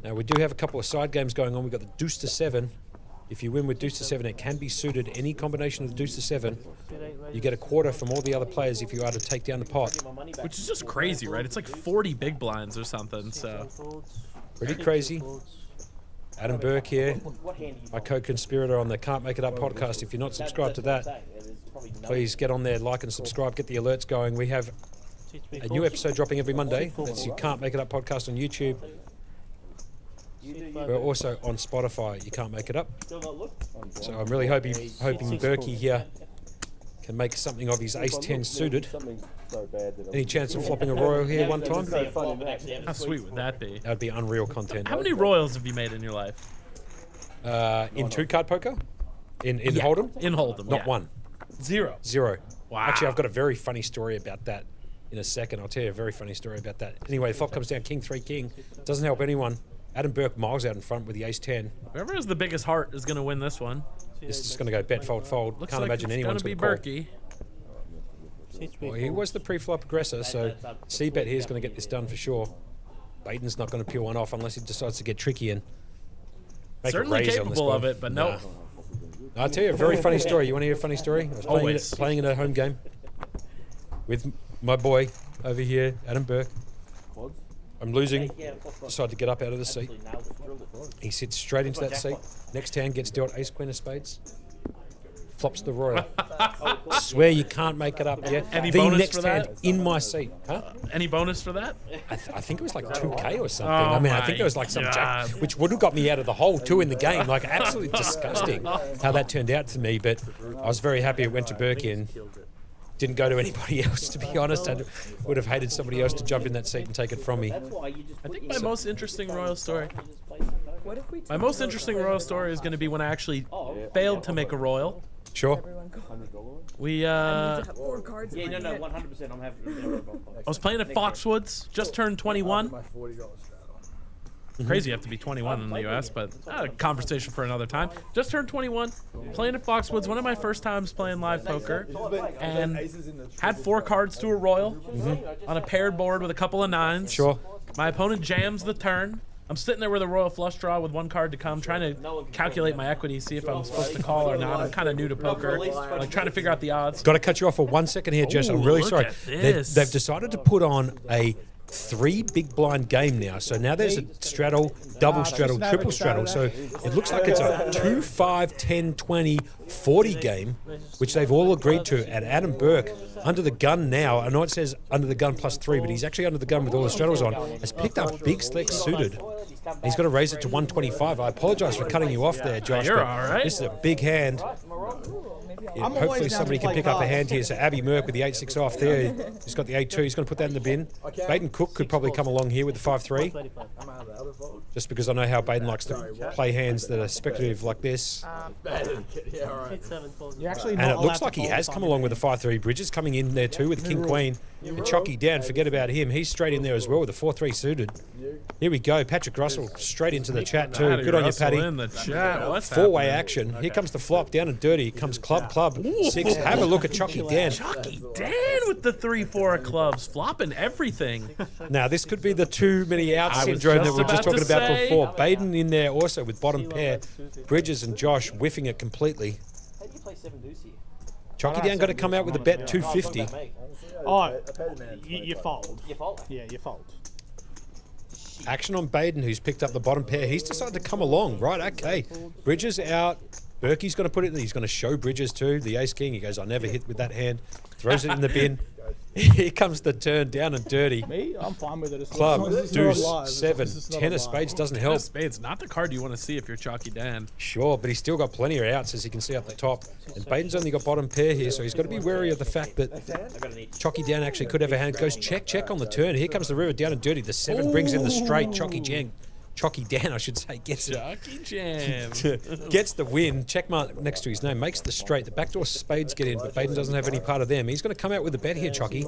Now, we do have a couple of side games going on. We've got the Deuce to 7. If you win with Deuce to 7, it can be suited. Any combination of the Deuce to 7, you get a quarter from all the other players if you are to take down the pot. Which is just crazy, right? It's like 40 big blinds or something, so. Pretty crazy. Adam Burke here, my co-conspirator on the Can't Make It Up podcast. If you're not subscribed to that, please get on there, like and subscribe, get the alerts going. We have a new episode dropping every Monday. That's You Can't Make It Up podcast on YouTube. We're also on Spotify. You Can't Make It Up. So I'm really hoping Berkey here can make something of his ace-10 suited. Any chance of flopping a royal here one time? How sweet would that be? That would be unreal content. How many royals have you made in your life? In 2-card poker? In Hold'em? In Hold'em, Not one. 0. 0. Wow. Actually, I've got a very funny story about that in a second. I'll tell you a very funny story about that. Anyway, flop comes down, King 3 King. Doesn't help anyone. Adam Burke miles out in front with the ace-10. Whoever has the biggest heart is going to win this one. This is just going to go bet, fold, fold. Looks Can't like imagine it's anyone's going going to to be call. Berkey. Well, he was the pre-flop aggressor, so C-bet here is going to get this done for sure. Baden's not going to peel one off unless he decides to get tricky and make Certainly a raise on this capable one. of it, but no. I'll tell you a very funny story. You want to hear a funny story? I was playing in a home game with my boy over here, Adam Burke. I'm losing. Decide to get up out of the seat. He sits straight into that seat. Next hand gets dealt ace queen of spades. Flops the royal. Swear you can't make it up. Yeah. Any the bonus next for hand that? in my seat. Huh? Any bonus for that? I think it was like 2K or something. Oh I mean, I my think there was like some jack, God. which would have got me out of the hole too in the game. Like absolutely disgusting how that turned out for me. But I was very happy it went to Berkey and didn't go to anybody else. To be honest, I would have hated somebody else to jump in that seat and take it from me. I think my most interesting royal story. What if we My most interesting royal story is going to be when I actually failed to make a royal. Sure. We have 4 cards. Yeah, in my no, hand. 100%. I'm having. I was playing at Foxwoods, just turned 21. Crazy you have to be 21 in the US, but a conversation for another time. Just turned 21, playing at Foxwoods, one of my first times playing live poker, and had 4 cards to a royal on a paired board with a couple of 9s. Sure. My opponent jams the turn. I'm sitting there with a royal flush draw with 1 card to come, trying to calculate my equity, see if I'm supposed to call or not. I'm kind of new to poker, like trying to figure out the odds. Got to cut you off for 1 second here, Jess. I'm really look sorry. at this. They've decided to put on a 3 big blind game now. So now there's a straddle, double straddle, triple straddle. So it looks like it's a 2, 5, 10, 20, 40 game, which they've all agreed to. And Adam Burke, under the gun now, I know it says under the gun +3, but he's actually under the gun with all the straddles on, has picked up big select suited. He's got to raise it to 125. I apologise for cutting you off there, Josh. You're but all right. This is a big hand. Yeah, hopefully somebody can pick up a hand here. So Abby Merck with the 8-6 off there. He's got the 8-2. He's going to put that in the bin. Baden Cook could probably come along here with the 5-3. Just because I know how Baden likes to play hands that are speculative like this. You're actually And not it looks allowed like to he fold has some come of along it. with the 5-3. Bridges coming in there too with King Queen. And Chucky down, forget about him. He's straight in there as well with the 4-3 suited. Here we go. Patrick Russell straight into the chat too. Patty Good on you, Russell Patty. in the chat. What's 4-way happening? action. Here comes the flop down and dirty. Here comes club 6. Have a look at Chucky Dan. Chucky Dan with the 3-4 of clubs, flopping everything. Now this could be the too many out I was syndrome that just we were just about talking to about say. before. Baden in there also with bottom pair. Bridges and Josh whiffing it completely. How do you play 7 deuce here? Chucky Dan got to come out with a bet 250. Oh, you fold. You fold? Yeah, you fold. Action on Baden, who's picked up the bottom pair. He's decided to come along. Right, okay. Bridges out. Berkey's going to put it. He's going to show Bridges too. The ace king. He goes, I never hit with that hand. Throws it in the bin. Here comes the turn down and dirty. Me, I'm fine with it. As Club, long as it's deuce, not live. 7, It's just not 10 of live. spades doesn't Hell, help. spades, not the card you want to see if you're Chucky Dan. Sure, but he's still got plenty of outs as you can see up the top. And Baden's only got bottom pair here, so he's got to be wary of the fact that Chucky Dan actually could have a hand. Goes check on the turn. Here comes the river down and dirty. The 7 brings in the straight. Chucky Dan, I should say, gets it. Chucky Jam. Gets the win. Check mark next to his name. Makes the straight. The backdoor spades get in, but Baden doesn't have any part of them. He's going to come out with a bet here, Chucky.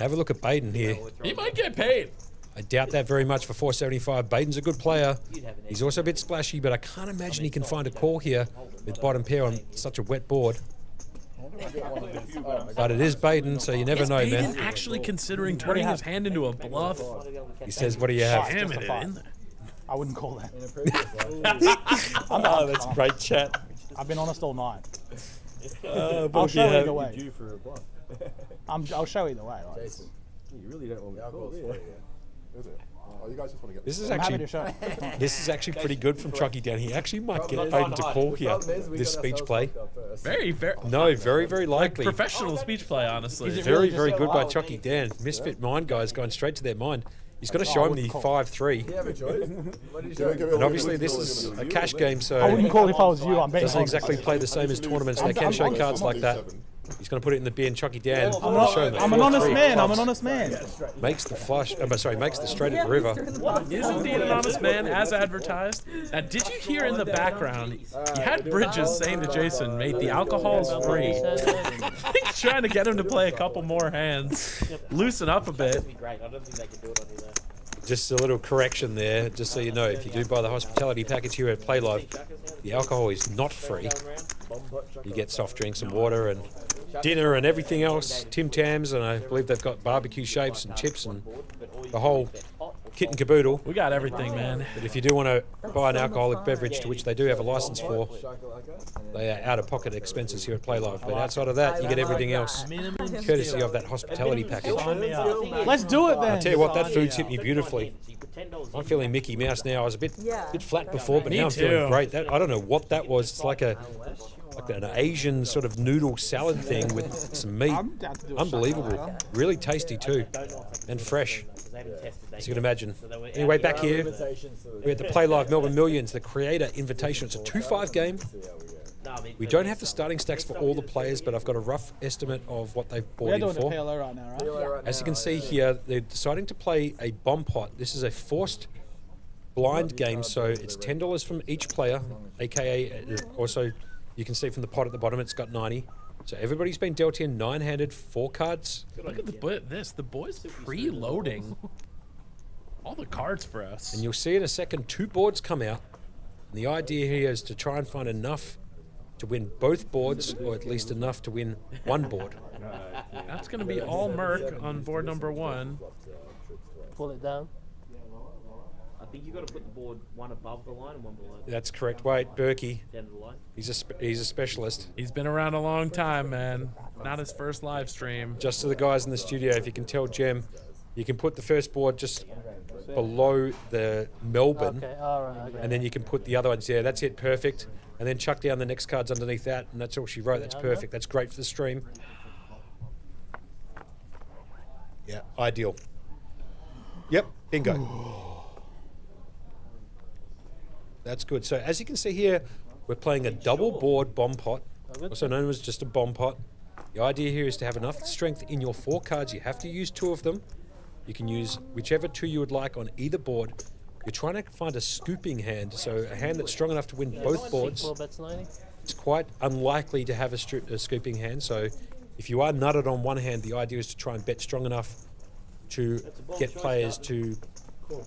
Have a look at Baden here. He might get paid. I doubt that very much for 475. Baden's a good player. He's also a bit splashy, but I can't imagine he can find a call here with bottom pair on such a wet board. But it is Baden, so you never Is know, Baden man. actually considering turning his hand into a bluff? He says, what do you have? Jamming it in there. I wouldn't call that. Oh, that's great chat. I've been honest all night. What I'll do you show have? either way. I'll show either way. Like, You really don't want me to call, do you? Is it? Oh, you guys just want to get This is I'm happy actually to show. this is actually pretty good from Chucky down. He actually might get Baden to call here. This speech play. Very, very. No, very, very likely. Professional speech play, honestly. Very, very good by Chucky Dan. Misfit mind guys going straight to their mind. He's got to show him the 5-3. You have a choice. And obviously this is a cash game, I so wouldn't call if I was you. I'm being doesn't honest. exactly play the same as tournaments. They can show cards like that. He's going to put it in the bin. Chucky Dan. I'm an honest man. I'm an honest man. Makes the flush. Sorry, makes the straight at the river. Is indeed an honest man, as advertised. Now, did you hear in the background, you had Bridges saying to Jason, mate, the alcohol's free. He's trying to get him to play a couple more hands, loosen up a bit. Great. I don't think they can do it on you though. Just a little correction there, just so you know, if you do buy the hospitality package here at Playlive, the alcohol is not free. You get soft drinks and water and dinner and everything else, Tim Tams, and I believe they've got barbecue shapes and chips and the whole kit and caboodle. We got everything, man. But if you do want to buy an alcoholic beverage, to which they do have a license for, they are out-of-pocket expenses here at Playlive. But outside of that, you get everything else, courtesy of that hospitality package. Let's do it then. I tell you what, that food's hit me beautifully. I'm feeling Mickey Mouse now. I was a bit flat before, but now I'm feeling great. That, I don't know what that was. It's like an Asian sort of noodle salad thing with some meat. Unbelievable. Really tasty too, and fresh, as you can imagine. Anyway, back here, we're at the Playlive Melbourne Millions, the Creator Invitational. It's a 2-5 game. We don't have the starting stacks for all the players, but I've got a rough estimate of what they've bought in for. PLO right now, right? As you can see here, they're deciding to play a bomb pot. This is a forced blind game, so it's $10 from each player, aka also you can see from the pot at the bottom it's got 90. So everybody's been dealt in 9-handed 4 cards. Look at the boys preloading all the cards for us. And you'll see in a second 2 boards come out. And the idea here is to try and find enough to win both boards, or at least enough to win one board. That's going to be all Merc on board number 1. Pull it down. I think you got to put the board one above the line and one below. That's correct. Wait, Berkey. Down to the line. He's a specialist. He's been around a long time, man. Not his first live stream. Just to the guys in the studio, if you can tell Jem, you can put the first board just below the Melbourne, Okay, all right. Okay. and then you can put the other ones there. That's it, perfect. And then chuck down the next cards underneath that, and that's all she wrote. That's perfect. That's great for the stream. Yeah, ideal. Yep, bingo. That's good. So as you can see here, we're playing a double board bomb pot, also known as just a bomb pot. The idea here is to have enough strength in your 4 cards. You have to use 2 of them. You can use whichever 2 you would like on either board. You're trying to find a scooping hand, so a hand that's strong enough to win both boards. It's quite unlikely to have a scooping hand, so if you are nutted on one hand, the idea is to try and bet strong enough to get players to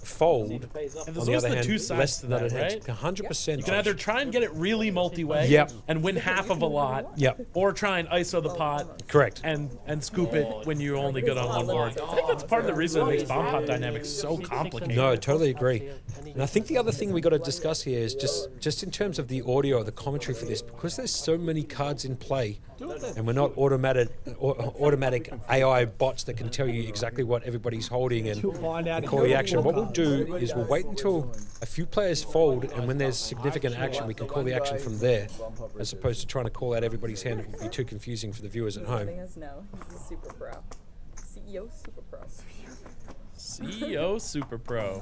fold. And On there's the always other the hand, 2 sides less to nutted that, hands. right? 100%. You can either try and get it really multi-way Yep. and win half of a lot, or try and ISO the pot Correct. and scoop it when you only good on one board. I think that's part of the reason it makes bomb pot dynamics so complicated. No, totally agree. And I think the other thing we got to discuss here is just in terms of the audio, the commentary for this, because there's so many cards in play, and we're not automatic AI bots that can tell you exactly what everybody's holding and call the action. What we'll do is we'll wait until a few players fold, and when there's significant action, we can call the action from there, as opposed to trying to call out everybody's hand. It would be too confusing for the viewers at home. No, he's a super pro. CEO super pro. CEO Super Pro.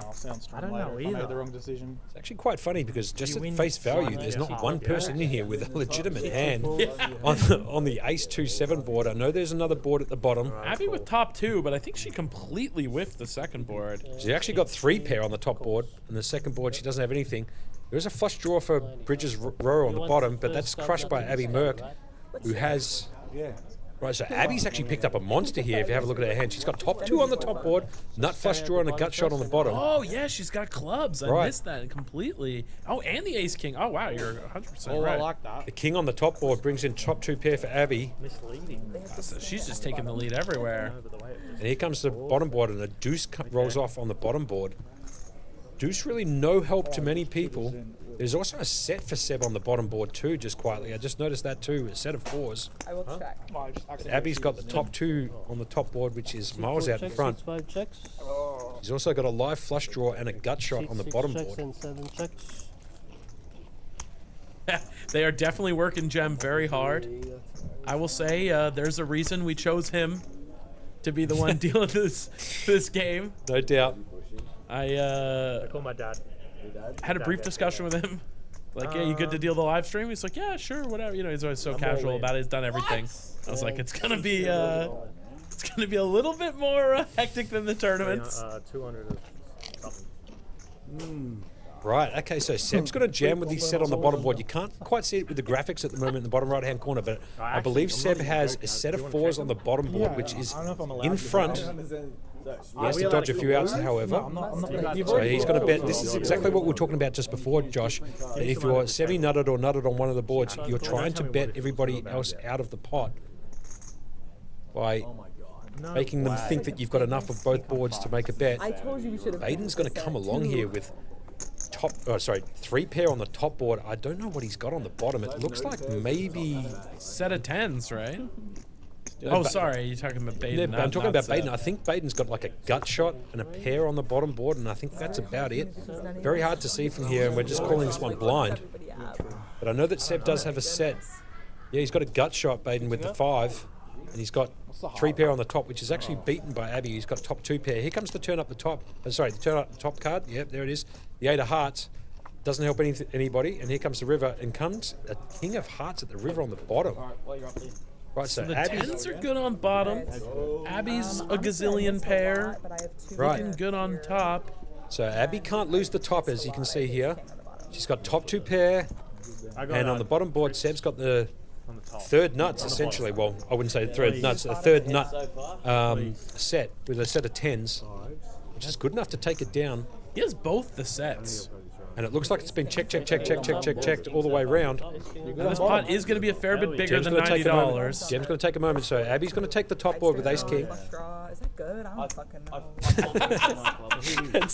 I don't know either. I made the wrong decision. It's actually quite funny because just at face value, there's not one person in here with a legitimate hand on the Ace-2-7 board. I know there's another board at the bottom. Abby with top 2, but I think she completely whiffed the second board. She actually got 3 pair on the top board, and the second board she doesn't have anything. There is a flush draw for Bridges Row on the bottom, but that's crushed by Abby Merck, who has... Right, so Abby's actually picked up a monster here. If you have a look at her hand, she's got top 2 on the top board, nut flush draw and a gut shot on the bottom. Oh yeah, she's got clubs. I missed that completely. Oh, and the ace king. Oh wow, you're 100% right. I like that. The king on the top board brings in top 2 pair for Abby. So she's just taking the lead everywhere. And here comes the bottom board, and a deuce rolls off on the bottom board. Deuce really no help to many people. There's also a set for Seb on the bottom board too, just quietly. I just noticed that too, a set of 4s. I will check. Abby's got the top 2 on the top board, which is miles out in front. He's also got a live flush draw and a gut shot on the bottom board. They are definitely working Gem very hard. I will say there's a reason we chose him to be the one dealing this game. No doubt. I call my dad. Had a brief discussion with him. Like, yeah, you good to deal the live stream? He's like, yeah, sure, whatever. You know, he's always so casual about it. He's done everything. I was like, it's gonna be a little bit more hectic than the tournaments. 200 of something. Right, okay, so Seb's got a jam with his set on the bottom board. You can't quite see it with the graphics at the moment in the bottom right-hand corner, but I believe Seb has a set of 4s on the bottom board, which is in front. He has to dodge a few outs, however. So he's going to bet. This is exactly what we were talking about just before, Josh. That if you're semi-nutted or nutted on one of the boards, you're trying to bet everybody else out of the pot by making them think that you've got enough of both boards to make a bet. I told you we should have. Aiden's going to come along here with 3 pair on the top board. I don't know what he's got on the bottom. It looks like maybe Set of tens, right? Oh, sorry. You're talking about Baden. I'm talking about Baden. Baden. I think Baden's got like a gut shot and a pair on the bottom board, and I think that's about it. Very hard to see from here, and we're just calling this one blind. But I know that Seb does have a set. Yeah, he's got a gut shot, Baden, with the 5, and he's got 3 pair on the top, which is actually beaten by Abby. He's got top 2 pair. Here comes the turn up the top. The turn up the top card. Yep, there it is. The 8 of hearts. Doesn't help anybody. And here comes the river, and comes a king of hearts at the river on the bottom. Right, so The Abby's tens are good on bottom. Abby's a gazillion pair. Right. Looking good on top. So Abby can't lose the top, as you can see here. She's got top 2 pair, and on the bottom board, Seb's got the third nuts, essentially. Well, I wouldn't say third nuts, a third nut set with a set of 10s, which is good enough to take it down. He has both the sets. And it looks like it's been checked all the way around. And this pot is going to be a fair bit bigger than $90. Jem's going to take a moment. So Abby's going to take the top board with ace king. Is that good? I don't fucking know. and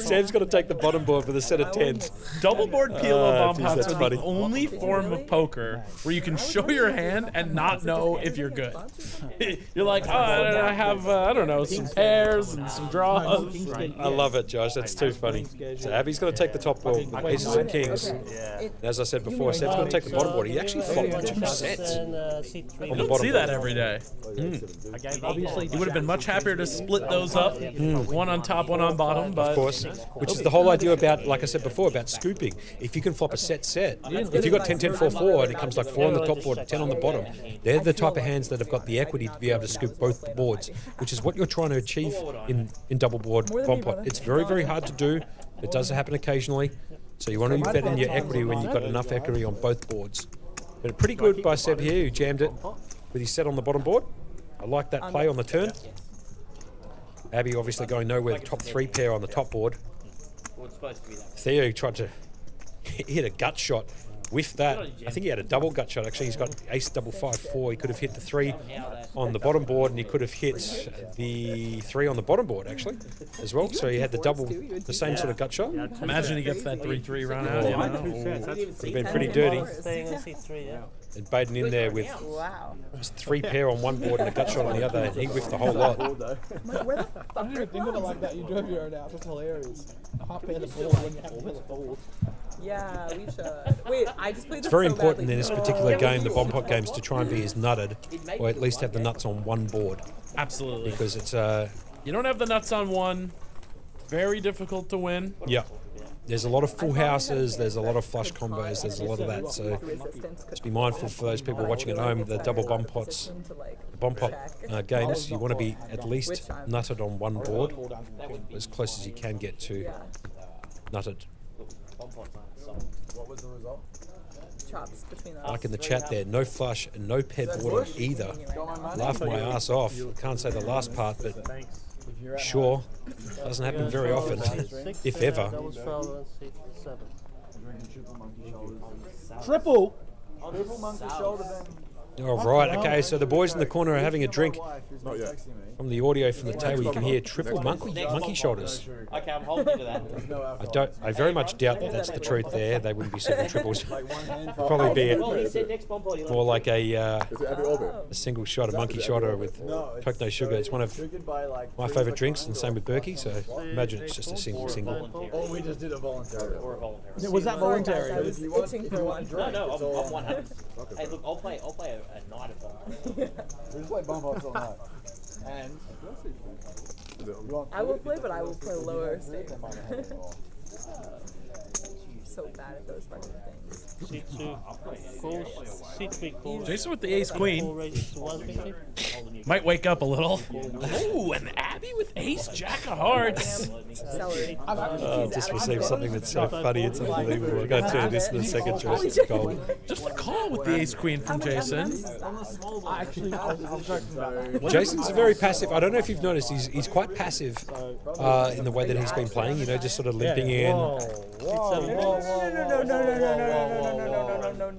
Sam's going to take the bottom board with a set of 10s. Double board PLO bomb geez, pots that's are funny. the only form of poker where you can show your hand and not know if you're good. You're like, oh, I have, I don't know, some pairs and some draws. I love it, Josh. That's too funny. So Abby's going to take the top board with aces and kings. And as I said before, Seb's going to take the bottom board. He actually flopped 2 sets on the You bottom don't see that board. every day. You would have been much happier to split those up, one on top, one on bottom. But Of course, which is the whole idea about, like I said before, about scooping. If you can flop a set, if you've got 10, 10, 4, 4, and it comes like 4 on the top board and 10 on the bottom, they're the type of hands that have got the equity to be able to scoop both boards, which is what you're trying to achieve in double board bomb pot. It's very, very hard to do. It does happen occasionally. So you want to be betting your equity when you've got enough equity on both boards. But pretty good by Seb here, who jammed it with his set on the bottom board. I like that play on the turn. Abby obviously going nowhere, the top 3 pair on the top board. Theo tried to hit a gut shot with that. I think he had a double gut shot, actually. He's got ace double 5 4. He could have hit the 3 on the bottom board, and he could have hit the 3 on the bottom board, actually, as well. So he had the same sort of gut shot. imagine he gets that 3-3 run out. You know? Would have been pretty dirty. And Baden in there with just 3 pair on one board and a gut shot on the other, and he whiffed the whole lot. I didn't even think of it like that. You drove your own out. That's hilarious. Half pair the board when you have to pair the fold. Yeah, we should. Wait, I just played It's this very so important badly. in this particular game, the bomb pot games, to try and be as nutted, or at least have the nuts on one board. Absolutely. Because it's you don't have the nuts on one. Very difficult to win. yeah. There's a lot of full houses, there's a lot of flush combos, there's a lot of that. So just be mindful for those people watching at home, the double bomb pots, the bomb pot games, you want to be at least nutted on one board, as close as you can get to nutted. What was the result? Chops between us. Like in the chat there, no flush and no paired board on either. Laugh my ass off. Can't say the last part, but sure, doesn't happen very often, if ever. Triple? Triple monkey shoulder then. All right, okay, so the boys in the corner are having a drink. From the audio from the table, you can hear triple monkey shoulders. Okay, I'm holding you to that. I very much doubt that that's the truth there. They wouldn't be serving triples. Probably be Well, he said next bomb pot. more like a Is it every orbit? single shot, a monkey shotter with coke no sugar. It's one of my favourite drinks, and same with Berkey, so imagine it's just a single. Or we just did it voluntarily. Was that voluntary? I was itching for one. No, I'm 100. Hey, look, I'll play a night of bomb. We just play bomb pots all night. And I will play, but I will play lower stakes. So bad at those fucking things. C2 calls, C3 calls. Jason with the ace queen. Four raises to 150. Might wake up a little. Ooh, and Abby with ace jack of hearts. Celery. Just received something that's so funny, it's unbelievable. I'm going to turn this in a second, Josh. It's gold. Just a call with the ace queen from Jason. Actually, I was joking about that. Jason's very passive. I don't know if you've noticed, he's quite passive in the way that he's been playing, you know, just sort of limping in.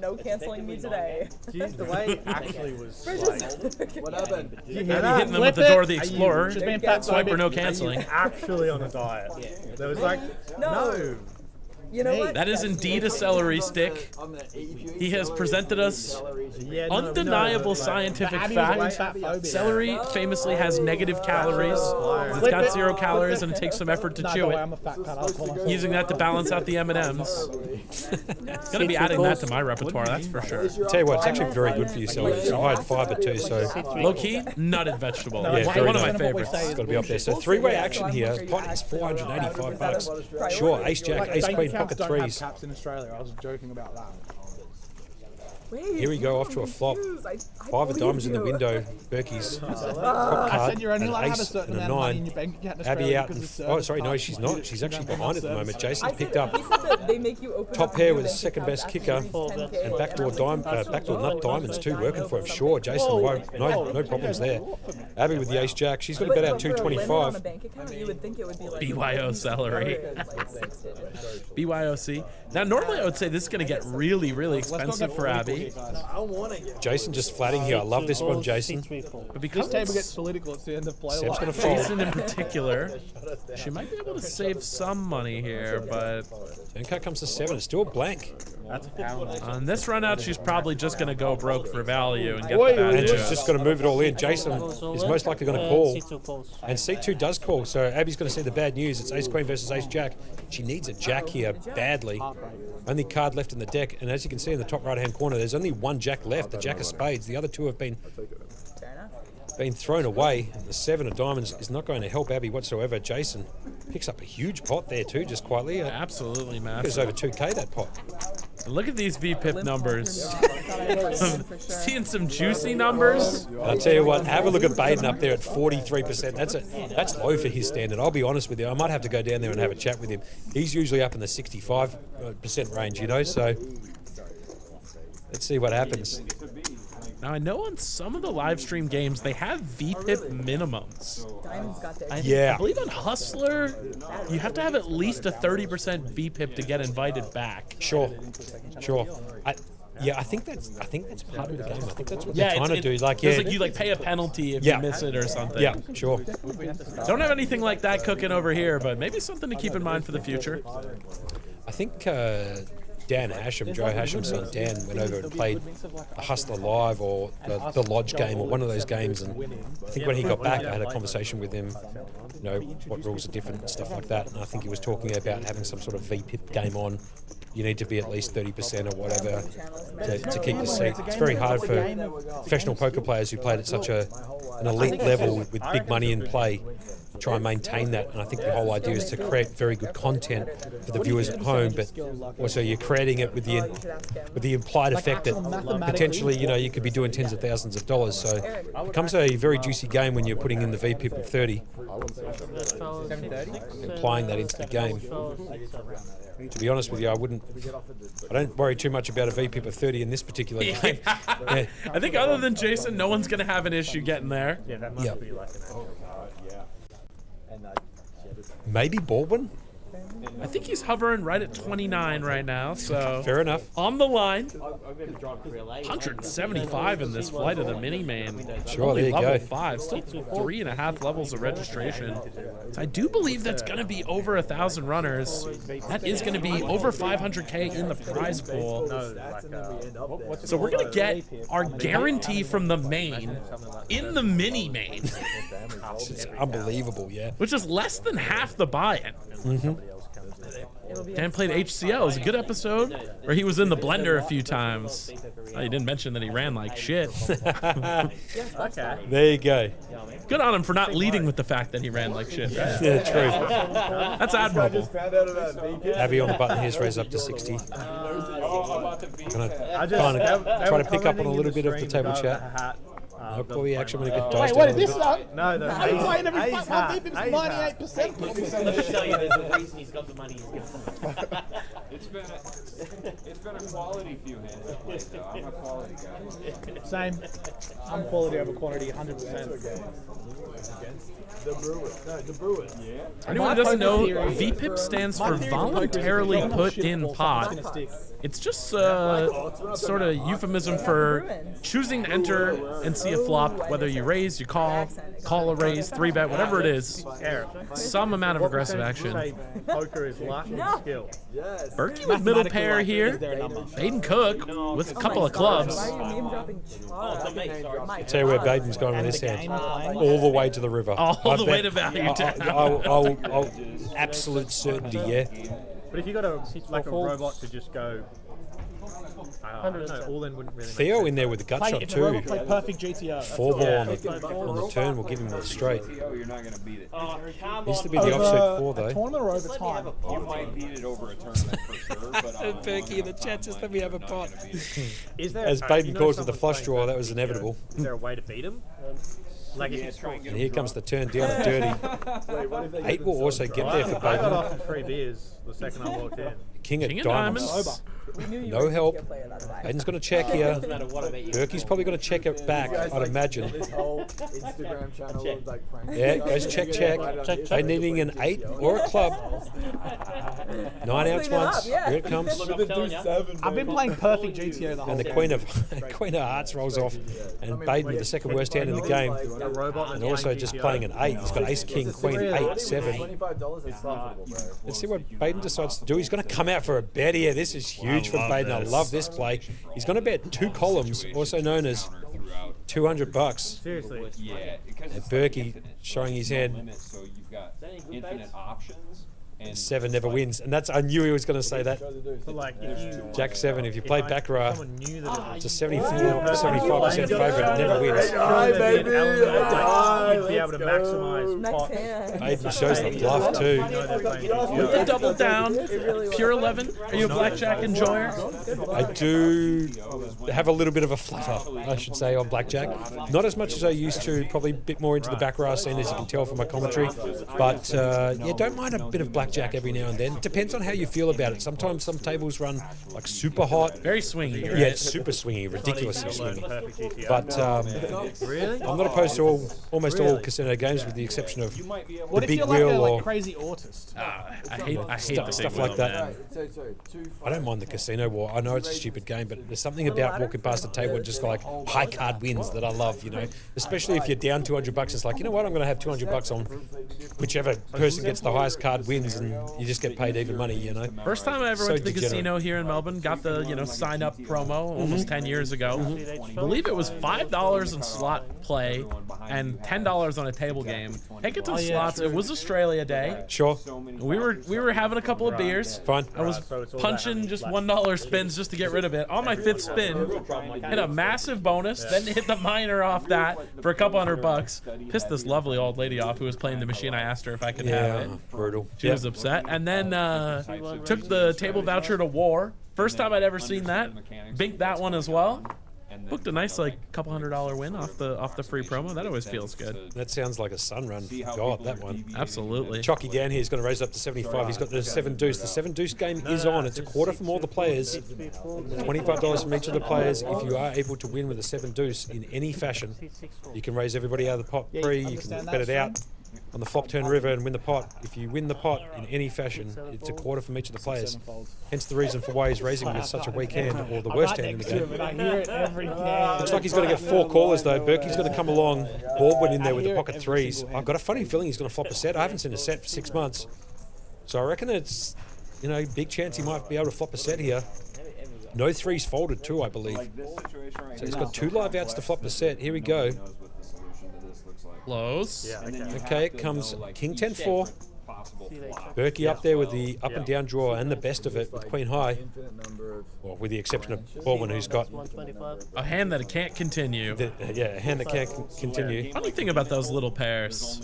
No canceling me today. The way it actually was like, what happened? Abby hitting them with the door of the Explorer. She's being fat Swipe or no phobic. canceling. Actually on a diet. There was like, no. You know what? That is indeed a celery stick. He has presented us undeniable scientific fact. Celery famously has negative calories. It's got 0 calories and it takes some effort to chew I'm it. a fat cat. I'll call myself. Using that to balance out the M&Ms. Gonna be adding that to my repertoire, that's for sure. Tell you what, it's actually very good for you, celery. It's high in fiber too, so Low key, nutted vegetable. yeah, very One of my nice. favorites. It's got to be up there. So 3-way action here. Pot is $485. Sure, ace jack, ace Bank queen, accounts pocket don't have threes. caps in Australia. I was joking about that. Wait, Here we go, off to a flop. I 5 of diamonds in the window. Berkey's top I card, said you're only an allowed to have a ace certain and a amount of money in 9. your bank account in Abby Australia out. because In, of oh, sorry, no, she's not. She's actually behind at the moment. Jason picked up He said that they make you open top up pair your with bank second accounts best after kicker you reach 10K. and backdoor nut diamonds too working for him. Sure, Jason won't. No problems there. Abby with the ace jack. She's got to bet out For a limit on a 225. bank account, you would think it would be like BYO celery. like 6 digits. BYOC. Now, normally I would say this is going to get really, really expensive for Abby. Jason just flatting here. I love this one, Jason. But This because table gets political. It's the end of play. Sam's going to fold. Jason in particular, she might be able to save some money here, but Turn card comes to 7. It's still a blank. on this run out, she's probably just going to go broke for value and get the bad And she's news. just going to move it all in. Jason is most likely going to call. C2 calls. And C2 does call, so Abby's going to see the bad news. It's ace queen versus ace jack. She needs a jack here badly. Only card left in the deck, and as you can see in the top right-hand corner, there's only one jack left, the jack of spades. The other two have been thrown away. The 7 of diamonds is not going to help Abby whatsoever. Jason picks up a huge pot there too, just quietly. Absolutely It was massive. over 2K, that pot. Look at these VPIP numbers. Seeing some juicy numbers. And I'll tell you what, have a look at Baden up there at 43%. That's low for his standard. I'll be honest with you. I might have to go down there and have a chat with him. He's usually up in the 65% range, you know, so let's see what happens. Now, I know on some of the live stream games, they have VPIP minimums. Diamond's got their I believe on Hustler, you have to have at least a 30% VPIP to get invited back. Sure. I think that's part of the game. I think that's what they're trying to do. You pay a penalty if you miss it or something. Yeah, sure. Don't have anything like that cooking over here, but maybe something to keep in mind for the future. I think Dan Hashem, Joe Hashem's son Dan, went over and played a Hustler Live or the Lodge game or one of those games. And I think when he got back, I had a conversation with him, you know, what rules are different and stuff like that. And I think he was talking about having some sort of VPIP game on. You need to be at least 30% or whatever to keep the seat. It's very hard for professional poker players who played at such an elite level with big money in play to try and maintain that. And I think the whole idea is to create very good content for the viewers at home, but also you're creating it with the implied effect that potentially, you know, you could be doing tens of thousands of dollars. So it becomes a very juicy game when you're putting in the VPIP of 30, implying that into the game. To be honest with you, I don't worry too much about a VPIP of 30 in this particular game. I think other than Jason, no one's going to have an issue getting there. Yeah, that must be like an Maybe Baldwin? I think he's hovering right at 29 right now, so fair enough. On the line, 175 in this flight of the mini main. Sure, there you level go. 5, still 3.5 levels of registration. So I do believe that's going to be over 1,000 runners. That is going to be over 500K in the prize pool. So we're going to get our guarantee from the main in the mini main. It's unbelievable, yeah. Which is less than half the buy-in. Dan played HCL. It was a good episode where he was in the blender a few times. Oh, he didn't mention that he ran like shit. Okay. There you go. Good on him for not leading with the fact that he ran like shit. Right? Yeah, true. That's admirable. Abby on the button here's raised up to 60. Gonna try to pick up on a little bit of the table chat. I'll call the action when it gets diced Wait, down a what is little this? bit. No, I'm playing every fight. My VPIP's 98%. Let me tell you, there's a reason he's got the money he's got. It's been a quality few hands I've played, though. I'm a quality guy. Same. I'm quality over quantity, 100%. The Brewers. Yeah. Anyone who doesn't know, VPIP stands for voluntarily put in pot. It's just sort of euphemism for choosing to enter and see a flop, whether you raise, you call a raise, 3-bet, whatever it is. Some amount of aggressive action. Poker is luck and skill. Berkey with middle pair here. Baden Cook with a couple of clubs. I'll tell you where Baden's going with this hand. All the way to the river. All the way to value down. I'll absolute certainty, yeah. But if you got a robot to just go, I don't know, all in wouldn't really. Theo in there with the gut shot If too. Robot play perfect GTO. 4-ball on the turn will give him the straight. You're not going to beat it. Needs to be the offset 4 A though. tournament or over time? You might beat it over a tournament for sure, but Berkey in the chat just let me have a pot. Is there, As Baden calls with the flush draw, that was inevitable. Is there a way to beat him? Like if you And here comes the turn down and dirty. 8 will also get there for I got Baden. off 3 beers the second I walked in. King of King of diamonds. diamonds. No help. Baden's going to check here. Berkey's probably going to check it back, I'd imagine. This whole Instagram channel of like pranks. Yeah, goes check. They needing an 8 or a club. 9 outs once. Here it comes. I've been playing perfect GTO the whole And the Queen of Hearts rolls off. And Baden with the second worst hand in the game. And also just playing an 8. He's got Ace, King, Queen, 8, 7. $25 is profitable, bro. Let's see what Baden decides to do. He's going to come out for a bet here. This is huge for Baden. I love this play. He's going to bet 2 columns, also known as $200. Seriously. yeah, because And Berkey showing his hand. limit, so you've got infinite options. And 7 never wins. And that's, I knew he was going to say that. So like if you Jack 7, if you play Baccarat, someone knew that it was it's a 75% favourite, never wins. Hi, baby. you'd be able to maximise Next pots. hand. Baden shows the bluff too. With the double down, pure 11. Are you a blackjack enjoyer? I do have a little bit of a flutter, I should say, on blackjack. Not as much as I used to, probably a bit more into the Baccarat scene, as you can tell from my commentary. But yeah, don't mind a bit of blackjack every now and then. Depends on how you feel about it. Sometimes some tables run like super hot. Very swingy, right? Yeah, it's super swingy, ridiculously swingy. But I'm not opposed to almost all casino games, with the exception of What the if big you're like a wheel crazy autist? I hate the stuff big like wheel, that. man. I don't mind the casino war. I know it's a stupid game, but there's something about walking past the table and just like high card wins that I love, you know. Especially if you're down $200, it's like, you know what, I'm going to have $200 on whichever person gets the highest card wins, and you just get paid even money, you know. First time I ever So went to the degenerate. casino here in Melbourne, got the sign up promo almost 10 years ago. I believe it was $5 in slot play and $10 on a table game. Can't get to the slots. It was Australia Day. Sure. We were having a couple of beers. Fine. I was punching just $1 spins just to get rid of it. On my 5th spin, hit a massive bonus, then hit the minor off that for a couple $100. Pissed this lovely old lady off who was playing the machine. I asked her if I could have it. Brutal. She was upset. And then took the table voucher to War. First time I'd ever seen that. Binked that one as well. Booked a nice couple $100 win off the free promo. That always feels good. That sounds like a sun run. God, that one. Absolutely. Chalky down here is going to raise up to 75. He's got the 7 deuce. The 7 deuce game is on. It's a quarter from all the players. $25 from each of the players. If you are able to win with a 7 deuce in any fashion, you can raise everybody out of the pot free. You can bet it out on the flop turn river and win the pot. If you win the pot in any fashion, it's a quarter from each of the players. Hence the reason for why he's raising with such a weak hand, or the worst hand in the game. I hear it every day. Looks like he's going to get 4 callers though. Berkey's going to come along. Baldwin in there with the pocket 3s. I've got a funny feeling he's going to flop a set. I haven't seen a set for 6 months. So I reckon it's, big chance he might be able to flop a set here. No 3s folded too, I believe. So he's got 2 live outs to flop the set. Here we go. Close. Yeah, Okay, it comes King 10-4. Berkey up there with the up and down draw and the best of it with Queen High. Well, with the exception of Baldwin, who's got A hand that can't continue. a hand that can't continue. Funny thing about those little pairs.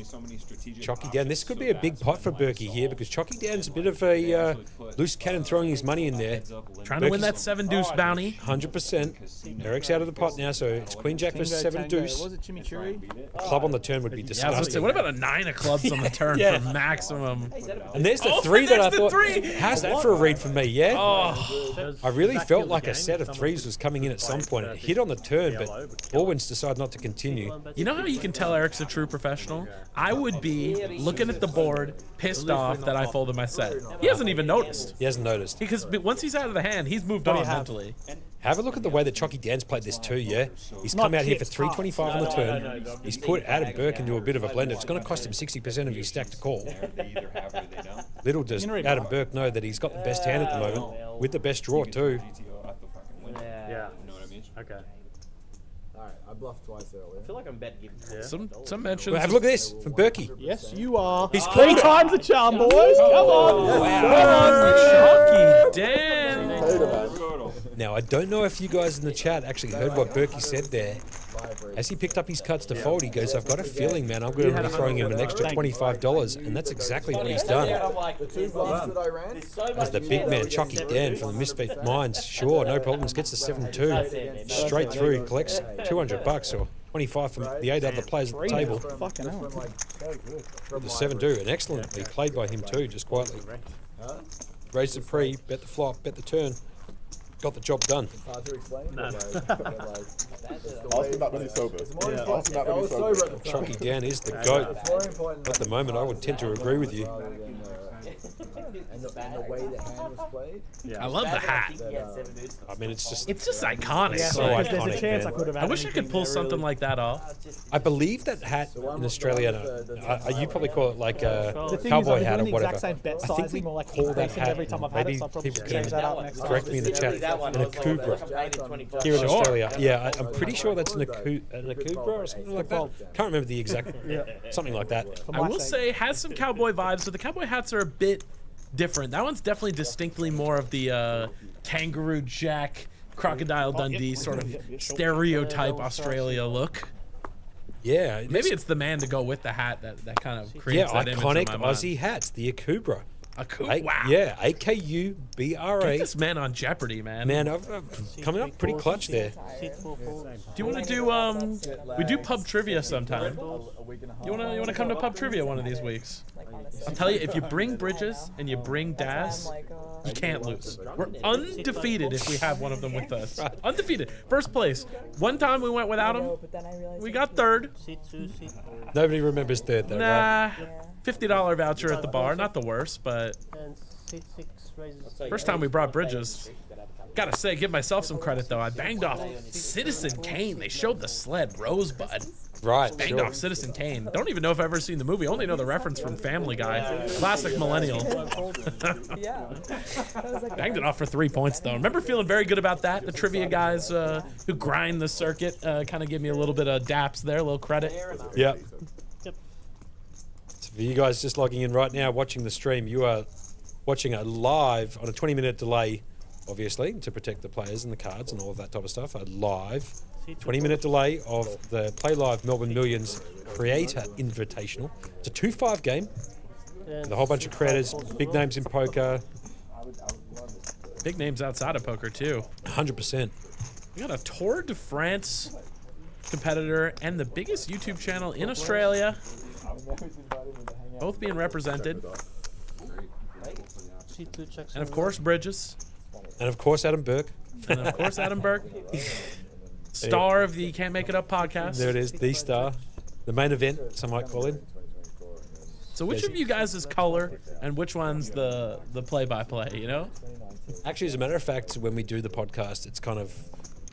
Chalky down. This could be a big pot for Berkey here, because Chalky down's a bit of a loose cannon throwing his money in there. Trying to win that 7 deuce bounty. 100%. Eric's out of the pot now, so it's Queen Jack versus 7 deuce. Was it chimichurri? A club on the turn would be Yeah, I was gonna say, disgusting. what about a 9 of clubs on the turn Yeah. for maximum him. And there's the Oh, three that there's I the thought. three! How's that for a read for me? Yeah. Oh, I really Back felt in the like a game, set of someone threes was coming in at some point. It hit on the turn, but Baldwin's decided not to continue. you know how you can tell Eric's a true professional? I would be looking at the board, pissed off that I folded my set. He hasn't even noticed. He hasn't noticed. Because once he's out of the hand, he's moved on mentally. Have a look at the way that Chalky Dan's played this too, yeah? He's come out here for 325 on the turn. He's put Adam Burke into a bit of a blender. It's going to cost him 60% of his stack to call. Little does Adam Burke know that he's got the best hand at the moment, with the best draw too. Yeah. You know what I mean? Okay. Alright, I bluffed twice earlier. I feel like I'm better giving. Some mentions. Well, have a look at this from Berkey. Yes, you are. He's Three called it. times the charm, boys. Come on. Chalky Dan. Now, I don't know if you guys in the chat actually heard what Berkey said there. As he picked up his cuts to fold, he goes, I've got a feeling, man, I'm going to be throwing him an extra $25. And that's exactly what he's done. The two bluffs that I ran, As the big man, Chalky Dan from the Misfit Minds, sure, no problems, gets the 7-2. Straight through, collects $200 or 25 from the 8 other players at the table. Fucking hell. The 7-2, and excellently played by him too, just quietly. Raised the pre, bet the flop, bet the turn. Got the job done. it's hard to explain. No. Ask him about when he's sober. Ask him about when he's sober. Chalky Dan is the GOAT. It's more important At the moment, I would tend to agree with you. and the way the hand was played. I love the hat. I mean, it's just iconic. so There's a iconic, chance man. I could have. I wish I could pull something like that off. I believe that hat in Australia, you probably call it like a The thing cowboy is, hat or the whatever. exact same bet I think we sizing or like call that increasing hat. every time I've had Maybe it, so I'll probably people change can that up next time. correct me in the chat. An Akubra here in Sure. Australia. Yeah, I'm pretty sure that's an Akubra or something like that. Can't remember the exact, something like that. I will say, has some cowboy vibes, but the cowboy hats are a bit different. That one's definitely distinctly more of the Kangaroo Jack, Crocodile Dundee sort of stereotype Australia look. Yeah, Maybe it's the man to go with the hat that kind of creates that image iconic in my mind. Aussie hats, the Akubra. Wow. Yeah, AKUBRA. Get this man on Jeopardy, man. Man, I've coming up pretty clutch there. Do you want to do we do pub trivia sometime? You wanna come to pub trivia one of these weeks? I'll tell you, if you bring Bridges and you bring Daz, you can't lose. We're undefeated if we have one of them with us. Undefeated, first place. One time we went without him, we got third. Nobody remembers third though, right? Nah, $50 voucher at the bar, not the worst, but first time we brought Bridges. Gotta say, give myself some credit though. I banged off Citizen Kane. They showed the sled, Rosebud. Right, Banged off Citizen Kane. Don't even know if I've ever seen the movie. Only know the reference from Family Guy. Classic millennial. Banged it off for 3 points though. Remember feeling very good about that. The trivia guys who grind the circuit kind of give me a little bit of daps there, a little credit. Yep. So for you guys just logging in right now, watching the stream, you are watching a live on a 20-minute delay, obviously, to protect the players and the cards and all of that type of stuff. A live 20-minute delay of the Playlive Melbourne Millions Creator Invitational. It's a 2-5 game with a whole bunch of creators, big names in poker. Big names outside of poker too. 100%. We got a Tour de France competitor and the biggest YouTube channel in Australia, both being represented. And of course, Bridges. And of course, Adam Burke. And of course, Adam Burke. Star of the Can't Make It Up podcast. There it is, the star. The main event, some might call him. So which of you guys is color and which one's the play-by-play, you know? Actually, as a matter of fact, when we do the podcast, it's kind of...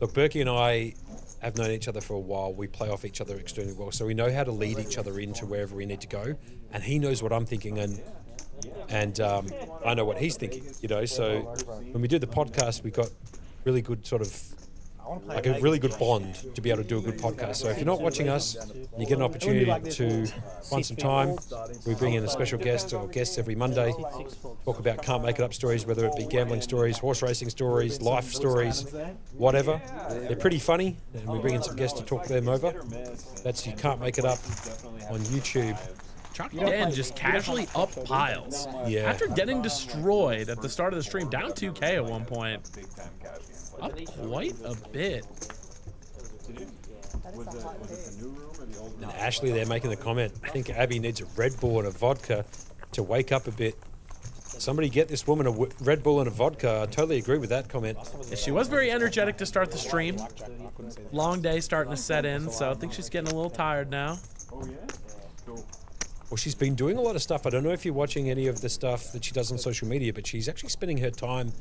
Look, Berkey and I have known each other for a while. We play off each other extremely well. So we know how to lead each other into wherever we need to go. And he knows what I'm thinking and I know what he's thinking, you know. So when we do the podcast, we've got really good sort of... like a really good bond to be able to do a good podcast. So if you're not watching us, you get an opportunity to find some time. We bring in a special guest or guests every Monday, talk about can't make it up stories, whether it be gambling stories, horse racing stories, life stories, whatever. They're pretty funny, and we bring in some guests to talk them over. That's You Can't Make It Up on YouTube. Chalky Dan just casually up piles. Yeah. After getting destroyed at the start of the stream, down 2K at one point. Up quite a bit. And Ashley there making the comment, I think Abby needs a Red Bull and a vodka. to wake up a bit. Somebody get this woman a Red Bull and a vodka. I totally agree with that comment. Yeah, she was very energetic to start the stream. Long day starting to set in, so I think she's getting a little tired now. Well, she's been doing a lot of stuff. I don't know if you're watching any of the stuff that she does on social media, but she's actually spending her time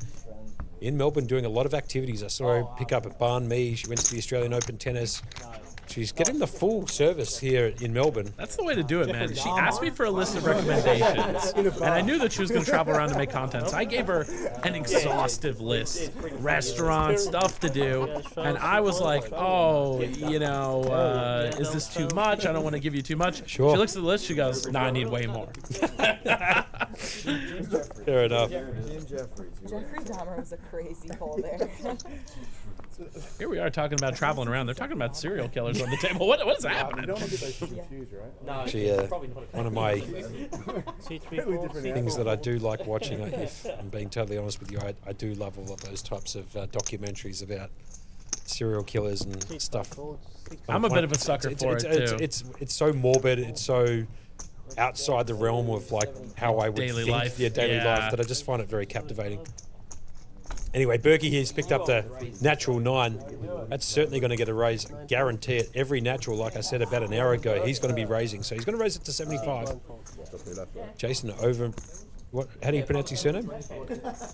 in Melbourne doing a lot of activities. I saw her pick up at Banh Mi. She went to the Australian Open tennis. She's getting the full service here in Melbourne. That's the way to do it, man. She asked me for a list of recommendations, and I knew that she was going to travel around to make content, so I gave her an exhaustive list. Restaurants, stuff to do, and I was like, oh, you know, is this too much? I don't want to give you too much. Sure. She looks at the list, she goes, no, I need way more. Fair enough. Jeffrey Dahmer was a crazy hole there. Here we are talking about traveling around. They're talking about serial killers on the table. What is happening? Actually, one of my things that I do like watching, if I'm being totally honest with you, I do love all of those types of documentaries about serial killers and stuff. I'm a bit of a sucker for it too. It's so morbid. It's so outside the realm of like how I would Daily think, life. daily life, that I just find it very captivating. Anyway, Berkey here's picked up the natural 9. That's certainly going to get a raise. Guarantee it. Every natural, like I said about an hour ago, he's going to be raising. So he's going to raise it to 75. Jason Oven, what? How do you pronounce his surname?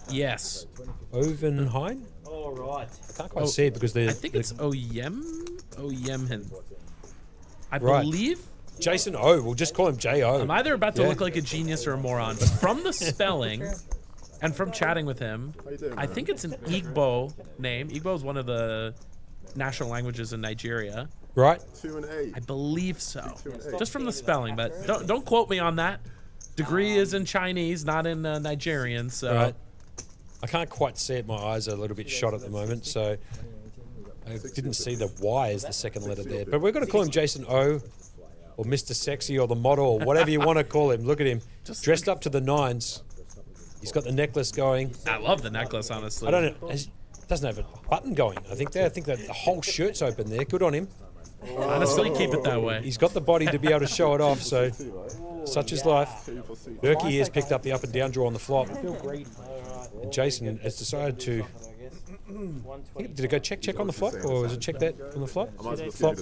Yes. Ovenheim? All right. I can't quite see it because I think it's Oyemhin. I Right. believe. Jason O. We'll just call him J.O. I'm either about to look like a genius or a moron, but from the spelling and from chatting with him, I think it's an Igbo name. Igbo is one of the national languages in Nigeria. Right. 2 and 8. I believe so. Just from the spelling, but don't quote me on that. Degree is in Chinese, not in Nigerian, so. Right. I can't quite see it. My eyes are a little bit shot at the moment, so I didn't see the Y as the second letter there. But we're going to call him Jason O, or Mr. Sexy, or the model, or whatever you want to call him. Look at him, dressed up to the nines. He's got the necklace going. I love the necklace, honestly. I don't know. Doesn't have a button going. I think that the whole shirt's open there. Good on him. Honestly, keep it that way. He's got the body to be able to show it off, so such is life. Berkey has picked up the up and down draw on the flop. And Jason has decided to... Did it go check on the flop, or was it check bet on the flop? Flop.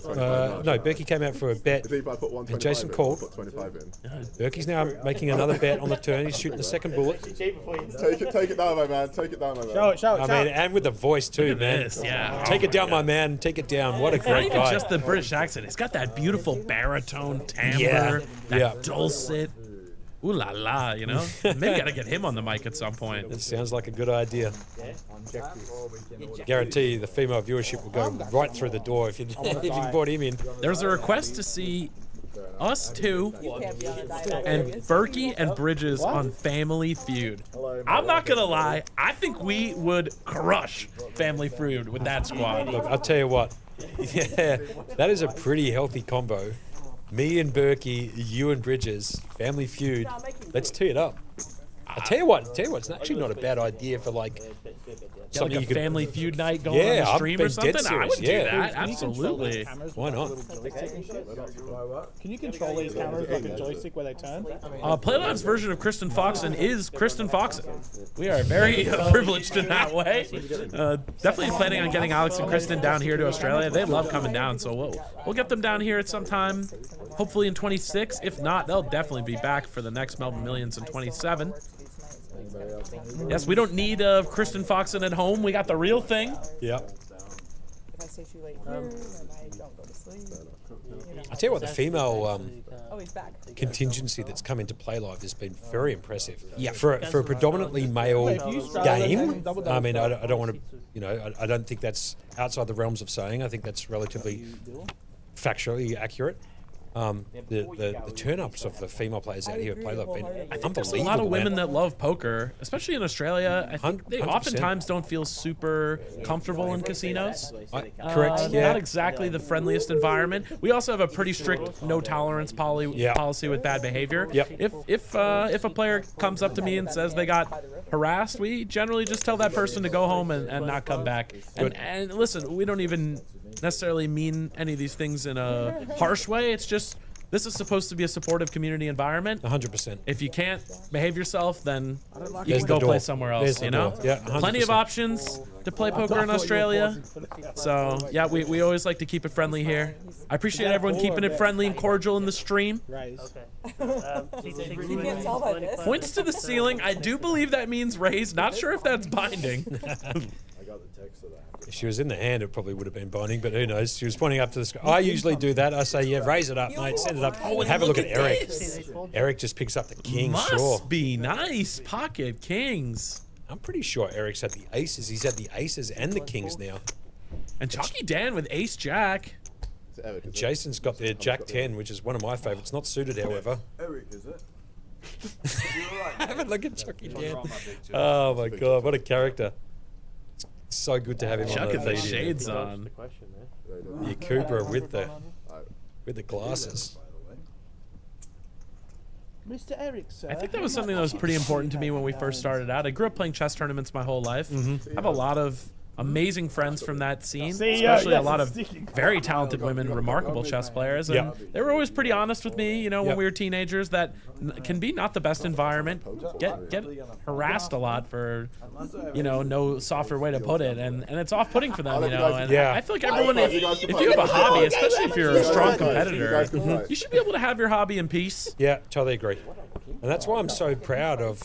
No, Berkey came out for a bet, and Jason called. Berkey's now making another bet on the turn. He's shooting the second bullet. Take it down, my man. Take it down, my man. Show it. I mean, and with the voice too, man. This, yeah. Take it down, my man. Take it down. What a Not great even guy. just the British accent. It's got that beautiful baritone timbre, that dulcet. Ooh la la, you know? Maybe gotta get him on the mic at some point. That sounds like a good idea. Guarantee you the female viewership will go right through the door if you brought him in. There's a request to see us two and Berkey and Bridges on Family Feud. I'm not gonna lie, I think we would crush Family Feud with that squad. Look, I'll tell you what. Yeah, that is a pretty healthy combo. Me and Berkey, you and Bridges, Family Feud. Let's tee it up. I tell you what, it's actually not a bad idea for like Like a you could, Family Feud night going on the stream or something. I would do that, absolutely. Why not? Can you control these cameras like a joystick where they turn? Playlive's version of Kristen Foxen is Kristen Foxen. We are very privileged in that way. Definitely planning on getting Alex and Kristen down here to Australia. They love coming down, so we'll get them down here at some time, hopefully in 26. If not, they'll definitely be back for the next Melbourne Millions in 27. Yes, we don't need Kristen Foxen at home. We got the real thing. Yep. If I stay too late here, then I don't go to sleep. I tell you what, the female Oh, he's back. contingency that's come into Playlive has been very impressive. Yeah. For a predominantly male game, I mean, I don't want to, you know, I don't think that's outside the realms of saying. I think that's relatively factually accurate. The turn-ups of the female players out here at Playlive have been unbelievable. There's a lot of women that love poker, especially in Australia. I think they 100%. oftentimes don't feel super comfortable in casinos. Correct, yeah. Not exactly the friendliest environment. We also have a pretty strict no-tolerance policy with bad behavior. Yep. If a player comes up to me and says they got harassed, we generally just tell that person to go home and not come back. And listen, we don't even necessarily mean any of these things in a harsh way. It's just This is supposed to be a supportive community environment. 100%. If you can't behave yourself, then you There's can go the play door. somewhere There's else, the you know? door. Yeah, Plenty of 100%. options to play poker in Australia. So, yeah, we always like to keep it friendly here. I appreciate everyone keeping it friendly and cordial in the stream. Raise. Okay. You can't tell by this. Points to the ceiling. I do believe that means raise. Not sure if that's binding. I got the text of that. If she was in the hand, it probably would have been binding, but who knows? She was pointing up to the sky. I usually do that. I say, yeah, raise it up, mate. Send it up. Oh, and have a look look at at Eric. this. Eric just picks up the king, Must sure. be nice. Pocket kings. I'm pretty sure Eric's had the aces. He's had the aces and the kings now. And Chalky Dan with ace jack. It's Eric, is it? Jason's got their jack 10, which is one of my favorites. Not suited, however. Eric, is it? Have a look at Chucky Dan. Oh my god, what a character. It's so good to have him on Chucking the the feed. shades on. The question there. The Akubra with the glasses. Mr. Eric, sir. I think that was something that was pretty important to me when we first started out. I grew up playing chess tournaments my whole life. I have a lot of amazing friends from that scene, especially a lot of very talented women, remarkable chess players. And they were always pretty honest with me, you know, when we were teenagers, that can be not the best environment. Get harassed a lot for, you know, no softer way to put it. And it's off-putting for them, you know. And I feel like everyone, if you have a hobby, especially if you're a strong competitor, you should be able to have your hobby in peace. Yeah, totally agree. And that's why I'm so proud of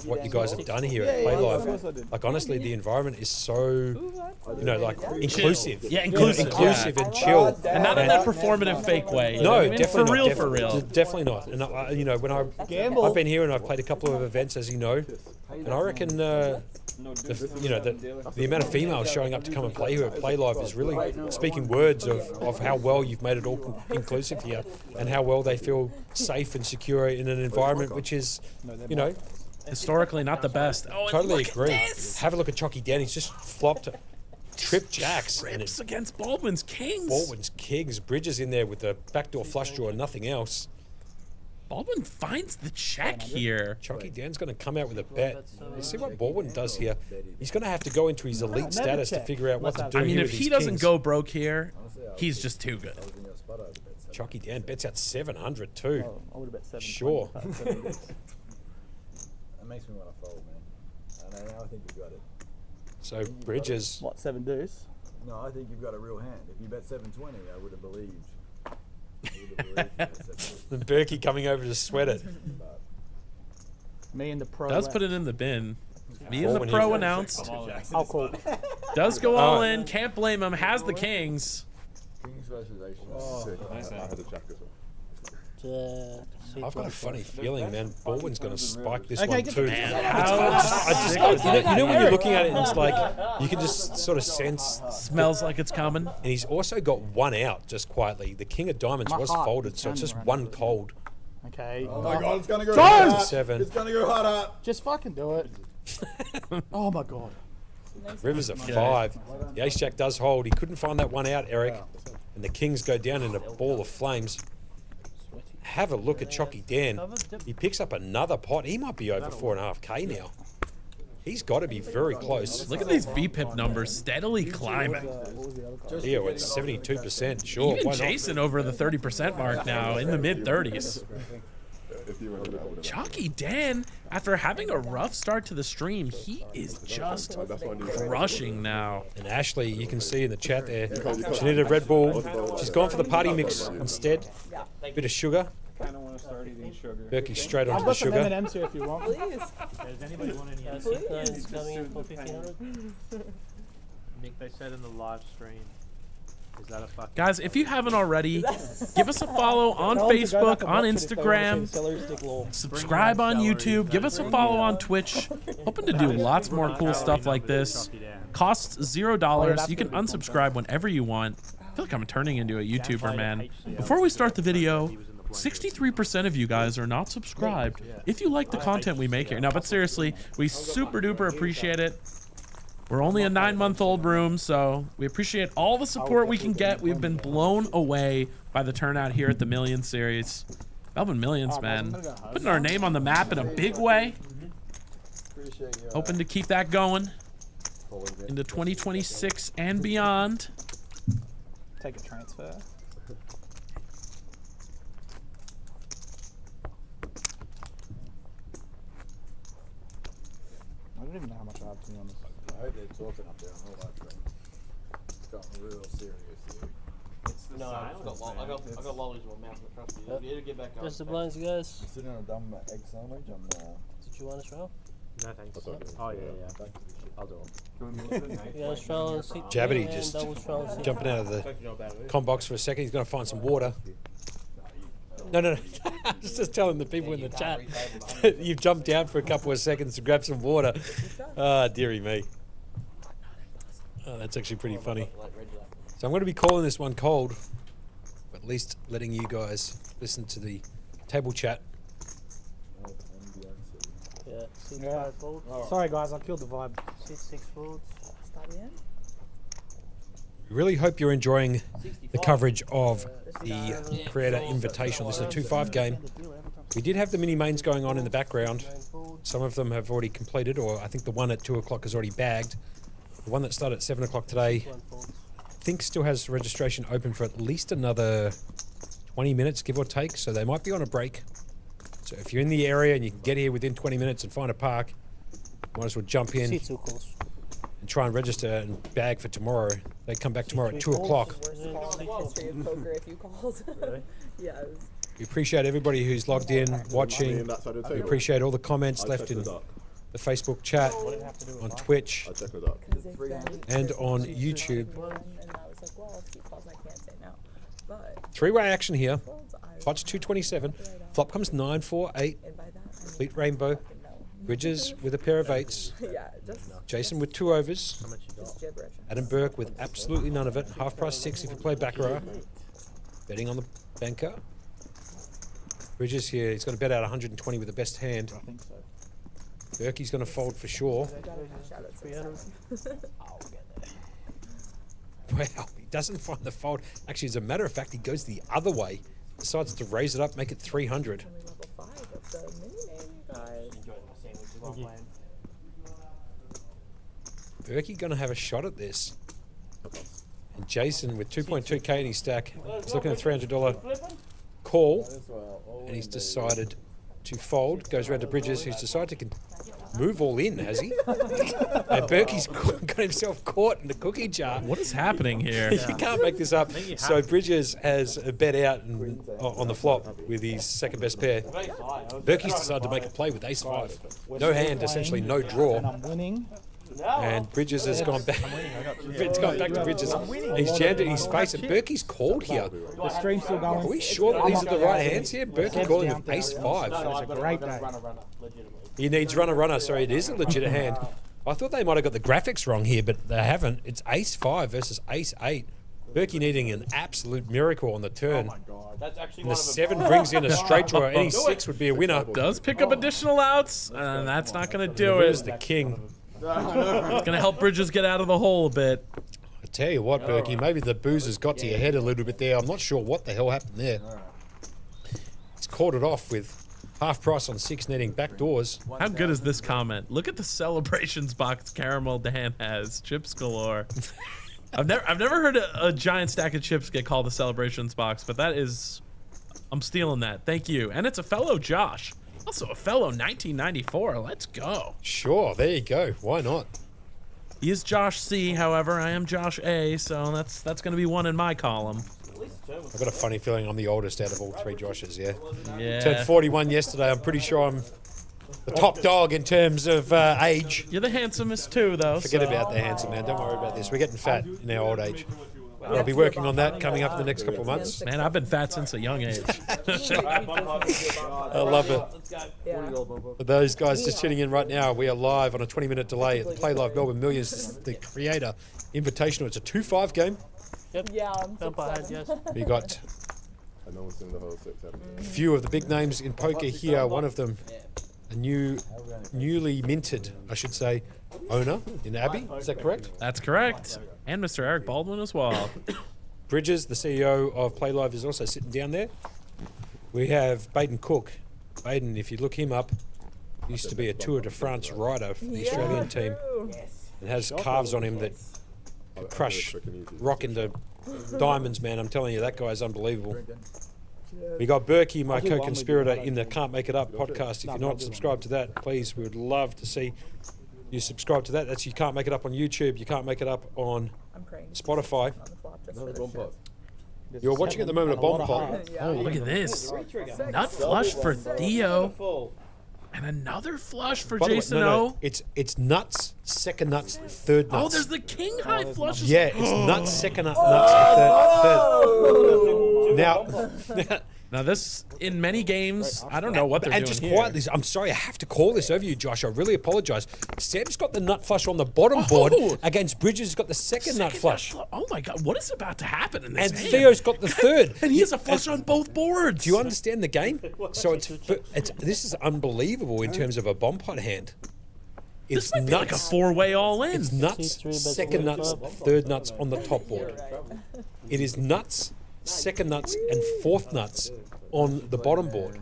what you guys have done here at Playlive. Like, honestly, the environment is so, you know, like, inclusive. Yeah, inclusive. Inclusive and chill. And not in that performative fake way. No, I mean, definitely for real. Definitely not. And, you know, when I've been here and I've played a couple of events, as you know, and I reckon, you know, the amount of females showing up to come and play here at Playlive is really speaking words of how well you've made it all inclusive here and how well they feel safe and secure in an environment which is, you know, Historically not the best. Oh, and totally look agree. At this. Have a look at Chalky Dan. He's just flopped trip jacks. Trips against Baldwin's kings. Baldwin's kings. Bridges in there with the backdoor flush draw and nothing else. Baldwin finds the check here. Chalky Dan's going to come out with a bet. Let's see what Baldwin does here. He's going to have to go into his elite status to figure out what to do. I mean, here if with he his doesn't kings. go broke here, he's just too good. Chalky Dan bets out 700 too. I would have bet 7. Sure. That makes me want to fold, man. And I think you've got it. So Bridges. What, 7 deuce? No, I think you've got a real hand. If you bet 720, I would have believed. And Berkey coming over to sweat it. Me and the pro. Does put it in the bin. Me and the Baldwin pro here. announced. I'll call. Does go all in. Can't blame him. Has the kings. Kings versus Asians. Sick. I had the jack as well. I've got a funny feeling, man. Baldwin's going to spike this Okay, one get too. the- You know when you're looking at it, and it's like you can just sort of sense. Smells like it's coming. And he's also got one out just quietly. The king of diamonds My was heart folded, is so it's just pounding one right now. cold. Okay. Oh my god, it's gonna go Don't! hard. 7. It's gonna go harder. Just fucking do it. Oh my god. Rivers a 5. The ace jack does hold. He couldn't find that one out, Eric. And the kings go down in a ball of flames. Have a look at Chalky Dan. He picks up another pot. He might be over 4.5k now. He's got to be very close. Look at these VPIP numbers steadily climbing. Leo at 72%. Sure, Even why not? Jason over the 30% mark now, in the mid-30s. If you were in that, I would have. Chalky Dan, after having a rough start to the stream, he is just crushing now. And Ashley, you can see in the chat there, she needed a Red Bull. She's gone for the party mix instead. Bit of sugar. Kind of want to start eating sugar. Berkey straight I've onto the got some sugar. M&M's here if you want. Please. Does anybody want any of Please. this? Coming in for 1500. Nick, they said in the live stream. Is that a fucking... Guys, if you haven't already, give us a follow on Facebook, on Instagram, subscribe on YouTube, give us a follow on Twitch. Hoping to do lots more cool stuff like this. Costs $0. You can unsubscribe whenever you want. I feel like I'm turning into a YouTuber, man. Before we start the video, 63% of you guys are not subscribed. If you like the content we make here. No, but seriously, we super duper appreciate it. We're only a 9-month-old room, so we appreciate all the support we can get. We've been blown away by the turnout here at the Million Series. Melbourne Millions, man. Putting our name on the map in a big way. Hoping to keep that going into 2026 and beyond. Take a transfer. don't even know how much I have, to be honest. I heard they're talking up there on all that train. It's gotten real serious here. It's the No, I've silence, got, man. I got lollies in my mouth, but trust me, you need to get back up. Just the blinds, guys. I'm sitting on a dumb egg sandwich. I'm Did you want to show? No thanks. That's okay. Oh yeah. back to the shit. I'll do it. Can we move to the next Yeah, one? Australian seat. Jabbity and just double Australian seat. jumping out of the Don't you know about it? com box for a second. He's going to find some water. No. I was just telling the people in the chat. You've jumped down for a couple of seconds to grab some water. Ah, dearie me. Oh, that's actually pretty funny. So I'm going to be calling this one cold, but at least letting you guys listen to the table chat. Yeah, seat Yeah. 5 folds. Sorry, guys, I killed the vibe. Seat 6 folds. Stop in. We really hope you're enjoying the coverage of the Creator Invitational. This is a 2-5 game. We did have the mini mains going on in the background. Some of them have already completed, or I think the one at 2 o'clock is already bagged. The one that started at 7 o'clock today, I think still has registration open for at least another 20 minutes, give or take, so they might be on a break. So if you're in the area and you can get here within 20 minutes and find a park, might as well jump in Seat 2 close. and try and register and bag for tomorrow. They come back tomorrow at 2 o'clock. Worst call in the history of poker if you called. Yeah. It was, We appreciate everybody who's logged in, watching. that side of the We table. appreciate all the comments I'll left check in the dock. the Facebook chat, on Twitch, I'll check the dock. because they've been and on YouTube. and I was like, well, if he calls, I can't say no. But Three-way action here. folds, I Pot's 227. Flop comes 9, 4, 8. and by that I mean Complete rainbow. fucking no. Bridges with a pair of 8s. Yeah, just Jason with 2 overs. just gibberish. Adam Burke with absolutely none of it. Half price 6 if you play Baccarat. Betting on the banker. Bridges here. He's going to bet out 120 with the best hand. I think so. Burkey's going to fold for sure. I gotta cash out at 300. 6. Wow, he doesn't find the fold. Actually, as a matter of fact, he goes the other way. Decides to raise it up, make it 300. Only level 5 of the mini name, you guys. Berkey going to have a shot at this. And Jason with 2.2k in his stack. He's looking at a $300 call. And he's decided to fold. Goes around to Bridges, who's decided to move all in, has he? And Berkey's got himself caught in the cookie jar. What is happening here? You can't make this up. So Bridges has a bet out on the flop with his second best pair. Berkey's decided to make a play with ace-5. No hand, essentially no And draw. I'm winning. And Bridges has gone back. It's gone back to Bridges. He's jammed it in his face, and Berkey's called here. The stream's still going. Are we sure that these are the right hands here? Berkey calling with ace-5. It's a great day. He needs runner. Sorry, it is a legit hand. I thought they might have got the graphics wrong here, but they haven't. It's ace-5 versus ace-8. Berkey needing an absolute miracle on the turn. That's actually And one the of them. 7 brings in a straight draw. Any 6 would be a winner. Does pick up additional outs, and that's not going to do Where's it. the king? It's going to help Bridges get out of the hole a bit. I tell you what, Berkey, maybe the boozers got to your head a little bit there. I'm not sure what the hell happened there. He's caught it off with half price on 6 netting back doors. How good is this comment? Look at the celebrations box Caramel Dan has. Chips galore. I've never heard a giant stack of chips get called the celebrations box, but that is, I'm stealing that. Thank you. And it's a fellow Josh. Also a fellow 1994. Let's go. Sure, there you go. Why not? He is Josh C, however. I am Josh A, so that's going to be one in my column. I've got a funny feeling I'm the oldest out of all 3 Joshes, yeah? Yeah. Turned 41 yesterday. I'm pretty sure I'm the top dog in terms of age. You're the handsomest too, though. Forget about the handsome, man. Don't worry about this. We're getting fat in our old age. I'll be working on that coming up in the next couple of months. Man, I've been fat since a young age. I love it. Yeah. For those guys just tuning in right now, we are live on a 20-minute delay at the Playlive Melbourne Millions. This is the Creator Invitational. It's a 2-5 game. Yeah, I'm Jump ahead, yes. We got And no one's seen the whole 6, haven't a few of the big names in poker here. One of them, a newly minted, I should say, owner in Abbey. Is that correct? That's correct. And Mr. Eric Baldwin as well. Bridges, the CEO of Playlive, is also sitting down there. We have Baden Cook. Baden, if you look him up, used to be a Tour de France rider for the Australian team. And has calves on him that could crush rock into diamonds, man. I'm telling you, that guy's unbelievable. We got Berkey, my co-conspirator, in the Can't Make It Up podcast. If you're not subscribed to that, please, we would love to see You subscribe to that. That's you can't make it up on YouTube. You can't make it up on I'm praying. Spotify. On the flop just for this shit. You're watching at the moment a bomb pot. Yeah. Oh, look at this. Retrigger. Nut flush for Theo. Full. And another flush for By the way, Jason no, O. It's nuts, second nuts, third nuts. Oh, there's the king high flush. Yeah, it's nuts, second nuts, third. Now, Now this, in many games, I don't know what they're and doing just here. quietly, I'm sorry, I have to call this over you, Josh. I really apologise. Seb's got the nut flush on the bottom board against Bridges has got the second nut flush. Oh my God, what is about to happen in this And hand? Theo's got the third. And he has a flush on both boards. Do you understand the game? So it's this is unbelievable in terms of a bomb pot hand. This It's might be like a nuts. four-way all-in. It's nuts, second nuts, third nuts on the top board. It is nuts, second nuts, and fourth nuts on the bottom board.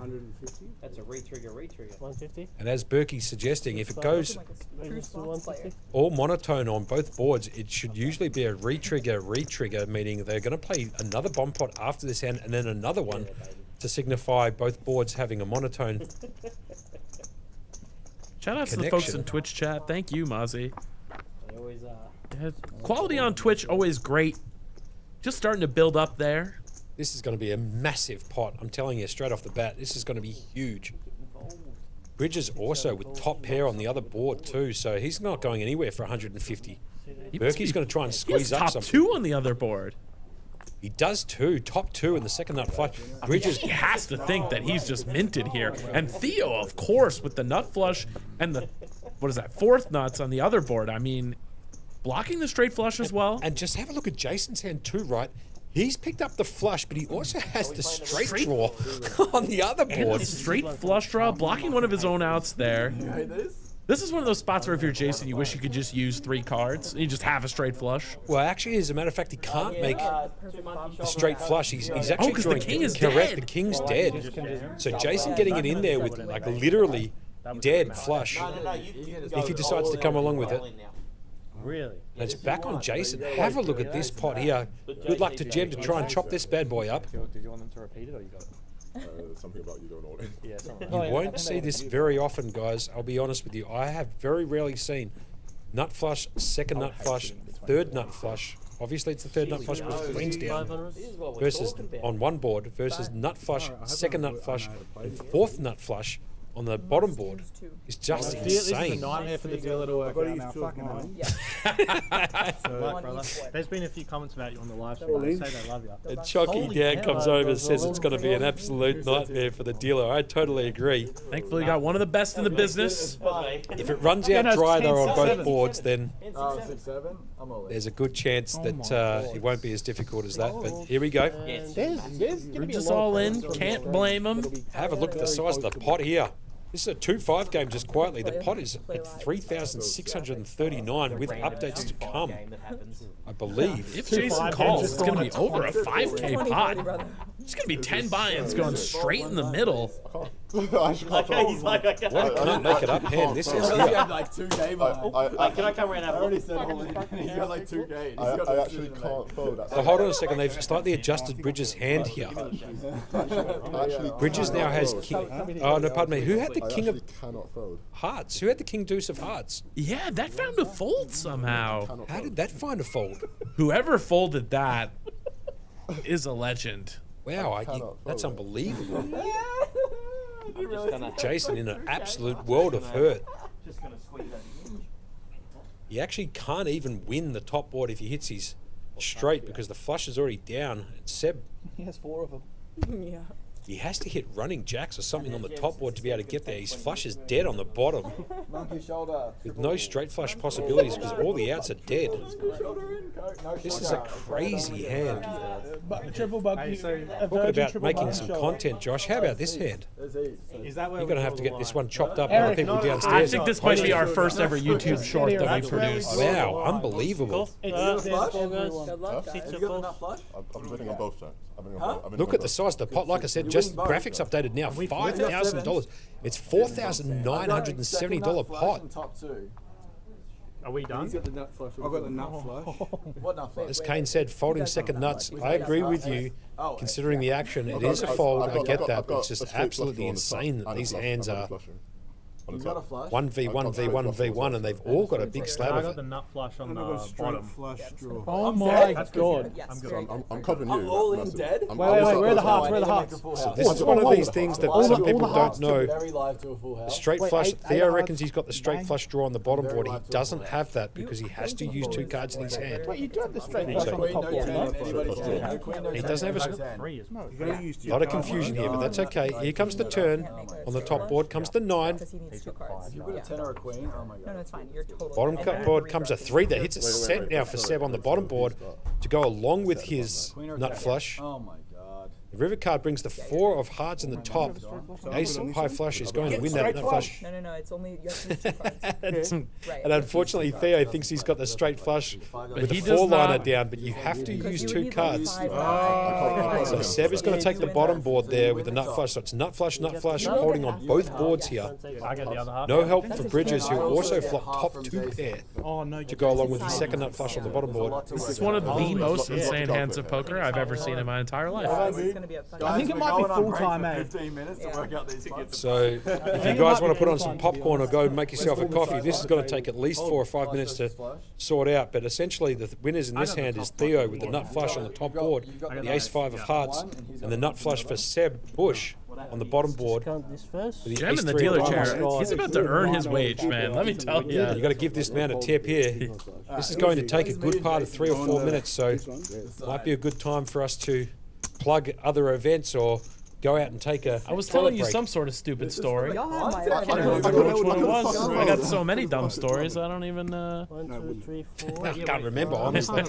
That's a retrigger. 150. And as Berkey's suggesting, if it goes True slots player. all monotone on both boards, it should usually be a retrigger, meaning they're going to play another bomb pot after this hand and then another one to signify both boards having a monotone. Shout out to the folks in Twitch chat. Thank you, Mozzie. They always are. Yeah, quality on Twitch always great. Just starting to build up there. This is going to be a massive pot. I'm telling you straight off the bat, this is going to be huge. Bridges also with top pair on the other board too, so he's not going anywhere for 150. Berkey's going to try and He has squeeze up top something. two on the other board. He does too. Top two in the second nut flush. Bridges He has to think that he's just minted here. And Theo, of course, with the nut flush and the, what is that, fourth nuts on the other board. I mean, blocking the straight flush as well. And just have a look at Jason's hand too, right? He's picked up the flush, but he also has the straight draw on the other And board. the straight flush draw, blocking one of his own outs there. You hate this? This is one of those spots where if you're Jason, you wish you could just use 3 cards. And you just have a straight flush. Well, actually, as a matter of fact, he can't make a straight flush. He's actually 'cause the drawing king is correct. dead. The king's dead. So Jason getting it in there with like literally dead flush. If he decides to come along with it. Really? And it's back on Jason. Have a look at this pot here. Good luck to Jem to try and chop this bad boy up. Did you want them to repeat it or you got it? Something about you going all in. Yeah, something You won't see this very often, guys. I'll be honest with you. I have very rarely seen nut flush, second nut flush, third nut flush. Obviously, it's the third nut flush because the queen's down. 500. This is what we're Versus talking about. on one board versus nut flush, second nut flush, and fourth nut flush on the bottom board. It's just This is a insane. nightmare for the dealer to work out now. Fucking hell. There's been a few comments about you on the live stream. They say they love you. And Chucky Dan comes over and says it's going to be an absolute nightmare for the dealer. I totally agree. Thankfully, got one of the best in the business. If it runs out dry though on both boards, then 6-7. I'm all in. there's a good chance that it won't be as difficult as that. But here we go. There's gonna be a Bridges lot of all in. pressure on Can't this one. blame him. Have a look at the size of the pot here. This is a 2-5 game just quietly. The pot is at 3,639 with updates to come, I believe. If Jason calls, it's going to be over a 5K pot. It's going to be 10 buy-ins going straight in the middle. I can't What a can't make it up hand this is He here. had like 2K behind. Can I come around and I have a already look? said all in. He's got like 2K. He's got I the actually decision can't fold. That's So hold on a second, they've slightly adjusted Bridges' hand here. Bridges now has king. Oh no, pardon me. Who had the I king of actually cannot fold. hearts? Who had the king deuce of hearts? Yeah, that found a fold somehow. How did that find a fold? Whoever folded that is a legend. Wow, that's unbelievable. I'm just gonna. Jason in an absolute world of hurt. Just gonna squeeze that. He actually can't even win the top board if he hits his straight because the flush is already down. And Seb, He has 4 of them. Yeah. he has to hit running jacks or something on the top board to be able to get there. His flush is dead on the bottom Monkey shoulder. with no straight flush possibilities because all the outs are dead. Shoulder in. No This is a crazy hand. Triple bug. Talking about making some content, Josh. How about this hand? There's heat. Is that where You're going to have to get this one chopped up. Eric, Other people I downstairs. think this might be our first ever YouTube short that we produced. Wow, unbelievable. It's flush? Good luck, guys. You got the nut flush? I'm winning on both sides. I'm winning on Look at the size of the pot. Like I said, just graphics updated now. $5,000. It's $4,970 pot. Top 2. Are we done? I've got the nut flush. What nut flush? As Kane said, folding second nuts. I agree with you. Considering the action, it is a fold. I get that, but it's just absolutely insane that these hands are On You the got a top. flush? 1v1v1v1, and they've all got a big slab I of got it. the nut flush on And the I've got a straight bottom. flush draw. Oh I'm my dead. god. Yes, So very good. I'm covering you. I'm all in massive. dead. I'm Wait, on wait, this wait, side where are the of hearts? I Where are need the to make hearts? a full So house. this is one of these things that All some the people hearts. don't know. Very live to a full house. Straight Wait, flush. eight Theo hearts, reckons he's got the straight bang. flush draw on the bottom Very board. He live to a doesn't full have that because he has to use 2 cards in his hand. Wait, you do have the straight flush So- on the top No board, ten, no? anybody's ten. No queen, no He ten, doesn't have a anybody's s- ten. Free is You gotta use A lot of confusion here, but that's okay. Here comes the turn. On the top board comes the 9. Because he needs 2 cards. If you put a 10 or a queen, oh my god. No, no, it's fine. You're totally Bottom fine. cut board comes a 3 that hits a set now for Seb on the bottom board to go along with his Queen or nut ten? flush. Oh my god. The river card brings the 4 of hearts in the top. Ace high flush is going to win that nut flush. No, no, no. It's only you have to use 2 cards. Right. And unfortunately, Theo thinks he's got the straight flush with the he does 4-liner not. down, but you have to Because use you would 2 need, like, cards. 5, So Seb is going to take the bottom board there with the nut flush. So it's nut flush, holding on both boards here. I get the other half. No help for Bridges, who also flopped top 2 pair Oh no, to go along with his second nut flush on the bottom board. It's one of the most insane hands of poker I've ever seen in my entire life. This is gonna be a fun I think it might be full time, eh? 15 minutes to work out these points. So if you guys want to put on some popcorn or go make yourself a coffee, this is going to take at least 4 or 5 minutes to sort out. But essentially, the winners in this hand is Theo with the nut flush on the top board, the ace-5 of hearts, and the nut flush for Seb Bush on the bottom board. Count this first. with the Gem in the ace-3 dealer of chair. diamonds. He's about to earn his wage, man. Let me tell you. You got to give this man a tip here. This is going to take a good part of 3 or 4 minutes, so might be a good time for us to plug other events or go out and take a. I was telling you break. some sort of stupid story. Y'all have my I can't even remember which one it was. I got so many dumb stories. I don't even. 1, 2, 3, 4. I can't remember, honestly.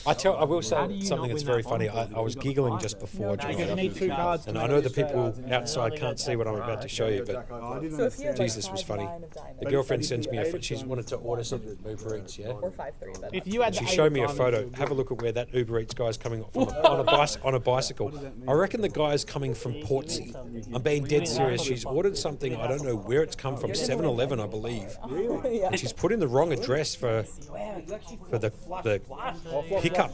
I will say something that's very funny. I was giggling just before, You're gonna John, need 2 cards. and I know the people outside can't see what I'm about to show you, but So if you had, like, Jesus was 5, funny. 9 of diamonds, The girlfriend sends me a. She's wanted to order some Uber Eats, yeah. or 5, 3, but If you had She the showed me a 8 of photo. diamonds, Have a look at where that Uber Eats guy's coming on a bicycle. I reckon the guy's coming from Portsea. I'm being dead serious. She's ordered something. I don't know where it's come from. 7-Eleven, I believe. yeah. And she's put in the wrong address for the pickup.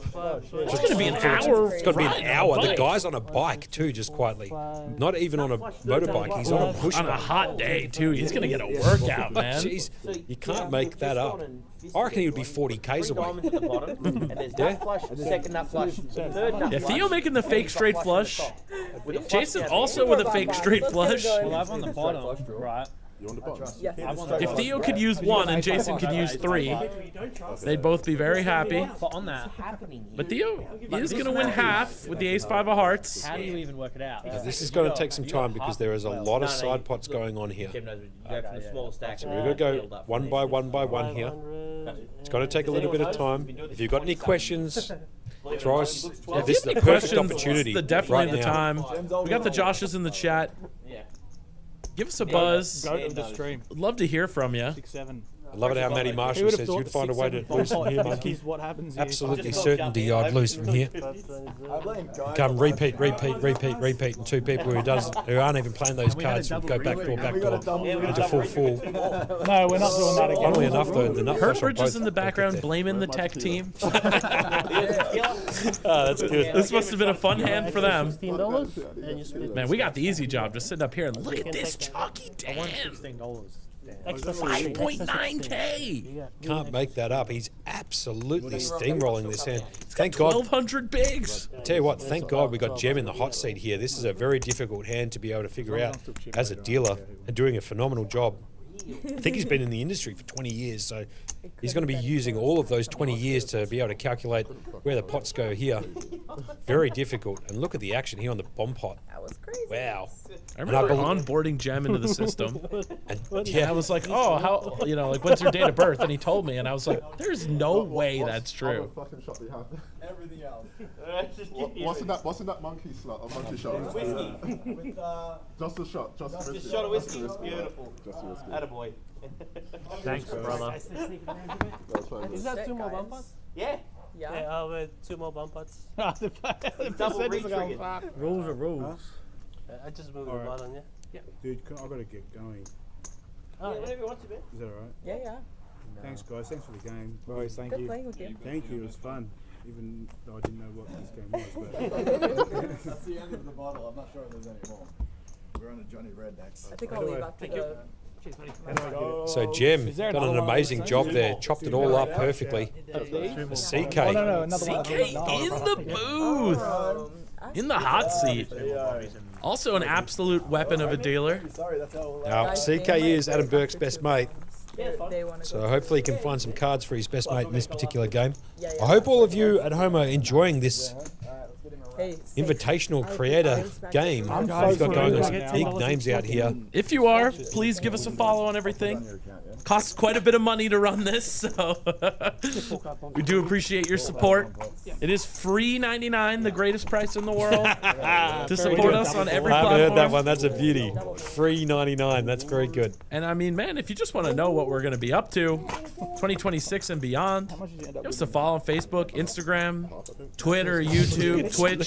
It's gonna be an hour. It's got to be an hour. The bike. guy's on a bike too, just quietly. Not even on a motorbike. He's on a push On a bike. hot day too. He's gonna get a workout, man. Jeez, you can't make that up. I reckon he would be 40 k's away. Diamonds at the bottom, and there's nut flush, second nut flush, third nut Yeah, flush. Theo making the fake straight flush. With a flush Jason down also with a fake straight flush. Well, I'm on the bottom, right? You're on the bottom. Yes. If Theo could use 1 and Jason could use 3, they'd both be very happy. But on that, But Theo is gonna win half with the ace-5 of hearts. how do you even work it out? This is going to take some time because there is a lot of side pots going on here. Jim knows you go from the small stack. So we're going to go one by one here. It's going to take a little bit of time. If you've got any questions, throw us. Yeah, this is the perfect opportunity Definitely right the now. time. We got the Joshes in the chat. Give us a buzz. Go to the stream. Love to hear from you. 6, 7. I love it how Matty Marshall says you'd find a way to loosen here, monkey. Is what happens here. Absolutely certainty I'd lose from here. Come repeat, and 2 people who aren't even playing those cards would go backdoor into full. No, we're not doing that again. Funnily enough, though, the nut flush on Hertbridge is both- in the background blaming the tech team. That's good. This must have been a fun hand for them. $16, and you split. Man, we got the easy job just sitting up here and look at this chalky Dan. Extra 5.9K. Can't make that up. He's absolutely steamrolling this hand. Thank God. 1,200 bigs. I tell you what, thank God we got Jem in the hot seat here. This is a very difficult hand to be able to figure out as a dealer and doing a phenomenal job. I think he's been in the industry for 20 years, so he's going to be using all of those 20 years to be able to calculate where the pots go here. Very difficult. And look at the action here on the bomb pot. That was crazy. Wow. I remember onboarding Gem into the system. And Yeah, I was like, oh, how, you know, like, when's your date of birth? And he told me, and I was like, there's no way that's true. Fucking shot we have. Everything else. What's in that monkey slot? A monkey shot. Whiskey. With, Just a shot. Just a just a shot of whiskey. Beautiful. Just a whiskey. Attaboy. Thanks, brother. That's fine. Is that 2 more bumpers? Yeah. Yeah. Yeah, I'll wear 2 more bumpers. The Double percentage is going re-triggered. far. Rules are rules. I just moved the Alright. button, yeah? Dude, I've got to get going. Yeah, whenever you want to, man. Is that alright? Yeah, yeah. Thanks, guys. Thanks for the game. Boys, thank Good you. playing with you. Thank you. It was fun. Even though I didn't know what this game was. That's the end of the bottle. I'm not sure if there's any more. We're on a Johnny Red next. I think I'll leave after the So Jim done an amazing job there. Chopped it all up perfectly. The CK. CK in the booth. In the hot seat. Also an absolute weapon of a dealer. Now, CK is Adam Burke's best mate. So hopefully he can find some cards for his best mate in this particular game. I hope all of you at home are enjoying this Invitational creator game. We've got going on some big names out here. If you are, please give us a follow on everything. Costs quite a bit of money to run this, so we do appreciate your support. It is free $99, the greatest price in the world, to support us on every platform. I haven't heard that one. That's a beauty. Free $99. That's very good. And I mean, man, if you just want to know what we're going to be up to 2026 and beyond, give us a follow on Facebook, Instagram, Twitter, YouTube, Twitch.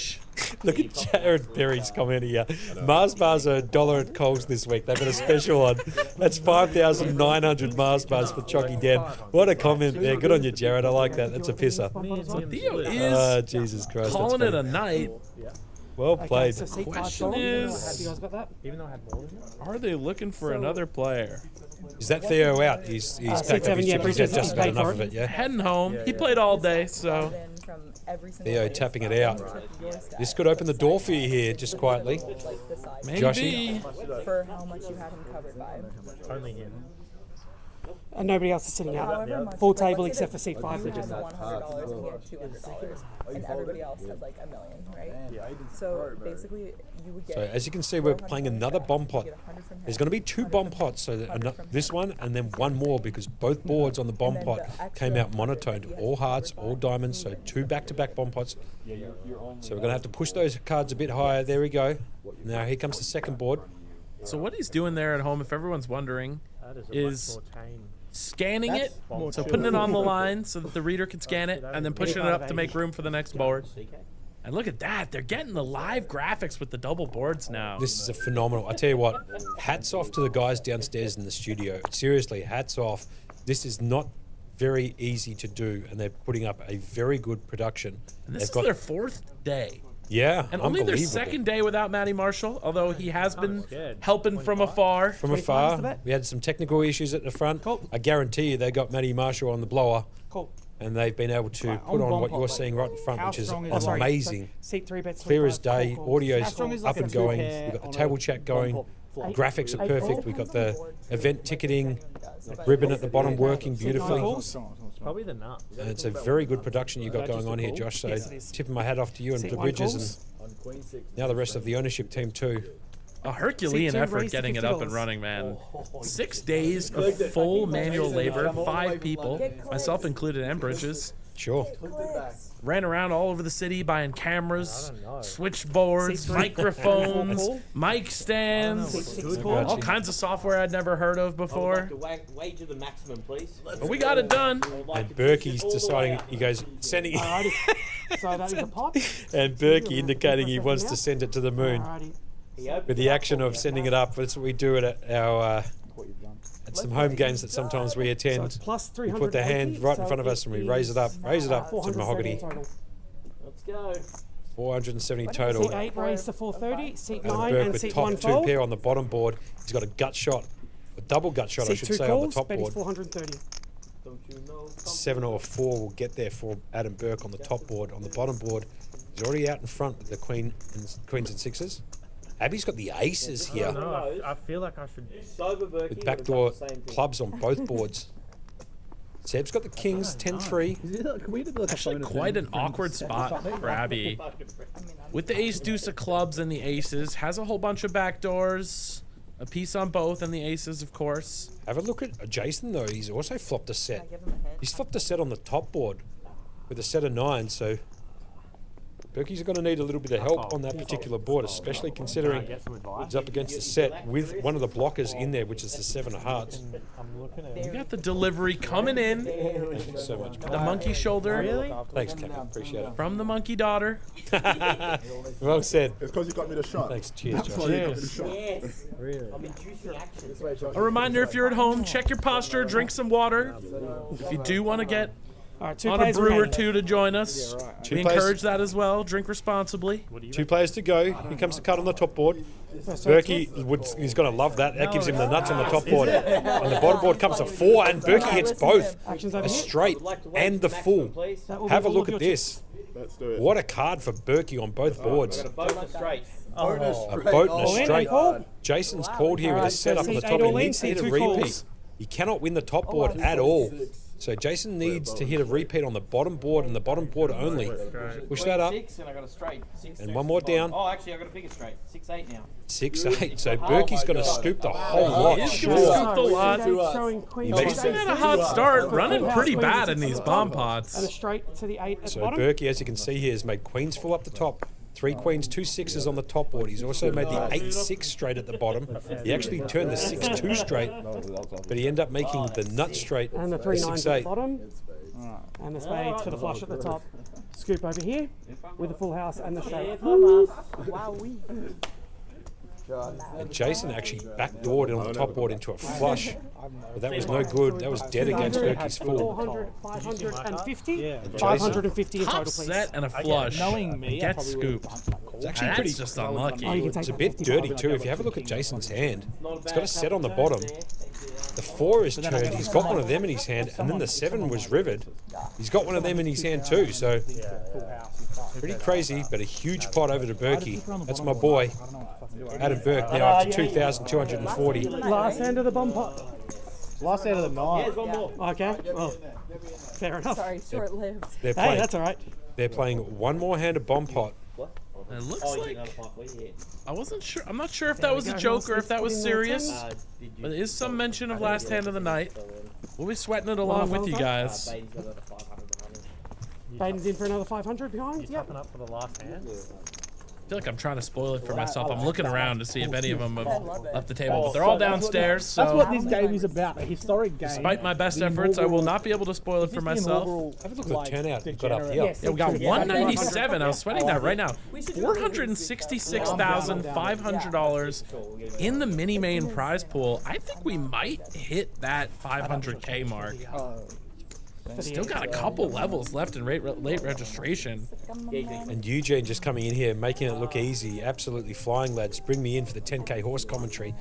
Look at Jared Berry's comment here. Mars bars are $1 at Coles this week. They've got a special on. That's 5,900 Mars bars for Chalky Dan. What a comment there. Good on you, Jared. I like that. That's a pisser. So Theo is Jesus Christ, calling it a night. Well played. The question is, are they looking for another player? Is that Theo out? He's packed up his chips. He's had just about enough of it, yeah? Heading home. He played all day, so. Theo tapping it out. This could open the door for you here, just quietly. Maybe. Joshy. For how much you have him covered by. Only him. And nobody else is sitting out. Full table except for seat 5. You have $100 and he had $200, and everybody else had like $1 million, right? So basically, you would get. So as you can see, we're playing another bomb pot. There's going to be 2 bomb pots, so this one and then one more, because both boards on the bomb pot came out monotoned, all hearts, all diamonds, so 2 back-to-back bomb pots. So we're going to have to push those cards a bit higher. There we go. Now here comes the second board. So what he's doing there at home, if everyone's wondering, is scanning it, so putting it on the line so that the reader can scan it, and then pushing it up to make room for the next board. And look at that, they're getting the live graphics with the double boards now. This is a phenomenal. I tell you what, hats off to the guys downstairs in the studio. Seriously, hats off. This is not very easy to do, and they're putting up a very good production. And this is their 4th day. Yeah, and only their 2nd day without Matty Marshall, although he has been helping from afar. From afar. We had some technical issues at the front. I guarantee you they got Matty Marshall on the blower. And they've been able to put on what you're seeing right in front, which is amazing. Clear as day, audio's up and going. We've got the table chat going. Graphics are perfect. We've got the event ticketing ribbon at the bottom working beautifully. Probably the nuts. And it's a very good production you got going on here, Josh. So tipping my hat off to you and the Bridges, and now the rest of the ownership team too. A Herculean effort getting it up and running, man. 6 days of full manual labor, 5 people, myself included, and Bridges. Sure. Ran around all over the city buying cameras, switchboards, microphones, mic stands, all kinds of software I'd never heard of before. Wage of the maximum, please. But we got it done. And Berkey's deciding, he goes, sending it. So that is a pot. And Berkey indicating he wants to send it to the moon. With the action of sending it up. That's what we do at our at some home games that sometimes we attend. So plus we put the hand right in front of us and we raise it up to mahogany. Let's go. 470 total. Seat 8 raised to 430. Seat 9 Burke and with seat top 1 2 fold. pair on the bottom board. He's got a gut shot, a double gut shot, I should say, on the top board. 430. 7 or 4 will get there for Adam Burke on the top board. On the bottom board, he's already out in front with the queens and 6s. Abby's got the aces here. No, I feel like I should. With backdoor clubs on both boards. Seb's got the kings, 10-3. Actually, quite an awkward spot for Abby. With the ace deuce of clubs and the aces, has a whole bunch of backdoors. A piece on both and the aces, of course. Have a look at Jason, though. He's also flopped a set. He's flopped a set on the top board with a set of 9, so Berkey's going to need a little bit of help on that particular board, especially considering he's up against the set with one of the blockers in there, which is the 7 of hearts. We got the delivery coming in. Thank you so much. The monkey shoulder. Really? Thanks, Captain. Appreciate it. From the monkey daughter. Well said. It's because you got me the shot. Thanks. Cheers, Josh. Yes. Really? I'm inducing action. A reminder, if you're at home, check your posture, drink some water. If you do want to get All right, two On a players brew or remaining. two to join us. Two We players- encourage that as well. Drink responsibly. 2 players to go. Here comes the cut on the top board. Berkey, he's going to love that. That gives him the nuts on the top board. On the bottom board comes a 4, and Berkey hits both. Actions over A here. straight and the full. That will Have be a all look of at your this. Let's do it. What a card for Berkey on both boards. Bonus straight. A boat and All a in, straight. call. Jason's called here with a Alright, so setup on the seat top. eight He all in, needs to hit a seat two repeat. calls. He cannot win the top board at all. So Jason needs to hit a repeat on the bottom board and the bottom board only. Push that up. 6 and I got a straight. 6, And one more down. Oh, actually, I got a bigger straight. 6-8 now. 6-8. So Berkey's going to scoop the whole lot. He's Sure. gonna scoop the lot. Showing queen. He He's been at a hot start, running pretty bad in these bomb And a pots. straight to the 8 at the So bottom. Berkey, as you can see here, has made queens full up the top. 3 queens, 2 6s on the top board. He's also made the 8-6 straight at the bottom. He actually turned the 6-2 straight, but he ended up making the nut straight. And the 3 9s at the 6-8. bottom. And the spades for the flush at the top. Scoop over here with the full house and the straight. And Jason actually backdoored it on the top board into a flush, but that was no good. That was dead against Berkey's full. 400, 550. Yeah. 550 in Top total, please. set and a flush. Knowing me, I Get probably scooped. would've bumped that call. It's actually That's pretty. just Oh, you unlucky. can take It's a that bit 50 dirty too. If you have a look at Jason's hand, it's got a set on the bottom. The 4 is turned. He's got one of them in his hand, and then the 7 was rivered. He's got one of them in his hand too. So pretty crazy, but a huge pot over to Berkey. That's my boy, Adam Burke. Now up to 2,240. Last hand of the bomb pot. Last out of the night. Okay, well, fair enough. Sorry, short-lived. They're Hey, playing. that's all right. They're playing one more hand of bomb pot. It looks Oh, you like didn't have a halfway yet. I wasn't sure. I'm not sure if that was a joke or if that was serious. But there is some mention of last hand of the night. We'll be sweating it along with you guys. Baden's got another 500 behind him. Baden's in for another 500 behind. Yep. Popping up for the last hand. I feel like I'm trying to spoil it for myself. I'm looking around to see if any of them have left the table, but they're all downstairs. That's what So, this game is about, a historic game. despite my best efforts, I will not be able to spoil it for myself. Have a look at the turnout you've got up here. Yes, Yeah, we got true. 197. I was sweating that right now. $466,500 in the mini main prize pool. I think we might hit that 500K mark. Still got a couple levels left in late registration. And Eugene just coming in here, making it look easy. Absolutely flying, lads. Bring me in for the 10K horse commentary.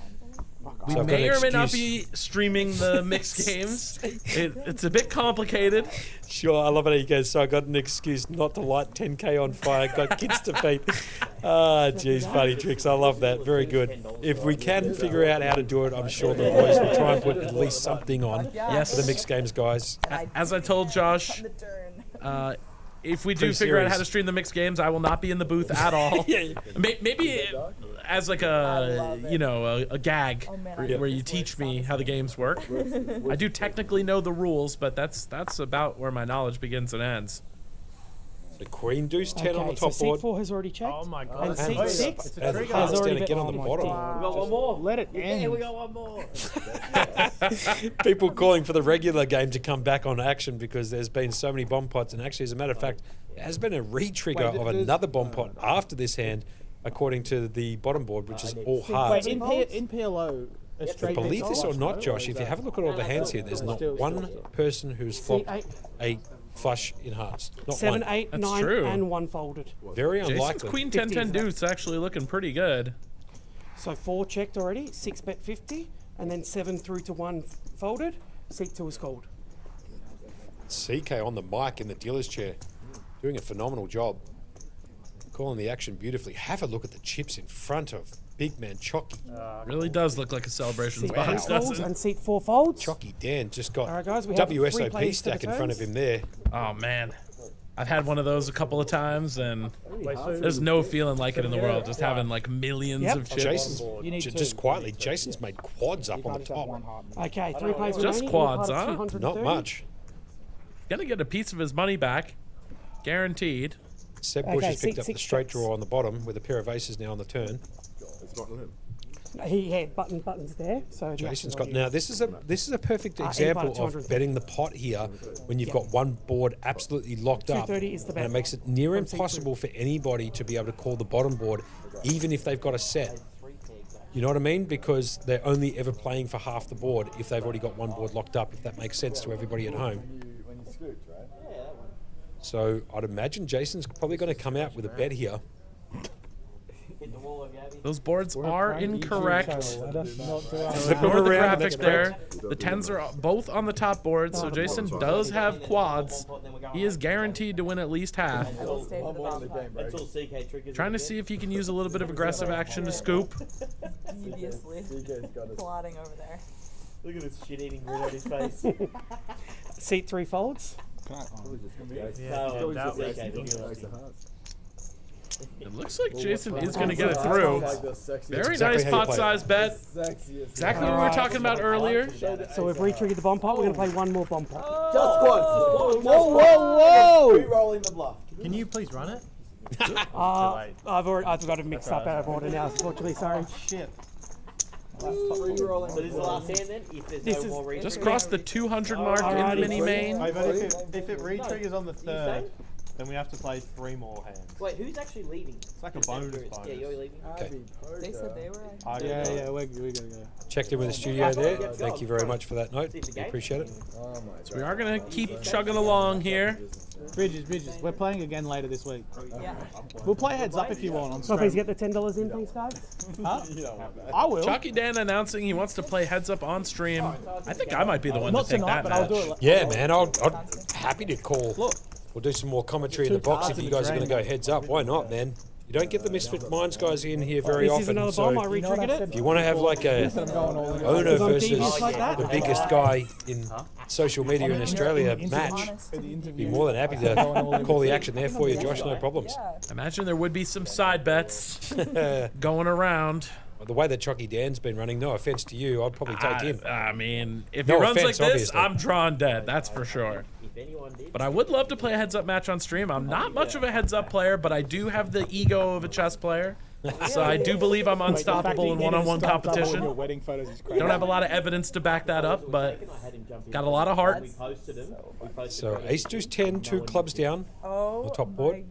We So I've got may an or may not excuse. be streaming the mixed games. It's a bit complicated. Sure, I love it how you guys. So I got an excuse not to light 10K on fire. Got kids to feed. Ah, geez, funny tricks. I love that. Very good. If we can figure out how to do it, I'm sure the boys will try and put at least something on Yes. for the mixed games, guys. As I told Josh, if we do figure out how to stream the mixed games, I will not be in the booth at all. Maybe as like a a gag where you teach me how the games work. I do technically know the rules, but that's about where my knowledge begins and ends. The Queen Deuce 10 on the Okay, top so board. seat 4 has already checked. Oh my god. And seat 6 And has hearts already down again been on the bottom. We got one more. Let it end. Yeah, we got one more. People calling for the regular game to come back on action because there's been so many bomb pots. And actually, as a matter of fact, there has been a re-trigger of another bomb pot after this hand, according to the bottom board, which is all hearts. Wait, in PLO, a straight Believe beats this or flush, not, no? Josh, if you have a look at all the hands here, there's not one person who's flopped a flush in hearts. Not 7, one. 8, That's 9, true. and 1 folded. Very Jason's unlikely. Queen 10-10 deuce actually looking pretty good. So 4 checked already, 6 bet 50, and then 7 through to 1 folded. Seat 2 is called. CK on the mic in the dealer's chair, doing a phenomenal job. Calling the action beautifully. Have a look at the chips in front of big man Chocky. Really does look like a celebration Seat box, 8 folds doesn't it? and seat 4 folds. Chocky Dan just got All right, guys, we have 3 WSOP plays to the stack in front of turns. him there. Oh man, I've had one of those a couple of times, and there's no feeling like it in the world. Just having like millions Yep. of chips. Jason's You need just two. quietly. Jason's made quads up on the top. Okay, 3 plays Just remaining. quads, Part of huh? 230. Not much. Gonna get a piece of his money back, guaranteed. Seb Bush Okay, has picked seat up the 6 straight checks. draw on the bottom with a pair of aces now on the turn. It's not him. He had buttons there. So Jason's got now. This is a perfect eight example by of 230. betting the pot here when you've got one board absolutely locked up, 230 is the bet and it makes it near from seat impossible for anybody to be able to call the bottom board, even if they've got a set. You know what I mean? Because they're only ever playing for half the board if they've already got one board locked up. If that makes sense to everybody at home. When you scooped, right? So I'd imagine Jason's probably going to come out with a bet here. Those boards are incorrect. Not do Ignore the graphic there. The 10s are both on the top board, so Jason does have quads. He is guaranteed to win at least half. Trying to see if he can use a little bit of aggressive action to scoop. Deviously plotting over there. Look at this shit-eating grin on his face. Seat 3 folds. It looks like Jason is going to get it through. Very nice pot size bet. Exactly what we were talking about earlier. So we've re-triggered the bomb pot. We're going to play one more bomb pot. Just once. Whoa! Re-rolling the bluff. Can you please run it? I've got to mix up out of order now, unfortunately. Sorry. Shit. So this is the last hand then? If there's no more re-trigger? Just crossed the 200 mark in the mini main. But if it re-triggers on the third, then we have to play 3 more hands. Wait, who's actually leaving? It's like a bonus. Yeah, you're leaving. Okay. They said they were. Yeah, we're gonna go. Checked in with the studio there. Thank you very much for that note. We appreciate it. So we are going to keep chugging along here. Bridges. We're playing again later this week. Yeah. We'll play heads up if you want on So stream. please get the $10 in, please, guys. Huh? I will. Chalky Dan announcing he wants to play heads up on stream. I think I might be the one Not to take tonight, that but I'll match. do it. Yeah, man. I'll happy to call. Look. We'll do some more commentary in the box if you guys are going to go heads up. Why not, man? You don't get the Misfit Minds guys in here very This is often. another So bomb. I re-triggered it. if you want to have like a owner versus devious like that. the biggest guy in social media in Australia match, be more than happy to call the action there for you, Josh. No problems. I imagine there would be some side bets going around. The way that Chalky Dan's been running, no offense to you, I'd probably take him. I mean, if No he runs offense, like this, obviously. I'm drawn dead. That's for sure. But I would love to play a heads-up match on stream. I'm not much of a heads-up player, but I do have the ego of a chess player. So I do believe I'm unstoppable in one-on-one competition. Don't have a lot of evidence to back that up, but got a lot of heart. So Ace Deuce 10, 2 clubs down on the top board.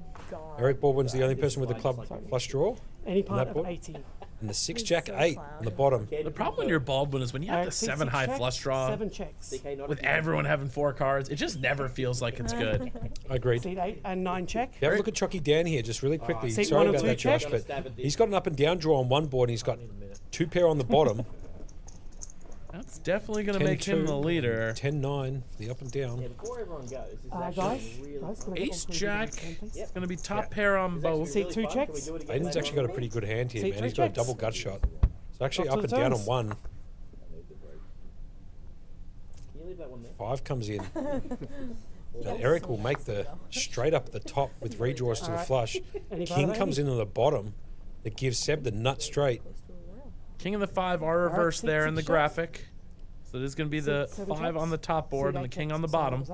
Eric Baldwin's the only person with the club flush draw. Any on part that of board. 18. And the 6 Jack 8 on the bottom. The problem when you're Baldwin is when you have the 7 high flush draw 7 checks. with everyone having 4 cards, it just never feels like it's good. Agreed. Seat 8 and 9 check. Have a look at Chalky Dan here, just really quickly. Seat Sorry 1 and about 2 that, Josh, check. but he's got an up and down draw on one board, and he's got 2 pair on the bottom. That's definitely going to make him the leader. 10-9 for the up and down. Before everyone goes, Guys, can I get Ace all 3 Jack again, please? is going to be top pair on both. Seat 2 checks. Aiden's actually got a pretty good hand here, See, man. three He's got a checks. double gut shot. So actually Up up to and the down on turns. 1. Can you leave that one there? 5 comes in. And Eric will make the straight up at the top with redraws to the flush. Any King part of comes in on the bottom. That gives Seb the nut straight. King and the 5 are reversed six- there in the six graphic. So it is going to be the 5 on the top board and the king on the bottom.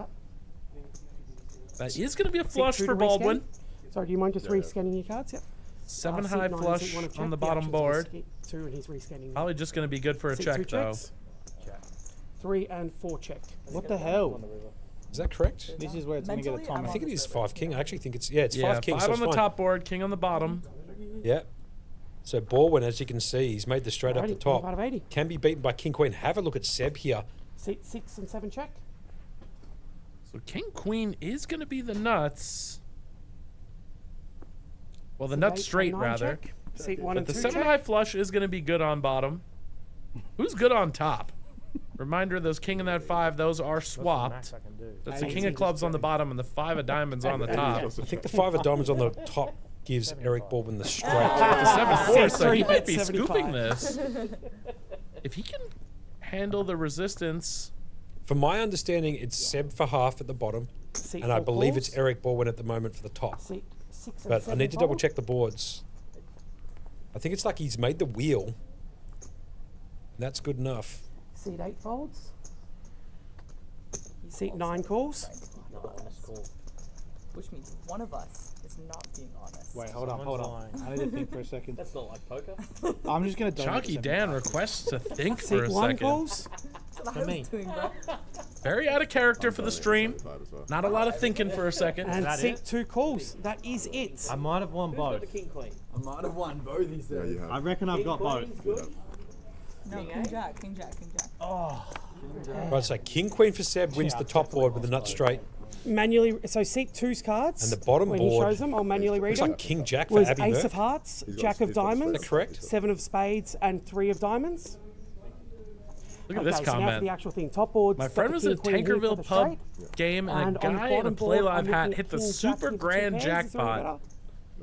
That is going to be a flush for Baldwin. Sorry, do you mind just rescanning your cards? Yep. 7 Seat high 9, flush seat 1 of on check. the bottom action's board. seat 2 and he's rescanning. Probably just going to be good for a Seat check 2 though. checks. 3 and 4 check. What the hell? Is that correct? This is where it's going to get a time. I think it is 5 king. I actually think it's, yeah, it's Yeah, 5 king. 5 so on it's the fine. top board, king on the bottom. Yeah. So Baldwin, as you can see, he's made the straight up the Alrighty, top. part of 80. Can be beaten by King Queen. Have a look at Seb here. Seat 6 and 7 check. So king queen is going to be the nuts. Well, the Seat nuts 8 straight and 9 rather. check. Seat 1 But and the 2 7 check. high flush is going to be good on bottom. Who's good on top? Reminder, those king and that 5, those are swapped. That's the king of clubs on the bottom and the 5 of diamonds on the top. I think the 5 of diamonds on the top gives Eric Baldwin the straight. The 7-4, so he Seat might be 75. scooping this. If he can handle the resistance. From my understanding, it's Seb for half at the bottom, Seat and I 4 believe calls. it's Eric Baldwin at the moment for the top. Seat 6 and But I 7 need to double fold. check the boards. I think it's like he's made the wheel. And that's good enough. Seat 8 folds. Seat 9 calls. Which means one of us is not being honest. Wait, hold on. I need to think for a second. That's not like poker. I'm just going to Chalky Dan requests to think for Seat a 1 second. calls. That's what I was doing, bro. Very out of character for the stream. Not a lot of thinking for a second. And that seat it? 2 calls. That is it. I might have won Who's got the both. king queen? I might have won both, he said. Yeah, you have. I reckon I've got both. No, king jack, king jack, king jack. Right, so King Queen for Seb wins the top board with the nut straight. manually. So seat two's cards. And the bottom when board he shows them, I'll manually read looks them. like King Jack for was Abby Ace Merck. of Hearts, Jack of Diamonds. Is that correct? 7 of Spades and 3 of Diamonds. Look at this So now for comment. the actual thing. Top board. My friend was at a Tankerville pub game, and a guy in a Playlive hat hit the super grand jackpot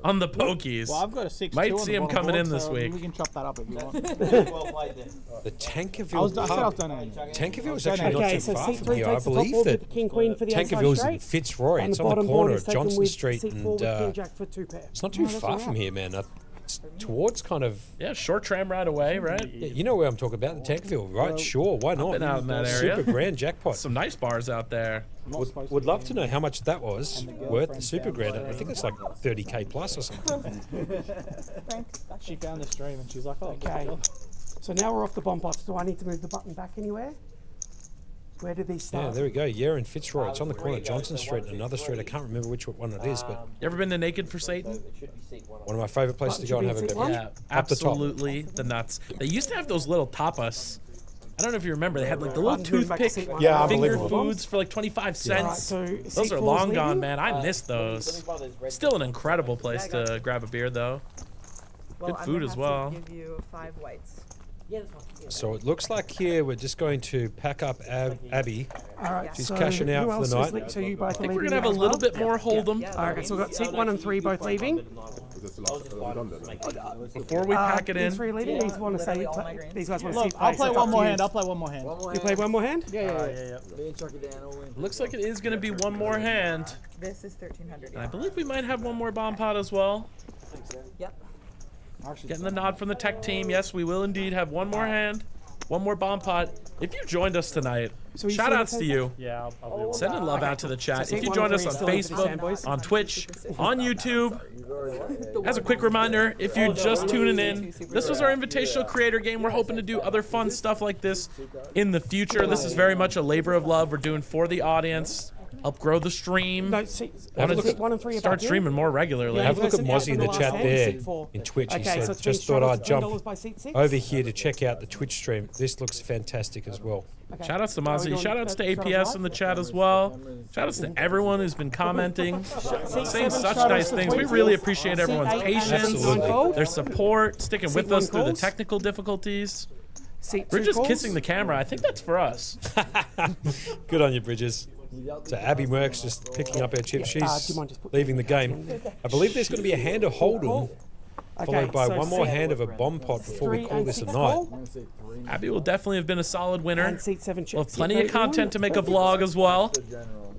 on the pokies. Well, I've got a 6-2 Might on see the him bottom coming board, in this so week. We can chop that up if you want. The Tankerville I said I was pub. donating. Tankerville is actually not Okay, too so far seat from 3 here. I takes the top believe board that with the King Queen for the Tankerville's in straight. Fitzroy. And It's the on the bottom corner board of is taken Johnson with Street seat and 4 with King Jack for 2 pair. it's not too far from here, man. It's towards kind of... Yeah, short tram ride away, right? Yeah, you know where I'm talking about, the Tankerville, right? Sure, why not? Been out in that area. Super grand jackpot. Some nice bars out there. Would love to know how much that was worth, the super grand. I think it's like 30k plus or something. She found the stream and she's like, oh, Okay. So now we're off the bomb pots. Do I need to move the button back anywhere? Where did these start? Yeah, there we go. Yeah, in Fitzroy. It's on the corner of Johnson Street and another street. I can't remember which one it is, but You ever been to Naked for Satan? one of my favourite places to go and have a beverage. Yeah, Up the top. absolutely the nuts. They used to have those little tapas. I don't know if you remember. They had like the little toothpick Yeah, finger unbelievable. foods for like 25 cents. Alright, so Those seat are four's long gone, leaving. man. I miss those. Still an incredible place to grab a beer, though. Well, Good I'm food gonna as have well. To give you 5 whites. So it looks like here we're just going to pack up Abby. All right, She's so cashing out who for else the is night. So you both I think are we're leaving gonna have a as little well? bit more hold'em All right, so we've got seat 1 and 3 both leaving. Before we pack it These in. 3 leaving. These want to say. These guys want to Look, see. I'll play one more hand. I'll play one more hand. You play one more hand? Yeah. Looks like it is gonna be one more hand. This is 1300. And I believe we might have one more bomb pot as well. Yep. Getting the nod from the tech team. Yes, we will indeed have one more hand, one more bomb pot. If you joined us tonight, So you shout said outs to you. Yeah, I'll do Sending love out to the chat. So If you seat joined 1 us and on 3 still into the Facebook, Sandboys? on Twitch, on YouTube, as a quick reminder, if you're just tuning in, this was our Invitational Creator Game. We're hoping to do other fun stuff like this in the future. This is very much a labor of love we're doing for the audience. Help grow the stream. No, seat Have a look at- 1 and 3 are Start back in. streaming more regularly. Have a look at Yeah, Mozzie in the last chat hand, there seat 4. in Twitch. He Okay, said, so it's been just thought I'd $10 jump by seat 6. over here to check out the Twitch stream. This looks fantastic as well. Okay. Shout outs to Are we Mozzie. doing Shout outs to shut APS off in the chat as well. Shout outs to everyone who's been commenting, saying seven, such shout nice outs to things. We Tweezy. really appreciate Seat everyone's 8 and patience, seat 9 fold. their support, sticking Seat with 1 us through the calls. technical difficulties. Seat 2 Bridges calls. kissing the camera. I think that's for us. Good on you, Bridges. So Abby Merck's just picking up her chips. do She's you mind just put leaving the game. I believe there's going to be a hand of Hold'em, followed by so one more seat hand of a bomb pot before we 3 call and this a 6 night. call. Abby will definitely have been a solid winner. And seat 7 We'll have checks. plenty of content to make a vlog as well.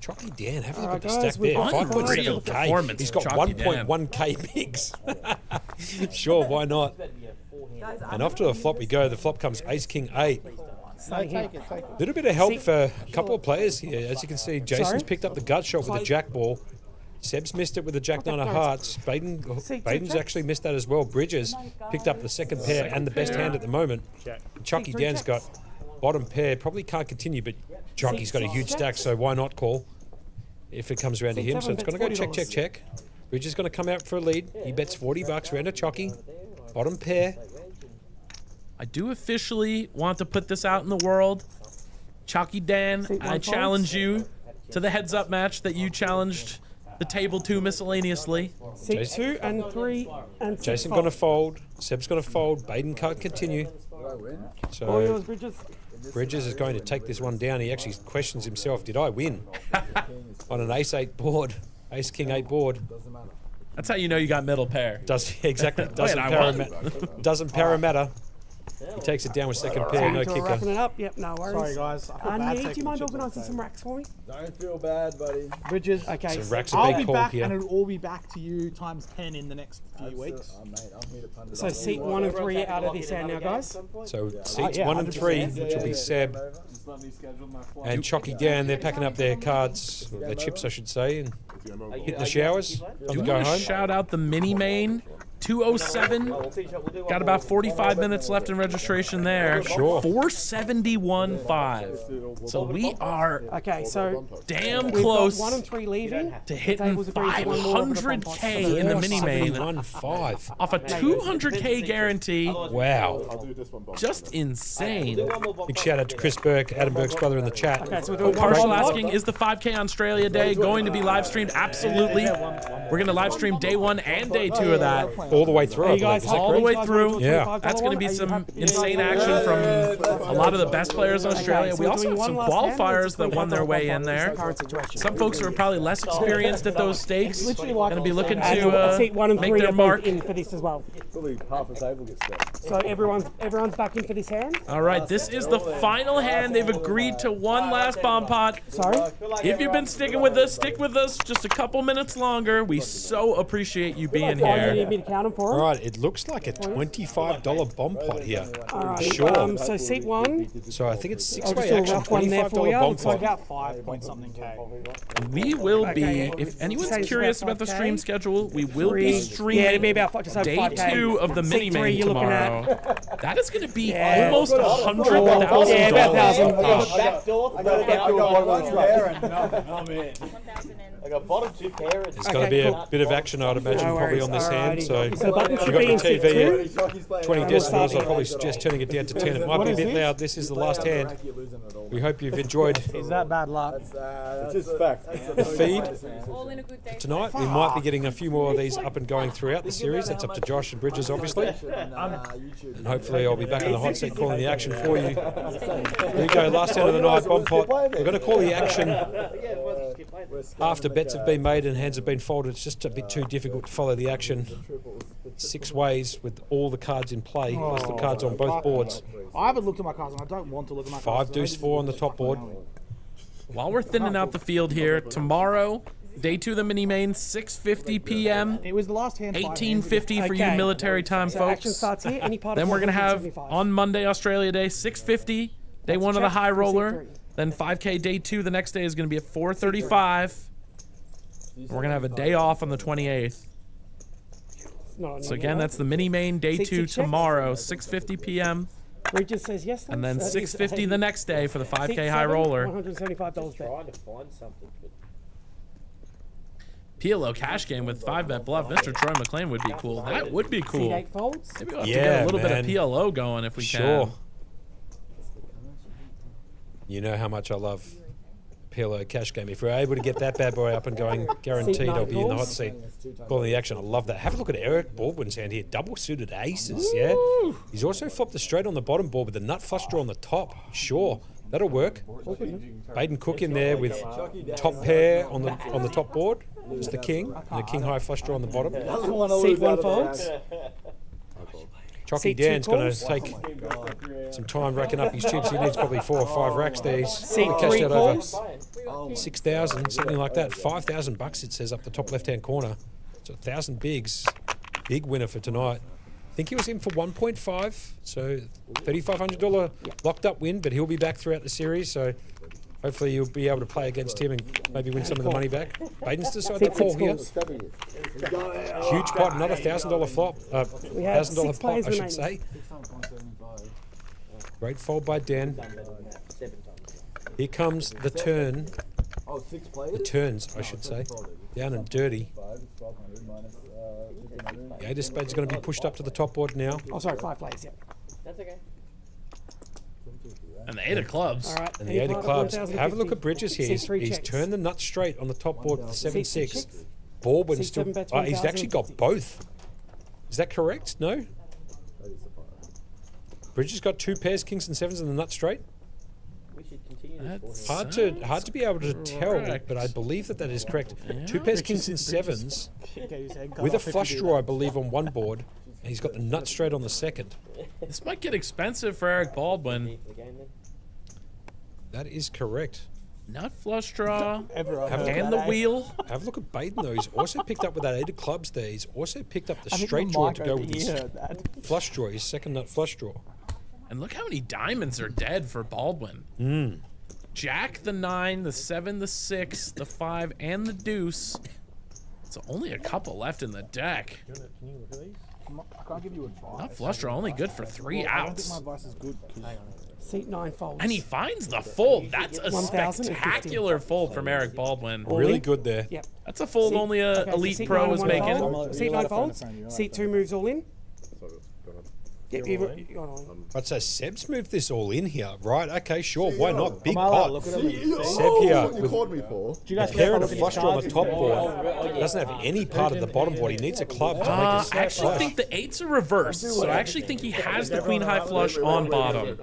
Chalky Dan, have a look Alright, at the guys, stack we've there. got Unreal 5.7k. performance He's from got Chalky Dan. 1.1k bigs. Sure, why not? And off to the flop we go. The flop comes Ace King 8. Take it. Little bit of help for a couple of players here. As you can see, Jason's Sorry? picked up the gut shot with the jack ball. Seb's missed it with the jack 9 of hearts. Baden's actually missed that as well. Bridges picked up the second pair and the best hand at the moment. Chucky Dan's got bottom pair. Probably can't continue, but Jockey's got a huge stack, so why not call if it comes around to him? So it's going to go check, check, check. Bridges going to come out for a lead. He bets $40 round to Chucky. Bottom pair. I do officially want to put this out in the world. Chalky Dan, I challenge you to the heads up match that you challenged the table to miscellaneously. Seat 2 and 3 and 6 Jason going to fold. Seb's going to fold. Baden can't continue. All So yours, Bridges. Bridges is going to take this one down. He actually questions himself. Did I win? On an Ace-8 board. Ace-King 8 board. That's how you know you got middle pair. Exactly. Doesn't matter. He takes it down with second pair, no So we're wrapping kicker. it up. Yep, no worries. Sorry, guys. I feel bad Need, do taking you mind the chips organising off some racks for me? Don't feel bad, buddy. Bridges. Okay. So racks a I'll big be call back, here. and it'll all be back to you times 10 in the next few weeks. Mate, I'm here to punt it So up. seat 1 and 3 out of this hand now, guys. So seats yeah, 1 and 3, 100%. which will be Seb Just let me schedule my flight. and Chalky Dan. They're packing up their cards, or their chips, I should say, and hitting the showers. Time Do to want go to home. shout out the mini main 207. Got about 45 minutes left in registration there. Sure. 471.5. So we are Okay, so damn we've close got 1 and 3 leaving. to hitting Tables agreed to one more, but the 500K in the mini main 1.5. off a 200K guarantee. Wow. Just insane. Big shout out to Chris Burke, Adam Burke's brother in the chat. Okay, so we're doing Partial one asking, is the 5K Australia Day going to be live streamed? Absolutely. We're going to live stream day 1 and day 2 of that. All the way through. I believe. Is that All the way correct? through. Yeah. That's going to be some insane action from a lot of the best players in Australia. We also have some qualifiers that won their way in there. Some folks who are probably less experienced at those stakes going to be looking to seat 1 and 3 make their are both mark. in for this as well. Probably half the table gets set. So everyone's back in for this hand. All right, this is the final hand. They've agreed to one last bomb pot. Sorry? If you've been sticking with us, stick with us just a couple minutes longer. We so appreciate you being You here. need me to count them for All them? right, it looks like a $25 bomb pot here. All right. Sure. So seat 1. So I think it's I'll six-way just do a action, rough one there for you. $25 bomb Looks like pot. About 5 point something K. We will be, Okay. if anyone's Say it's curious about about the 5K. stream schedule, we will be Yeah, it'll streaming be about just over day 5K. 2 of the mini Seat 3 main you're looking tomorrow. at. That is going to be Yeah. almost $100,000. Yeah, about 1,000. Back door. I got one of those there and I'm in. I got bottom 2 pair. There's going to be a bit of action, I'd imagine, No probably worries. on this hand. So Alrighty. So button if should you've got be your in seat TV 2. at 20 decibels, I'd probably suggest turning it down to 10. It might be a bit loud. This is the last hand. We hope you've enjoyed Is that bad luck? It's just fact. the feed. All in a good day. Tonight, we might be getting a few more of these up and going throughout the series. That's up to Josh and Bridges, obviously. And hopefully I'll be back in the hot seat calling the action for you. There you go, last hand of the night, bomb pot. We're going to call the action after bets have been made and hands have been folded. It's just a bit too difficult to follow the action 6 ways with all the cards in play, plus the cards on both boards. I haven't looked at my cards and I don't want to look at my cards. 5 deuce 4 on the top board. While we're thinning out the field here, tomorrow, day 2 of the mini main, 6:50 p.m. It was the last hand. 18:50 for you Okay. military time, So action folks. starts here. Any part Then of we're gonna have 175. on Monday Australia Day 6:50, day 1 of the check high for roller. C3. Then 5K day 2 the next day is gonna be at 4:35. And we're gonna have a day off on the 28th. So again, that's the mini main day Seat 2 six checks. tomorrow, 6:50 p.m. Bridges says yes. And then thanks. 6:50 the next day for the Seat 5K high 7, roller. $175 bet. Trying to find something. PLO cash game with 5-bet bluff. Mr. Troy McLean would be cool. That would be Seat cool. 8 folds. Maybe we'll have to Yeah, get a little bit man. of PLO going if we Sure. can. You know how much I love PLO cash game. If we're able to get that bad boy up and going, guaranteed I'll be in the hot seat calling the action. I love that. Have a look at Eric Baldwin's hand here. Double suited aces, yeah? He's also flopped the straight on the bottom board with the nut flush draw on the top. Sure, that'll work. Baden Cook in there with top pair on the top board. Just the king and the king high flush draw on the bottom. Seat 1 folds. Chalky Seat 2 Dan's going calls. to take some time racking up his chips. He needs probably 4 or 5 racks there. He's Seat probably cashed 3 out over calls. 6,000, something like that. $5,000 it says up the top left-hand corner. So 1,000 bigs. Big winner for tonight. I think he was in for 1.5, so $3,500 locked up win, but he'll be back throughout the series. So hopefully you'll be able to play against him and maybe win some of the money back. Baden's decided to call here. Huge pot, another $1,000 flop. We have $1,000 6 pot, players I should remaining. say. Great fold by Dan. Here comes the turn. The turns, I should say. Down and dirty. The 8 of spades is going to be pushed up to the top board now. Oh, sorry, 5 players, yeah. That's okay. And the 8 of clubs. All right. And the 8 of clubs. Have a look at Bridges here. Seat 3 He's checks. turned the nut straight on the top board with the Seat 7-6. checks. Baldwin Seat still. 7 bets He's actually got 1,050. both. Is that correct? No? Bridges got 2 pairs, kings and sevens, and the nut straight. We should continue this. That's Hard to be able to tell, correct. but I believe that is correct. Yeah. 2 pairs, kings and sevens, with a flush draw, I believe, on one board. And he's got the nut straight on the second. This might get expensive for Eric Baldwin. The game then. That is correct. Nut flush draw. Have a look And the wheel. Have a look at Baden though. He's also picked up with that 8 of clubs there. He's also picked up the I think straight the draw mic to go over with his here heard that. flush draw, his second nut flush draw. And look how many diamonds are dead for Baldwin. Jack, the 9, the 7, the 6, the 5, and the deuce. So only a couple left in the deck. Can you look at these? I can't give you advice. Not flush draw, only good for 3 I don't think outs. my advice is good. 'Cause Seat 9 folds. And he finds the fold. That's a 1,050. spectacular fold from Eric Baldwin. Really good there. Yep. That's a fold only a Okay, so elite seat pro 9 is and 1 making. fold. Seat 9 folds. Seat 2 moves all in. Yep, you got on. But so Seb's moved this all in here, right? Okay, sure. Why not? Big Amala, pot. look at Seb him. here What you with called me for? Do you a guys pair and a look at his flush draw on the cards? top board. Doesn't have any part of the bottom board. He needs a club to make a I snap actually flush. think the 8's are reversed, so I actually think he has the queen high flush on bottom.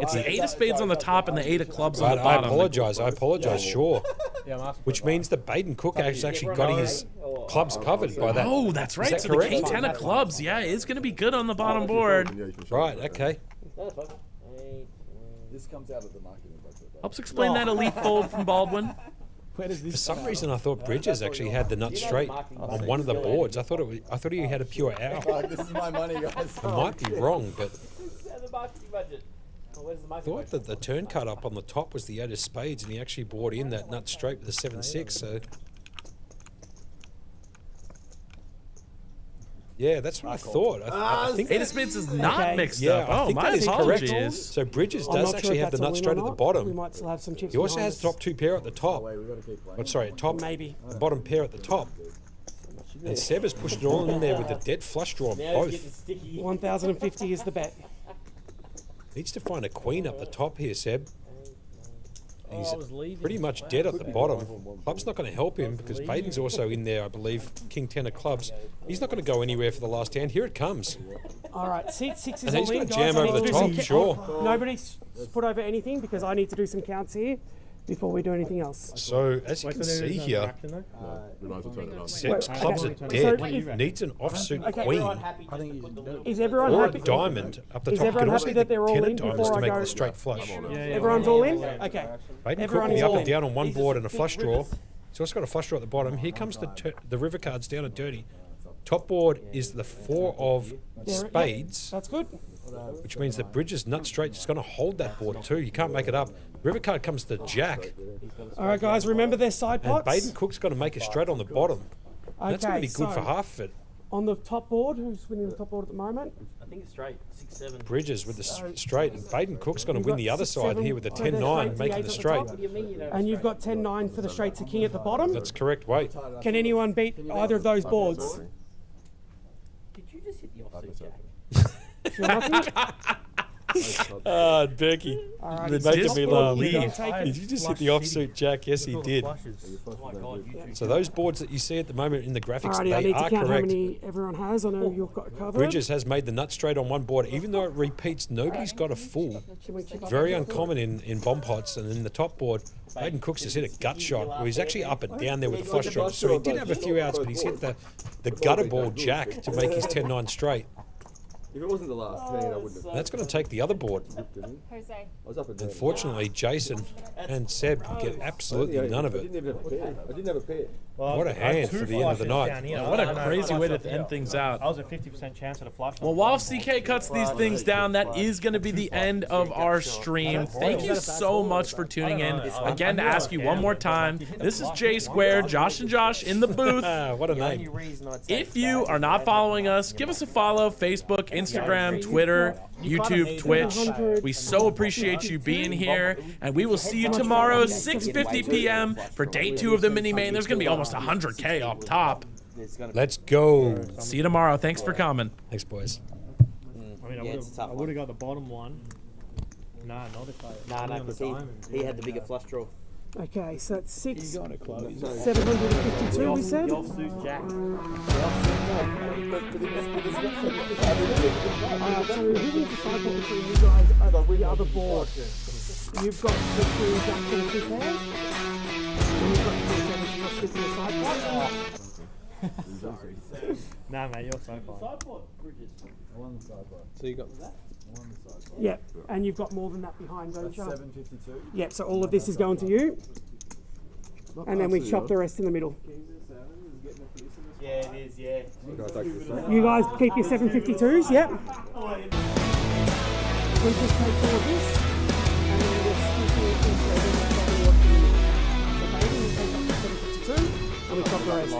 It's the 8 of spades on the top and the 8 of clubs on Right, the I bottom. apologise, sure. Which means that Baden Cook has actually got his clubs covered by that. Oh, that's right. Is that So the correct? king 10 of clubs, yeah, is going to be good on the bottom board. Right, okay. This comes out of the marketing budget. Helps explain that elite fold from Baldwin. Where does For this some reason, I thought Bridges actually had the nut straight on one of the boards. I thought he had a pure owl. Like, this is my money, guys. I might be wrong, but The marketing budget. Where's the I marketing thought that the turn cut up on the top was the 8 of spades, and he actually brought in that nut straight with the 7-6. So yeah, that's what I thought. I think 8 of spades is not Okay. mixed yeah, up. I Oh, think my that is correct. apologies. So Bridges I'm does not sure actually if have the that's a nut win straight or at the not. bottom. We might still have some chips. He also behind has us. the top 2 pair at the top. I'm sorry, top Maybe. the bottom pair at the top. And Seb has pushed it all in there with the dead flush draw on both. 1,050 is the bet. Needs to find a queen up the top here, Seb. He's pretty much dead at the bottom. Club's not going to help him because Baden's also in there, I believe. King 10 of clubs. He's not going to go anywhere for the last hand. Here it comes. All right, seat 6 is And all he's in, gonna guys. jam I over need the to do some top, sure. Nobody's put over anything because I need to do some counts here before we do anything else. So, as you can see here, Seb's clubs are dead. He needs an offsuit queen. I think you can do it. Is everyone Or a happy? diamond up the Is top. You everyone can also happy that they're all 10 of in diamonds before to I make go? the straight flush. Everyone's all in? Okay. Baden Everyone Cook will be is up all and in. down on one board and a flush draw. He's also got a flush draw at the bottom. Here comes the river cards down at dirty. Top board is the 4 of spades, That's good. which means that Bridges nut straight is going to hold that board too. You can't make it up. River card comes to jack, All right, guys, remember their side and pots? Baden Cook's got to make a straight on the bottom. And that's going to be good so for half of it. on the top board, who's winning the top board at the moment? I think it's straight. 6-7. Bridges with the straight, and Baden Cook's going to win the other side 6-7 here with the for the 10-9, straight, making the the eight straight. at the top. And you've got 10-9 for the straight to king at the bottom. That's correct. Wait. Can anyone beat either of those boards? Did you just hit the offsuit, Jack? You're lucky? Ah, Berkey. Alright, They're it's making just me board laugh. lead. Take it. Did you just hit the offsuit jack? Yes, he did. Oh my god, you So those boards that you see at the moment in the graphics, Alrighty, I they need to are count how correct. many everyone has. I know you've got it covered. Bridges has made the nut straight on one board, even though it repeats. Nobody's got a full. Very uncommon in bomb pots, and in the top board, Baden Cooks has hit a gut shot where he's actually up and down there with the flush draw. So he did have a few outs, but he's hit the gutter ball jack to make his 10-9 straight. If it wasn't the last 10, I wouldn't have. That's going to take the other board. Jose. I was up and down. Unfortunately, Jason and Seb get absolutely none of I it. didn't even have a pair. I didn't have a pair. What a hand for the end of the night. What a crazy way to end things out. I was a 50% chance at a flush. Well, while CK cuts these things down, that is going to be the end of our stream. Thank you so much for tuning in. Again, to ask you one more time, this is J Square, Josh and Josh in the booth. What a name. If you are not following us, give us a follow. Facebook, Instagram, Twitter, YouTube, Twitch. We so appreciate you being here. And we will see you tomorrow, 6:50 p.m. for day 2 of the mini main. There's going to be almost 100K up top. Let's go. See you tomorrow. Thanks for coming. Thanks, boys. I mean, I would have got the bottom one. Nah, not if I. Nah, because he had the bigger flush draw. Okay, so it's 6. You got to close. 752 we said. The offsuit jack. So who needs to cycle between you guys over the other board? You've got the 2 jack and 2 pairs. And you've got the 7 plus 6 in the side pot. Nah, mate, you're so fine. So you got Yep, and you've got more than that behind, don't you? 752. Yep, so all of this is going to you. And then we chop the rest in the middle. Yeah, it is, yeah. You guys keep your 752s, yep. We just take all of this, and then we'll stick it into the So maybe we take up the 752, and we chop the rest.